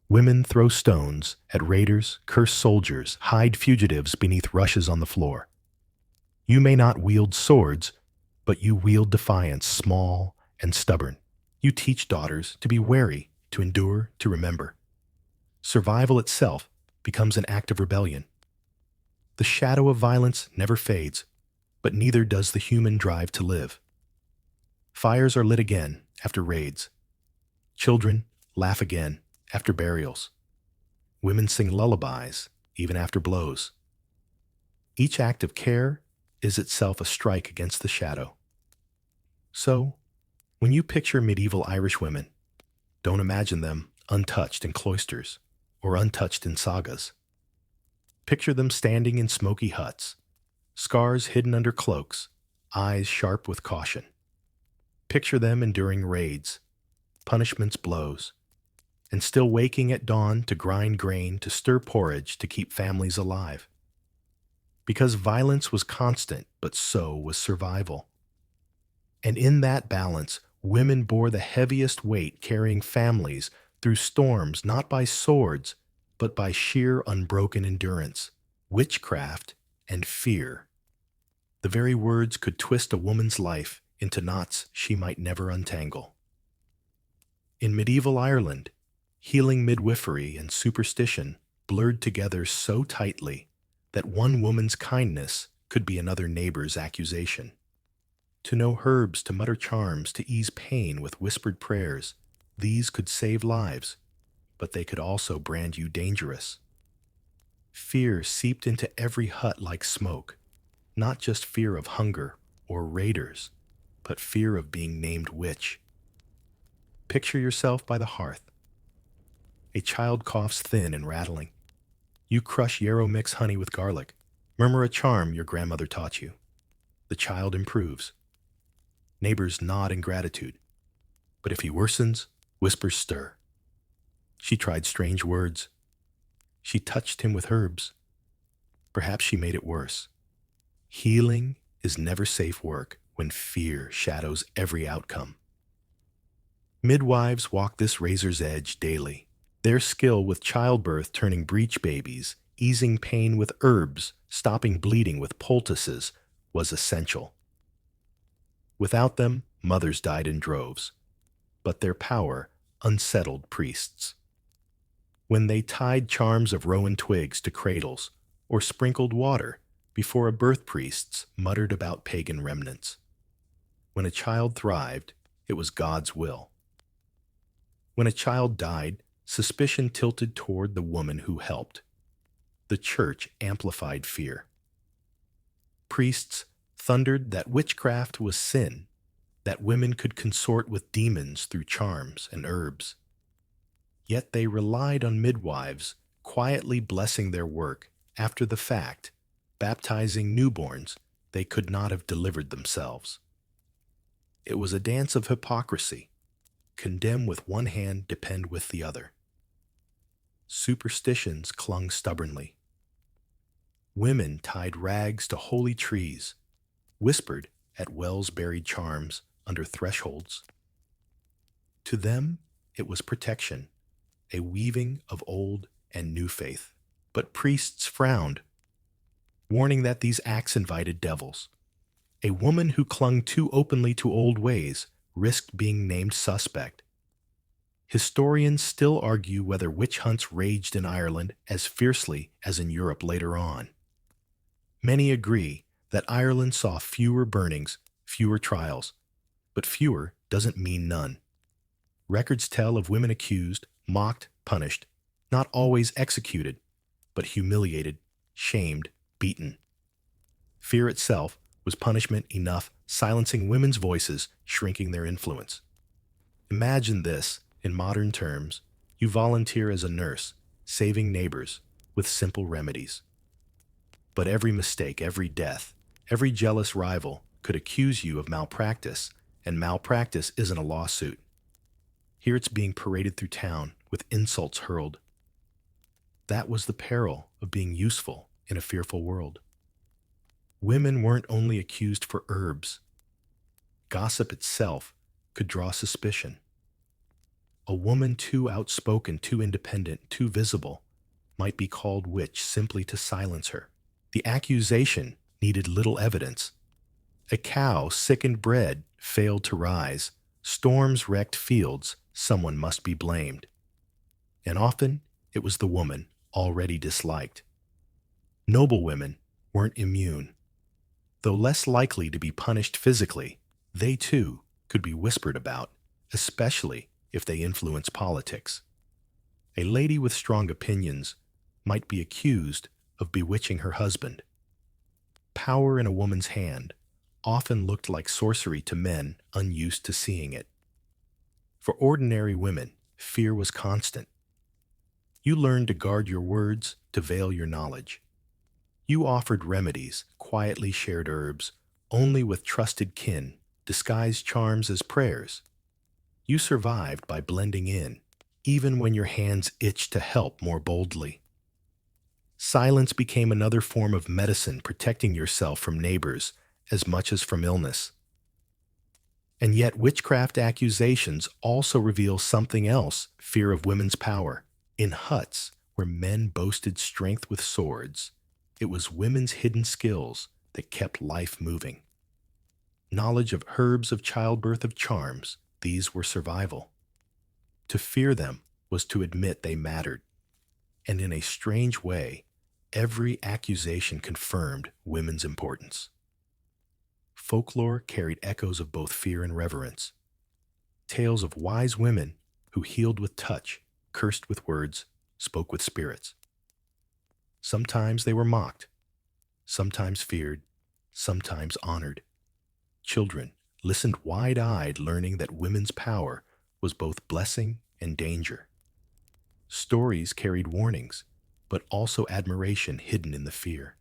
Women throw stones at raiders, curse soldiers, hide fugitives beneath rushes on the floor. You may not wield swords, but you wield defiance, small and stubborn. You teach daughters to be wary, to endure, to remember. Survival itself becomes an act of rebellion. The shadow of violence never fades, but neither does the human drive to live. Fires are lit again after raids. Children laugh again after burials. Women sing lullabies even after blows. Each act of care is itself a strike against the shadow. So, when you picture medieval Irish women, don't imagine them untouched in cloisters or untouched in sagas. Picture them standing in smoky huts, scars hidden under cloaks, eyes sharp with caution. Picture them enduring raids, punishments, blows, and still waking at dawn to grind grain, to stir porridge, to keep families alive. Because violence was constant, but so was survival. And in that balance, women bore the heaviest weight, carrying families through storms not by swords, but by sheer unbroken endurance, witchcraft, and fear. The very words could twist a woman's life into knots she might never untangle. In medieval Ireland, healing midwifery and superstition blurred together so tightly that one woman's kindness could be another neighbor's accusation. To know herbs, to mutter charms, to ease pain with whispered prayers, these could save lives, but they could also brand you dangerous. Fear seeped into every hut like smoke, not just fear of hunger or raiders, but fear of being named witch. Picture yourself by the hearth. A child coughs thin and rattling. You crush yarrow mix honey with garlic, murmur a charm your grandmother taught you. The child improves. Neighbors nod in gratitude. But if he worsens, whispers stir. She tried strange words. She touched him with herbs. Perhaps she made it worse. Healing is never safe work when fear shadows every outcome. Midwives walk this razor's edge daily, their skill with childbirth turning breech babies, easing pain with herbs, stopping bleeding with poultices was essential. Without them, mothers died in droves, but their power unsettled priests. When they tied charms of rowan twigs to cradles or sprinkled water before a birth, priests muttered about pagan remnants. When a child thrived, it was God's will. When a child died, suspicion tilted toward the woman who helped. The church amplified fear. Priests thundered that witchcraft was sin, that women could consort with demons through charms and herbs. Yet they relied on midwives, quietly blessing their work after the fact, baptizing newborns they could not have delivered themselves. It was a dance of hypocrisy. Condemn with one hand, depend with the other. Superstitions clung stubbornly. Women tied rags to holy trees, whispered at wells buried charms under thresholds. To them, it was protection, a weaving of old and new faith. But priests frowned, warning that these acts invited devils. A woman who clung too openly to old ways risked being named suspect. Historians still argue whether witch hunts raged in Ireland as fiercely as in Europe later on. Many agree that Ireland saw fewer burnings, fewer trials, but fewer doesn't mean none. Records tell of women accused, mocked, punished, not always executed, but humiliated, shamed, beaten. Fear itself was punishment enough, silencing women's voices, shrinking their influence. Imagine this, in modern terms, you volunteer as a nurse, saving neighbors with simple remedies. But every mistake, every death, every jealous rival could accuse you of malpractice, and malpractice isn't a lawsuit. Here it's being paraded through town with insults hurled. That was the peril of being useful in a fearful world. Women weren't only accused for herbs. Gossip itself could draw suspicion. A woman too outspoken, too independent, too visible might be called witch simply to silence her. The accusation needed little evidence. A cow sickened bread failed to rise. Storms wrecked fields. Someone must be blamed. And often it was the woman already disliked. Noble women weren't immune. Though less likely to be punished physically, they too could be whispered about, especially if they influence politics. A lady with strong opinions might be accused of bewitching her husband. Power in a woman's hand often looked like sorcery to men unused to seeing it. For ordinary women, fear was constant. You learned to guard your words, to veil your knowledge. You offered remedies, quietly shared herbs, only with trusted kin, disguised charms as prayers. You survived by blending in, even when your hands itched to help more boldly. Silence became another form of medicine, protecting yourself from neighbors as much as from illness. And yet witchcraft accusations also reveal something else: fear of women's power. In huts where men boasted strength with swords, it was women's hidden skills that kept life moving. Knowledge of herbs, of childbirth, of charms, these were survival. To fear them was to admit they mattered. And in a strange way, every accusation confirmed women's importance. Folklore carried echoes of both fear and reverence. Tales of wise women who healed with touch, cursed with words, spoke with spirits. Sometimes they were mocked, sometimes feared, sometimes honored. Children listened wide-eyed, learning that women's power was both blessing and danger. Stories carried warnings, but also admiration hidden in the fear.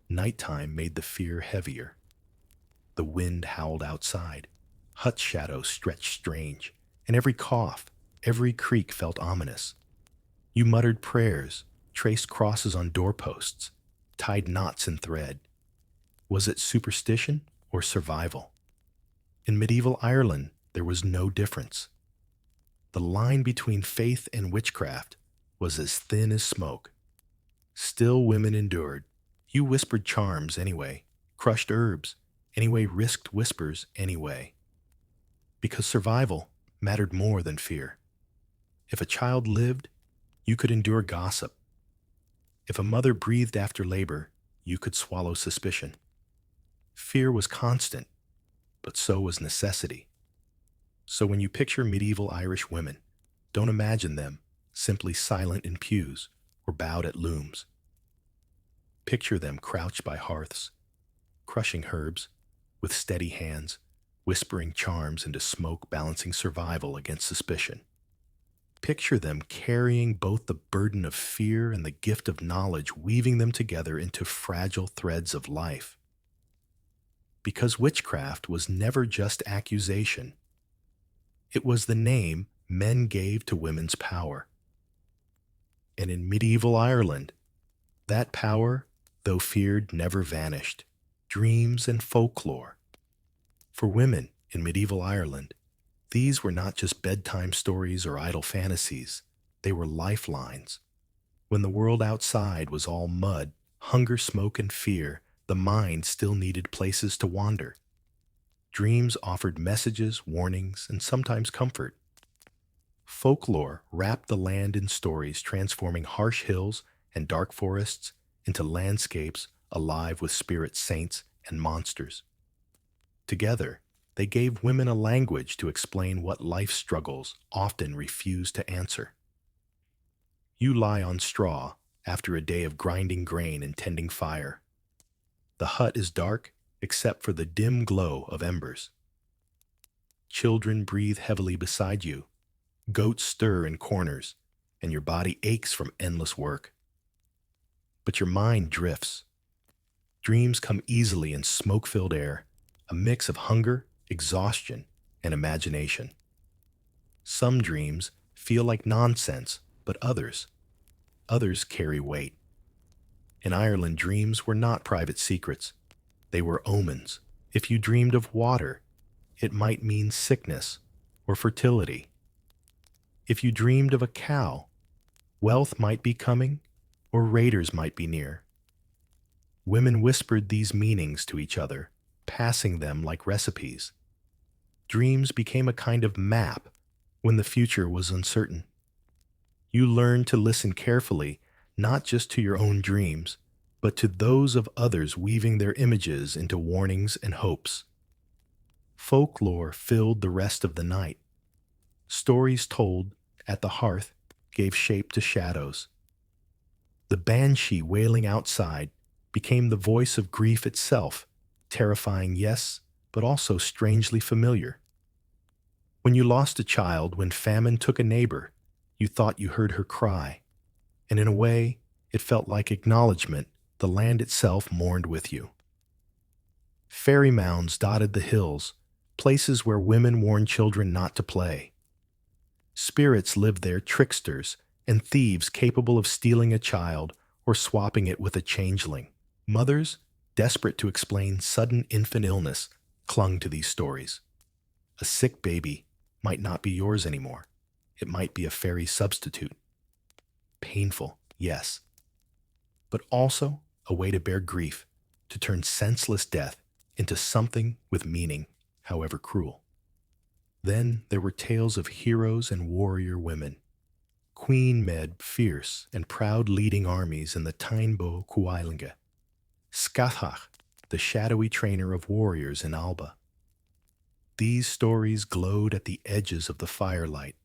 Nighttime made the fear heavier. The wind howled outside. Hut shadows stretched strange, and every cough, every creak felt ominous. You muttered prayers, traced crosses on doorposts, tied knots in thread. Was it superstition or survival? In medieval Ireland, there was no difference. The line between faith and witchcraft was as thin as smoke. Still, women endured. You whispered charms anyway, crushed herbs anyway, risked whispers anyway. Because survival mattered more than fear. If a child lived, you could endure gossip. If a mother breathed after labor, you could swallow suspicion. Fear was constant, but so was necessity. So when you picture medieval Irish women, don't imagine them simply silent in pews or bowed at looms. Picture them crouched by hearths, crushing herbs with steady hands, whispering charms into smoke, balancing survival against suspicion. Picture them carrying both the burden of fear and the gift of knowledge, weaving them together into fragile threads of life. Because witchcraft was never just accusation. It was the name men gave to women's power. And in medieval Ireland, that power, though feared, never vanished. Dreams and folklore. For women in medieval Ireland, these were not just bedtime stories or idle fantasies. They were lifelines. When the world outside was all mud, hunger, smoke, and fear, the mind still needed places to wander. Dreams offered messages, warnings, and sometimes comfort. Folklore wrapped the land in stories, transforming harsh hills and dark forests into landscapes alive with spirit saints and monsters. Together, they gave women a language to explain what life's struggles often refuse to answer. You lie on straw after a day of grinding grain and tending fire. The hut is dark except for the dim glow of embers. Children breathe heavily beside you. Goats stir in corners, and your body aches from endless work. But your mind drifts. Dreams come easily in smoke-filled air, a mix of hunger, exhaustion, and imagination. Some dreams feel like nonsense, but others carry weight. In Ireland, dreams were not private secrets. They were omens. If you dreamed of water, it might mean sickness or fertility. If you dreamed of a cow, wealth might be coming or raiders might be near. Women whispered these meanings to each other, passing them like recipes. Dreams became a kind of map when the future was uncertain. You learned to listen carefully, not just to your own dreams, but to those of others, weaving their images into warnings and hopes. Folklore filled the rest of the night. Stories told at the hearth gave shape to shadows. The banshee wailing outside became the voice of grief itself, terrifying, yes, but also strangely familiar. When you lost a child, when famine took a neighbor, you thought you heard her cry, and in a way, it felt like acknowledgement the land itself mourned with you. Fairy mounds dotted the hills, places where women warned children not to play. Spirits lived there, tricksters and thieves capable of stealing a child or swapping it with a changeling. Mothers, desperate to explain sudden infant illness, clung to these stories. A sick baby might not be yours anymore. It might be a fairy substitute. Painful, yes, but also a way to bear grief, to turn senseless death into something with meaning, however cruel. Then there were tales of heroes and warrior women. Queen Med, fierce and proud, leading armies in the Tainbo Cuailinga. Scathach, the shadowy trainer of warriors in Alba. These stories glowed at the edges of the firelight,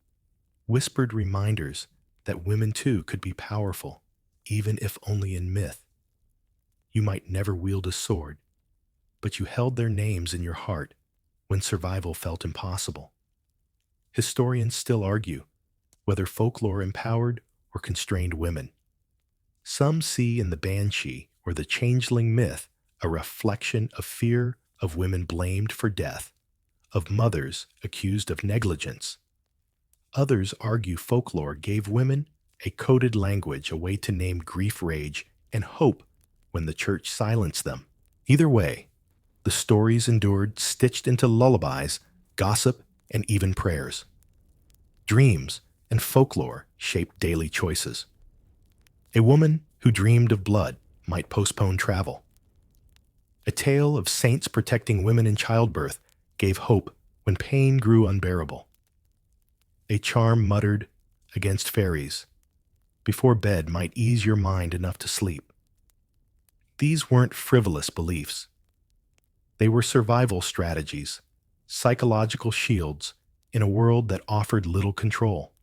whispered reminders that women too could be powerful, even if only in myth. You might never wield a sword, but you held their names in your heart when survival felt impossible. Historians still argue whether folklore empowered or constrained women. Some see in the banshee or the changeling myth a reflection of fear of women blamed for death, of mothers accused of negligence. Others argue folklore gave women a coded language, a way to name grief, rage, and hope when the church silenced them. Either way, the stories endured, stitched into lullabies, gossip, and even prayers. Dreams and folklore shaped daily choices. A woman who dreamed of blood might postpone travel. A tale of saints protecting women in childbirth gave hope when pain grew unbearable. A charm muttered against fairies before bed might ease your mind enough to sleep. These weren't frivolous beliefs. They were survival strategies, psychological shields in a world that offered little control.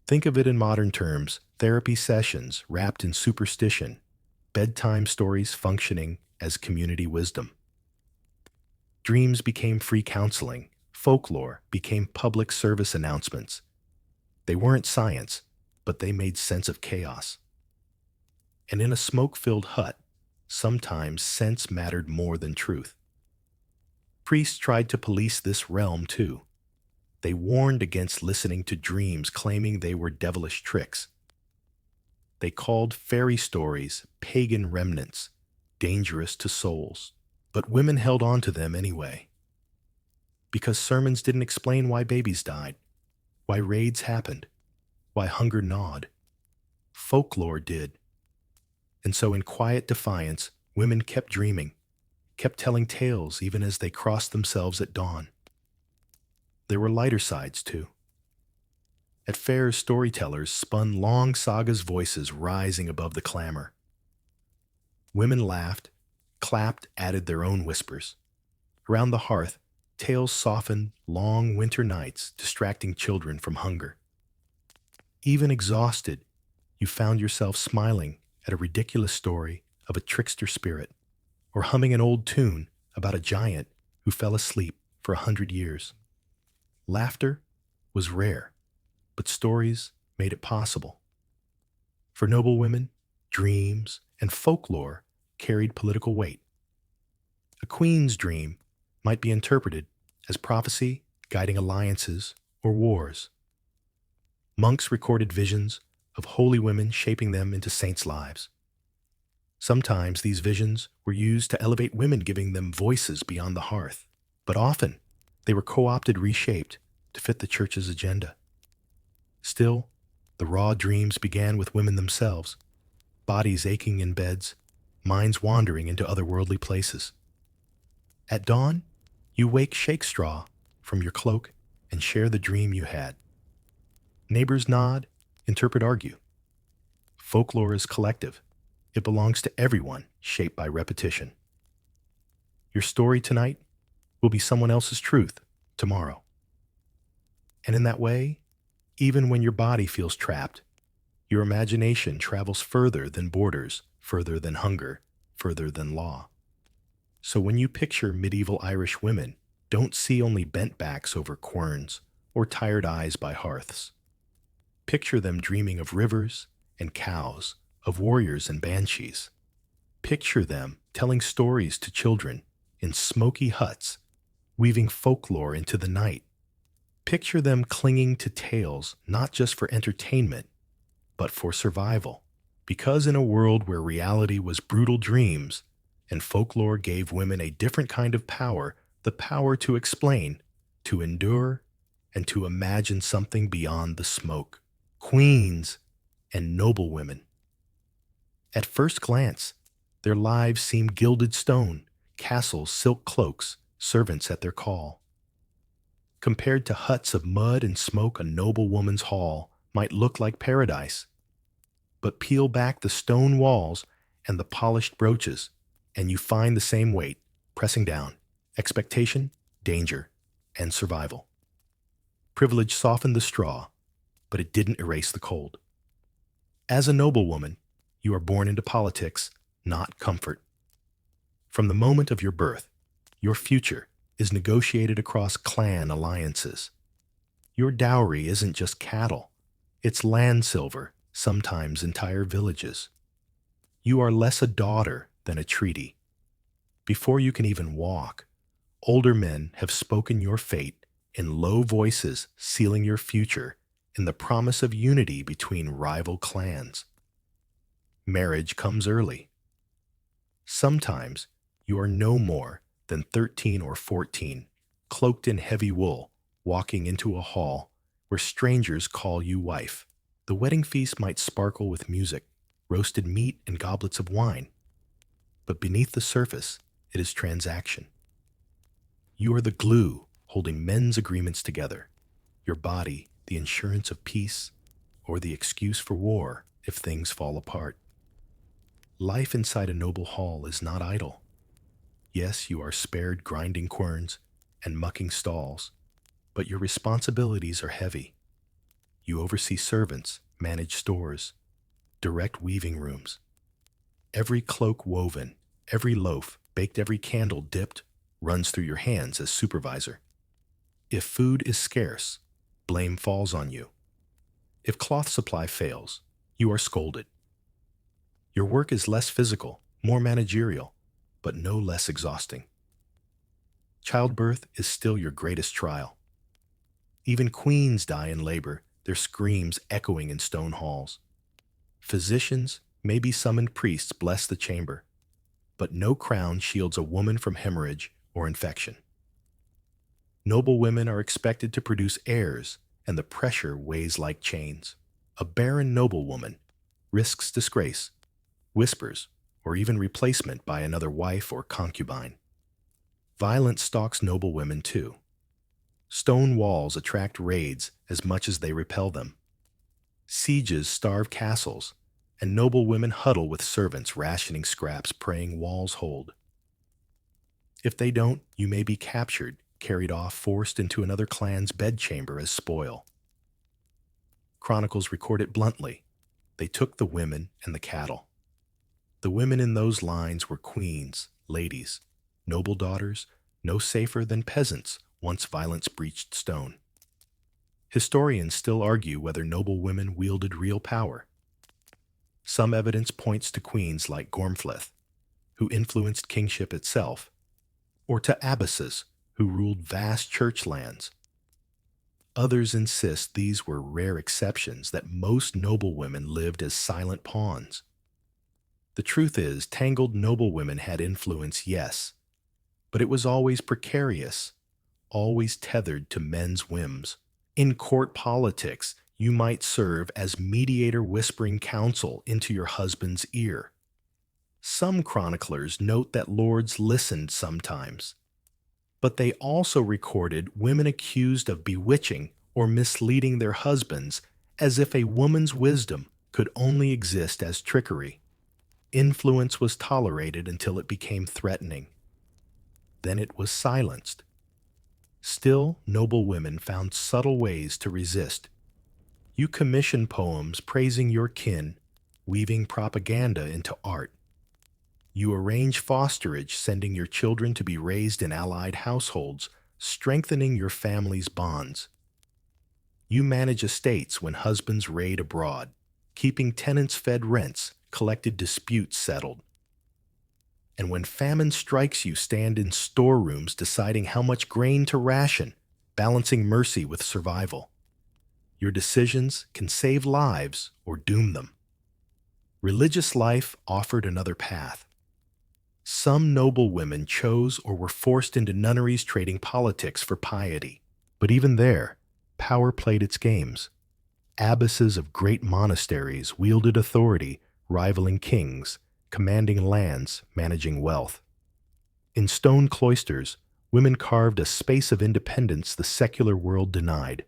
Think of it in modern terms: therapy sessions wrapped in superstition, bedtime stories functioning as community wisdom. Dreams became free counseling, folklore became public service announcements. They weren't science, but they made sense of chaos. And in a smoke-filled hut, sometimes sense mattered more than truth. Priests tried to police this realm too. They warned against listening to dreams, claiming they were devilish tricks. They called fairy stories pagan remnants, dangerous to souls. But women held on to them anyway. Because sermons didn't explain why babies died, why raids happened, why hunger gnawed. Folklore did. And so in quiet defiance, women kept dreaming, kept telling tales even as they crossed themselves at dawn. There were lighter sides, too. At fairs, storytellers spun long sagas, voices rising above the clamor. Women laughed, clapped, added their own whispers. Around the hearth, tales softened long winter nights, distracting children from hunger. Even exhausted, you found yourself smiling at a ridiculous story of a trickster spirit, or humming an old tune about a giant who fell asleep for 100 years. Laughter was rare, but stories made it possible. For noble women, dreams and folklore carried political weight. A queen's dream might be interpreted as prophecy guiding alliances or wars. Monks recorded visions of holy women shaping them into saints' lives. Sometimes these visions were used to elevate women, giving them voices beyond the hearth, but often they were co-opted, reshaped to fit the church's agenda. Still, the raw dreams began with women themselves, bodies aching in beds, minds wandering into otherworldly places. At dawn, you wake, shake straw from your cloak, and share the dream you had. Neighbors nod, interpret, argue. Folklore is collective. It belongs to everyone, shaped by repetition. Your story tonight will be someone else's truth tomorrow. And in that way, even when your body feels trapped, your imagination travels further than borders, further than hunger, further than law. So when you picture medieval Irish women, don't see only bent backs over querns or tired eyes by hearths. Picture them dreaming of rivers and cows, of warriors and banshees. Picture them telling stories to children in smoky huts, weaving folklore into the night. Picture them clinging to tales not just for entertainment, but for survival. Because in a world where reality was brutal dreams, and folklore gave women a different kind of power, the power to explain, to endure, and to imagine something beyond the smoke. Queens and noble women. At first glance, their lives seem gilded stone, castles, silk cloaks, servants at their call. Compared to huts of mud and smoke, a noble woman's hall might look like paradise. But peel back the stone walls and the polished brooches, and you find the same weight pressing down: expectation, danger, and survival. Privilege softened the straw, but it didn't erase the cold. As a noble woman, you are born into politics, not comfort. From the moment of your birth, your future is negotiated across clan alliances. Your dowry isn't just cattle, it's land silver, sometimes entire villages. You are less a daughter than a treaty. Before you can even walk, older men have spoken your fate in low voices, sealing your future in the promise of unity between rival clans. Marriage comes early. Sometimes you are no more than 13 or 14, cloaked in heavy wool, walking into a hall where strangers call you wife. The wedding feast might sparkle with music, roasted meat, and goblets of wine. But beneath the surface, it is transaction. You are the glue holding men's agreements together. Your body, the insurance of peace, or the excuse for war if things fall apart. Life inside a noble hall is not idle. Yes, you are spared grinding querns and mucking stalls, but your responsibilities are heavy. You oversee servants, manage stores, direct weaving rooms. Every cloak woven, every loaf baked, every candle dipped runs through your hands as supervisor. If food is scarce, blame falls on you. If cloth supply fails, you are scolded. Your work is less physical, more managerial, but no less exhausting. Childbirth is still your greatest trial. Even queens die in labor, their screams echoing in stone halls. Physicians, maybe summoned priests, bless the chamber, but no crown shields a woman from hemorrhage or infection. Noble women are expected to produce heirs, and the pressure weighs like chains. A barren noblewoman risks disgrace, whispers, or even replacement by another wife or concubine. Violence stalks noble women too. Stone walls attract raids as much as they repel them. Sieges starve castles, and noble women huddle with servants rationing scraps praying walls hold. If they don't, you may be captured, carried off, forced into another clan's bedchamber as spoil. Chronicles record it bluntly. They took the women and the cattle. The women in those lines were queens, ladies, noble daughters, no safer than peasants once violence breached stone. Historians still argue whether noble women wielded real power. Some evidence points to queens like Gormfleth, who influenced kingship itself, or to abbesses, who ruled vast church lands. Others insist these were rare exceptions, that most noble women lived as silent pawns. The truth is, tangled noble women had influence, yes, but it was always precarious, always tethered to men's whims. In court politics, you might serve as mediator, whispering counsel into your husband's ear. Some chroniclers note that lords listened sometimes, but they also recorded women accused of bewitching or misleading their husbands, as if a woman's wisdom could only exist as trickery. Influence was tolerated until it became threatening. Then it was silenced. Still, noble women found subtle ways to resist. You commission poems praising your kin, weaving propaganda into art. You arrange fosterage, sending your children to be raised in allied households, strengthening your family's bonds. You manage estates when husbands raid abroad, keeping tenants fed rents, collected disputes settled. And when famine strikes, you stand in storerooms deciding how much grain to ration, balancing mercy with survival. Your decisions can save lives or doom them. Religious life offered another path. Some noble women chose or were forced into nunneries, trading politics for piety. But even there, power played its games. Abbesses of great monasteries wielded authority, rivaling kings, commanding lands, managing wealth. In stone cloisters, women carved a space of independence the secular world denied.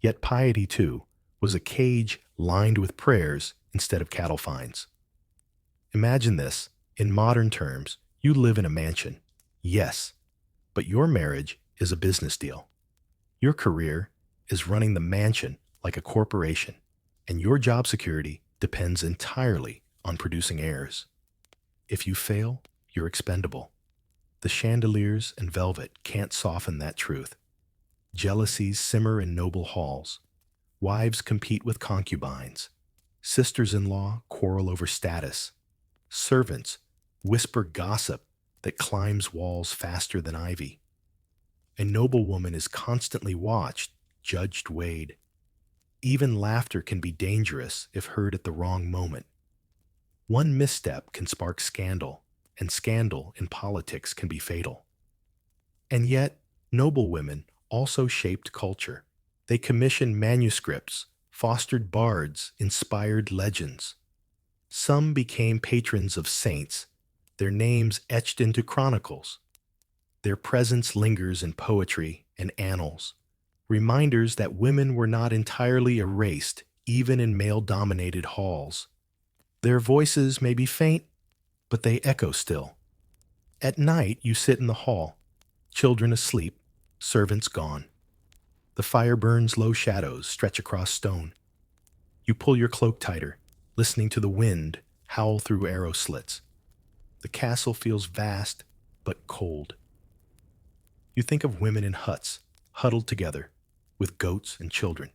Yet piety, too, was a cage lined with prayers instead of cattle fines. Imagine this. In modern terms, you live in a mansion. Yes, but your marriage is a business deal. Your career is running the mansion like a corporation, and your job security depends entirely on producing heirs. If you fail, you're expendable. The chandeliers and velvet can't soften that truth. Jealousies simmer in noble halls. Wives compete with concubines. Sisters-in-law quarrel over status. Servants whisper gossip that climbs walls faster than ivy. A noble woman is constantly watched, judged, weighed. Even laughter can be dangerous if heard at the wrong moment. One misstep can spark scandal, and scandal in politics can be fatal. And yet, noble women also shaped culture. They commissioned manuscripts, fostered bards, inspired legends. Some became patrons of saints, their names etched into chronicles. Their presence lingers in poetry and annals, reminders that women were not entirely erased, even in male-dominated halls. Their voices may be faint, but they echo still. At night, you sit in the hall, children asleep, servants gone. The fire burns, low shadows stretch across stone. You pull your cloak tighter, listening to the wind howl through arrow slits. The castle feels vast, but cold. You think of women in huts, huddled together, with goats and children.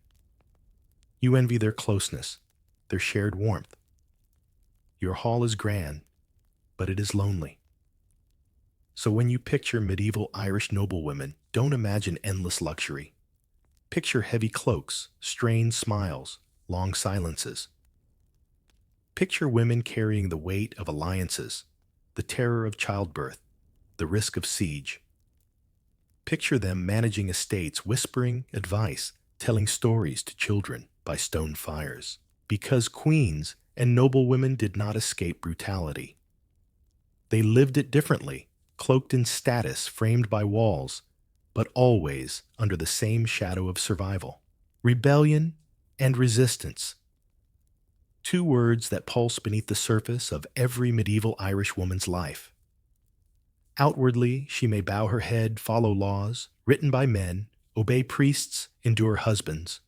You envy their closeness, their shared warmth. Your hall is grand, but it is lonely. So when you picture medieval Irish noblewomen, don't imagine endless luxury. Picture heavy cloaks, strained smiles, long silences. Picture women carrying the weight of alliances, the terror of childbirth, the risk of siege. Picture them managing estates, whispering advice, telling stories to children by stone fires. Because queens and noblewomen did not escape brutality. They lived it differently, cloaked in status framed by walls, but always under the same shadow of survival. Rebellion and resistance. Two words that pulse beneath the surface of every medieval Irish woman's life. Outwardly, she may bow her head, follow laws written by men, obey priests, endure husbands.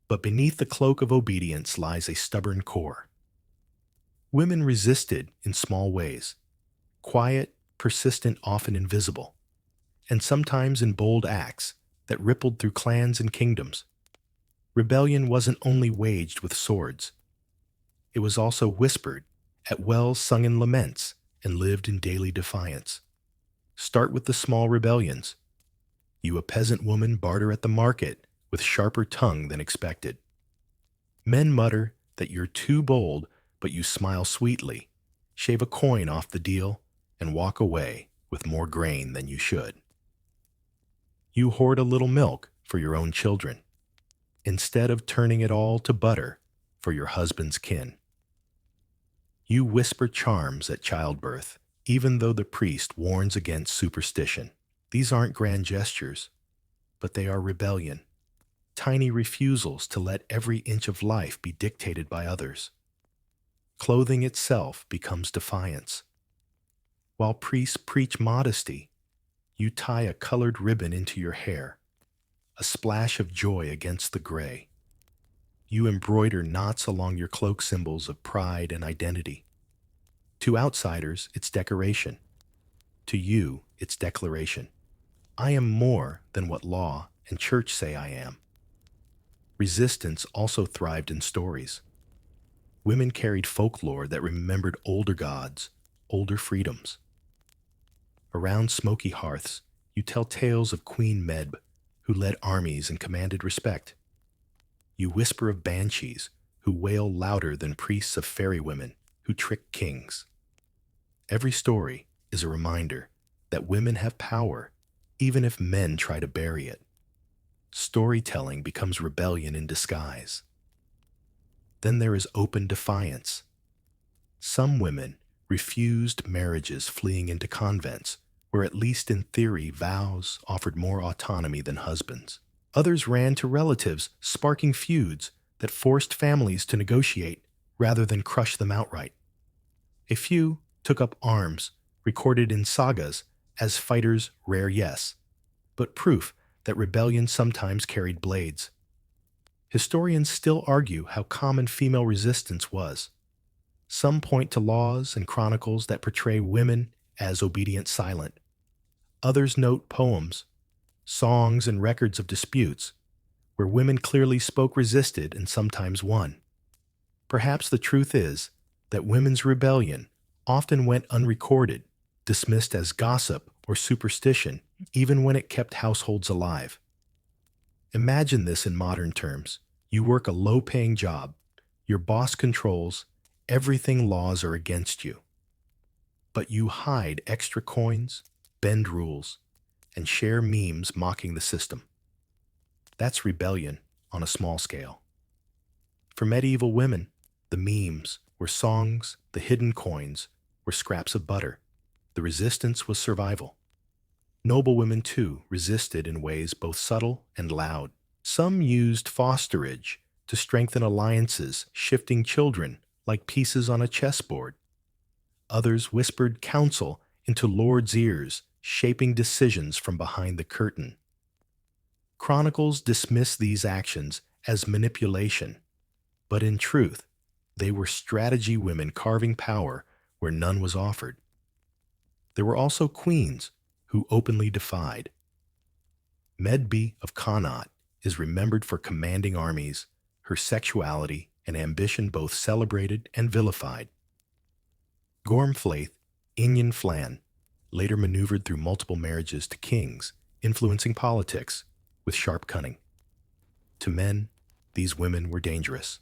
But beneath the cloak of obedience lies a stubborn core. Women resisted in small ways, quiet, persistent, often invisible, and sometimes in bold acts that rippled through clans and kingdoms. Rebellion wasn't only waged with swords. It was also whispered at well-sung laments and lived in daily defiance. Start with the small rebellions. You, a peasant woman, barter at the market with sharper tongue than expected. Men mutter that you're too bold, but you smile sweetly, shave a coin off the deal, and walk away with more grain than you should. You hoard a little milk for your own children, instead of turning it all to butter for your husband's kin. You whisper charms at childbirth, even though the priest warns against superstition. These aren't grand gestures, but they are rebellion. Tiny refusals to let every inch of life be dictated by others. Clothing itself becomes defiance. While priests preach modesty, you tie a colored ribbon into your hair, a splash of joy against the gray. You embroider knots along your cloak, symbols of pride and identity. To outsiders, it's decoration. To you, it's declaration. I am more than what law and church say I am. Resistance also thrived in stories. Women carried folklore that remembered older gods, older freedoms. Around smoky hearths, you tell tales of Queen Medb, who led armies and commanded respect. You whisper of banshees, who wail louder than priests of fairy women who trick kings. Every story is a reminder that women have power, even if men try to bury it. Storytelling becomes rebellion in disguise. Then there is open defiance. Some women refused marriages, fleeing into convents, where at least in theory vows offered more autonomy than husbands. Others ran to relatives, sparking feuds that forced families to negotiate rather than crush them outright. A few took up arms, recorded in sagas as fighters' rare yes, but proof that rebellion sometimes carried blades. Historians still argue how common female resistance was. Some point to laws and chronicles that portray women as obedient silent. Others note poems, songs, and records of disputes where women clearly spoke, resisted, and sometimes won. Perhaps the truth is that women's rebellion often went unrecorded, dismissed as gossip or superstition, even when it kept households alive. Imagine this in modern terms. You work a low-paying job, your boss controls everything, laws are against you. But you hide extra coins, bend rules, and share memes mocking the system. That's rebellion on a small scale. For medieval women, the memes were songs, the hidden coins were scraps of butter. The resistance was survival. Noble women, too, resisted in ways both subtle and loud. Some used fosterage to strengthen alliances, shifting children like pieces on a chessboard. Others whispered counsel into lords' ears, shaping decisions from behind the curtain. Chronicles dismiss these actions as manipulation, but in truth, they were strategy women carving power where none was offered. There were also queens who openly defied. Medb of Connaught is remembered for commanding armies, her sexuality and ambition both celebrated and vilified. Gormflaith, Inian Flan, later maneuvered through multiple marriages to kings, influencing politics with sharp cunning. To men, these women were dangerous.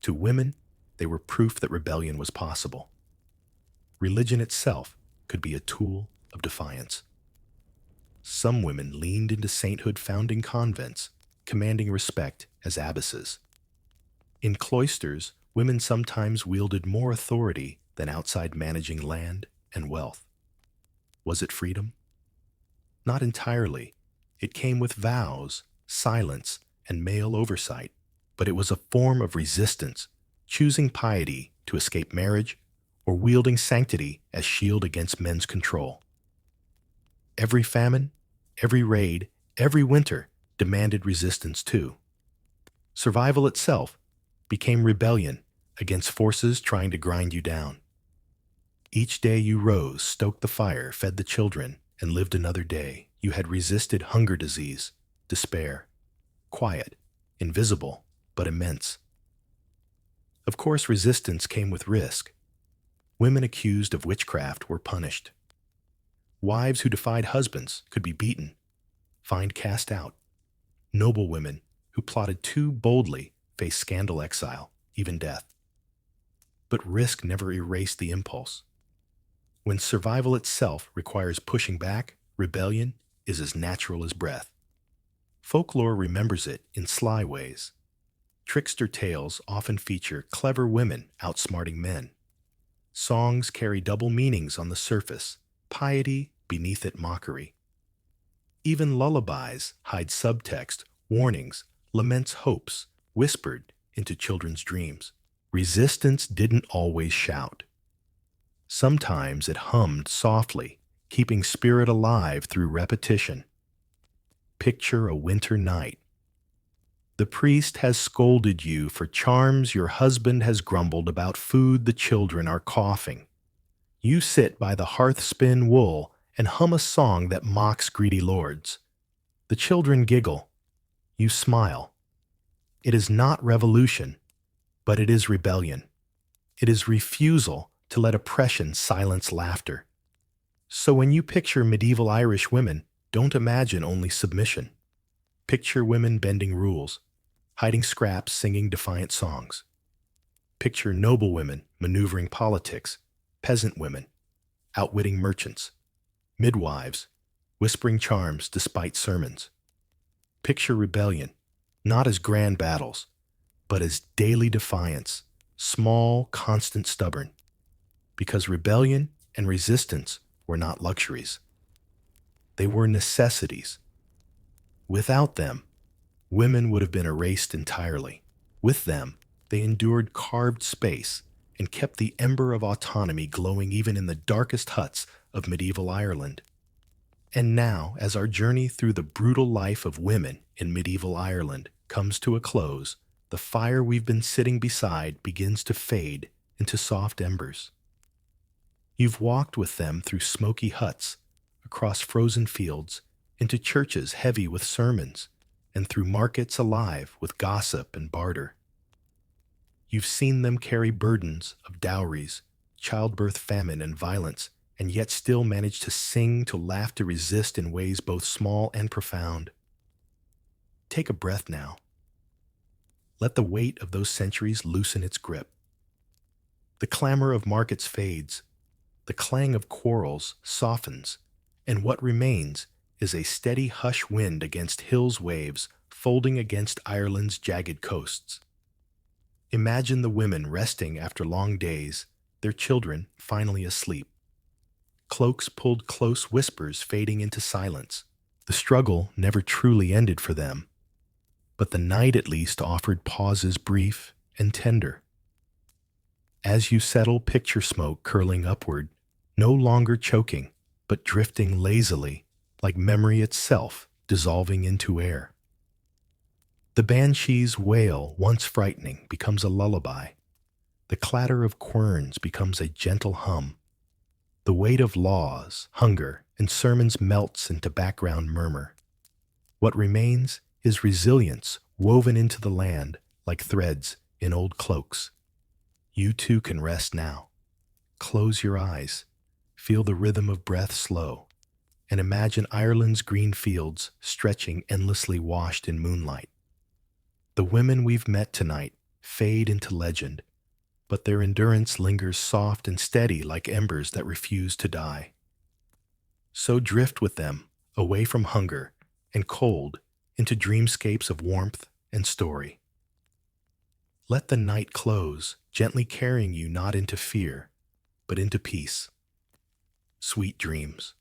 To women, they were proof that rebellion was possible. Religion itself could be a tool of defiance. Some women leaned into sainthood, founding convents, commanding respect as abbesses. In cloisters, women sometimes wielded more authority than outside, managing land and wealth. Was it freedom? Not entirely. It came with vows, silence, and male oversight, but it was a form of resistance, choosing piety to escape marriage or wielding sanctity as shield against men's control. Every famine, every raid, every winter demanded resistance too. Survival itself became rebellion against forces trying to grind you down. Each day you rose, stoked the fire, fed the children, and lived another day, you had resisted hunger disease, despair, quiet, invisible, but immense. Of course, resistance came with risk. Women accused of witchcraft were punished. Wives who defied husbands could be beaten, fined, cast out. Noble women who plotted too boldly faced scandal, exile, even death. But risk never erased the impulse. When survival itself requires pushing back, rebellion is as natural as breath. Folklore remembers it in sly ways. Trickster tales often feature clever women outsmarting men. Songs carry double meanings on the surface, piety beneath it, mockery. Even lullabies hide subtext, warnings, laments, hopes, whispered into children's dreams. Resistance didn't always shout. Sometimes it hummed softly, keeping spirit alive through repetition. Picture a winter night. The priest has scolded you for charms your husband has grumbled about, food the children are coughing. You sit by the hearth, spin wool, and hum a song that mocks greedy lords. The children giggle. You smile. It is not revolution, but it is rebellion. It is refusal to let oppression silence laughter. So when you picture medieval Irish women, don't imagine only submission. Picture women bending rules, hiding scraps, singing defiant songs. Picture noble women maneuvering politics, peasant women outwitting merchants, midwives whispering charms despite sermons. Picture rebellion, not as grand battles, but as daily defiance, small, constant, stubborn. Because rebellion and resistance were not luxuries. They were necessities. Without them, women would have been erased entirely. With them, they endured carved space and kept the ember of autonomy glowing even in the darkest huts of medieval Ireland. And now, as our journey through the brutal life of women in medieval Ireland comes to a close, the fire we've been sitting beside begins to fade into soft embers. You've walked with them through smoky huts, across frozen fields, into churches heavy with sermons, and through markets alive with gossip and barter. You've seen them carry burdens of dowries, childbirth, famine, and violence, and yet still manage to sing, to laugh, to resist in ways both small and profound. Take a breath now. Let the weight of those centuries loosen its grip. The clamor of markets fades, the clang of quarrels softens, and what remains is a steady hush wind against hills' waves folding against Ireland's jagged coasts. Imagine the women resting after long days, their children finally asleep. Cloaks pulled close, whispers fading into silence. The struggle never truly ended for them, but the night at least offered pauses brief and tender. As you settle, picture smoke curling upward, no longer choking, but drifting lazily, like memory itself dissolving into air. The banshee's wail, once frightening, becomes a lullaby. The clatter of querns becomes a gentle hum. The weight of laws, hunger, and sermons melts into background murmur. What remains is resilience woven into the land like threads in old cloaks. You too can rest now. Close your eyes, feel the rhythm of breath slow, and imagine Ireland's green fields stretching endlessly washed in moonlight. The women we've met tonight fade into legend, but their endurance lingers soft and steady like embers that refuse to die. So drift with them, away from hunger and cold, into dreamscapes of warmth and story. Let the night close, gently carrying you not into fear, but into peace. Sweet dreams.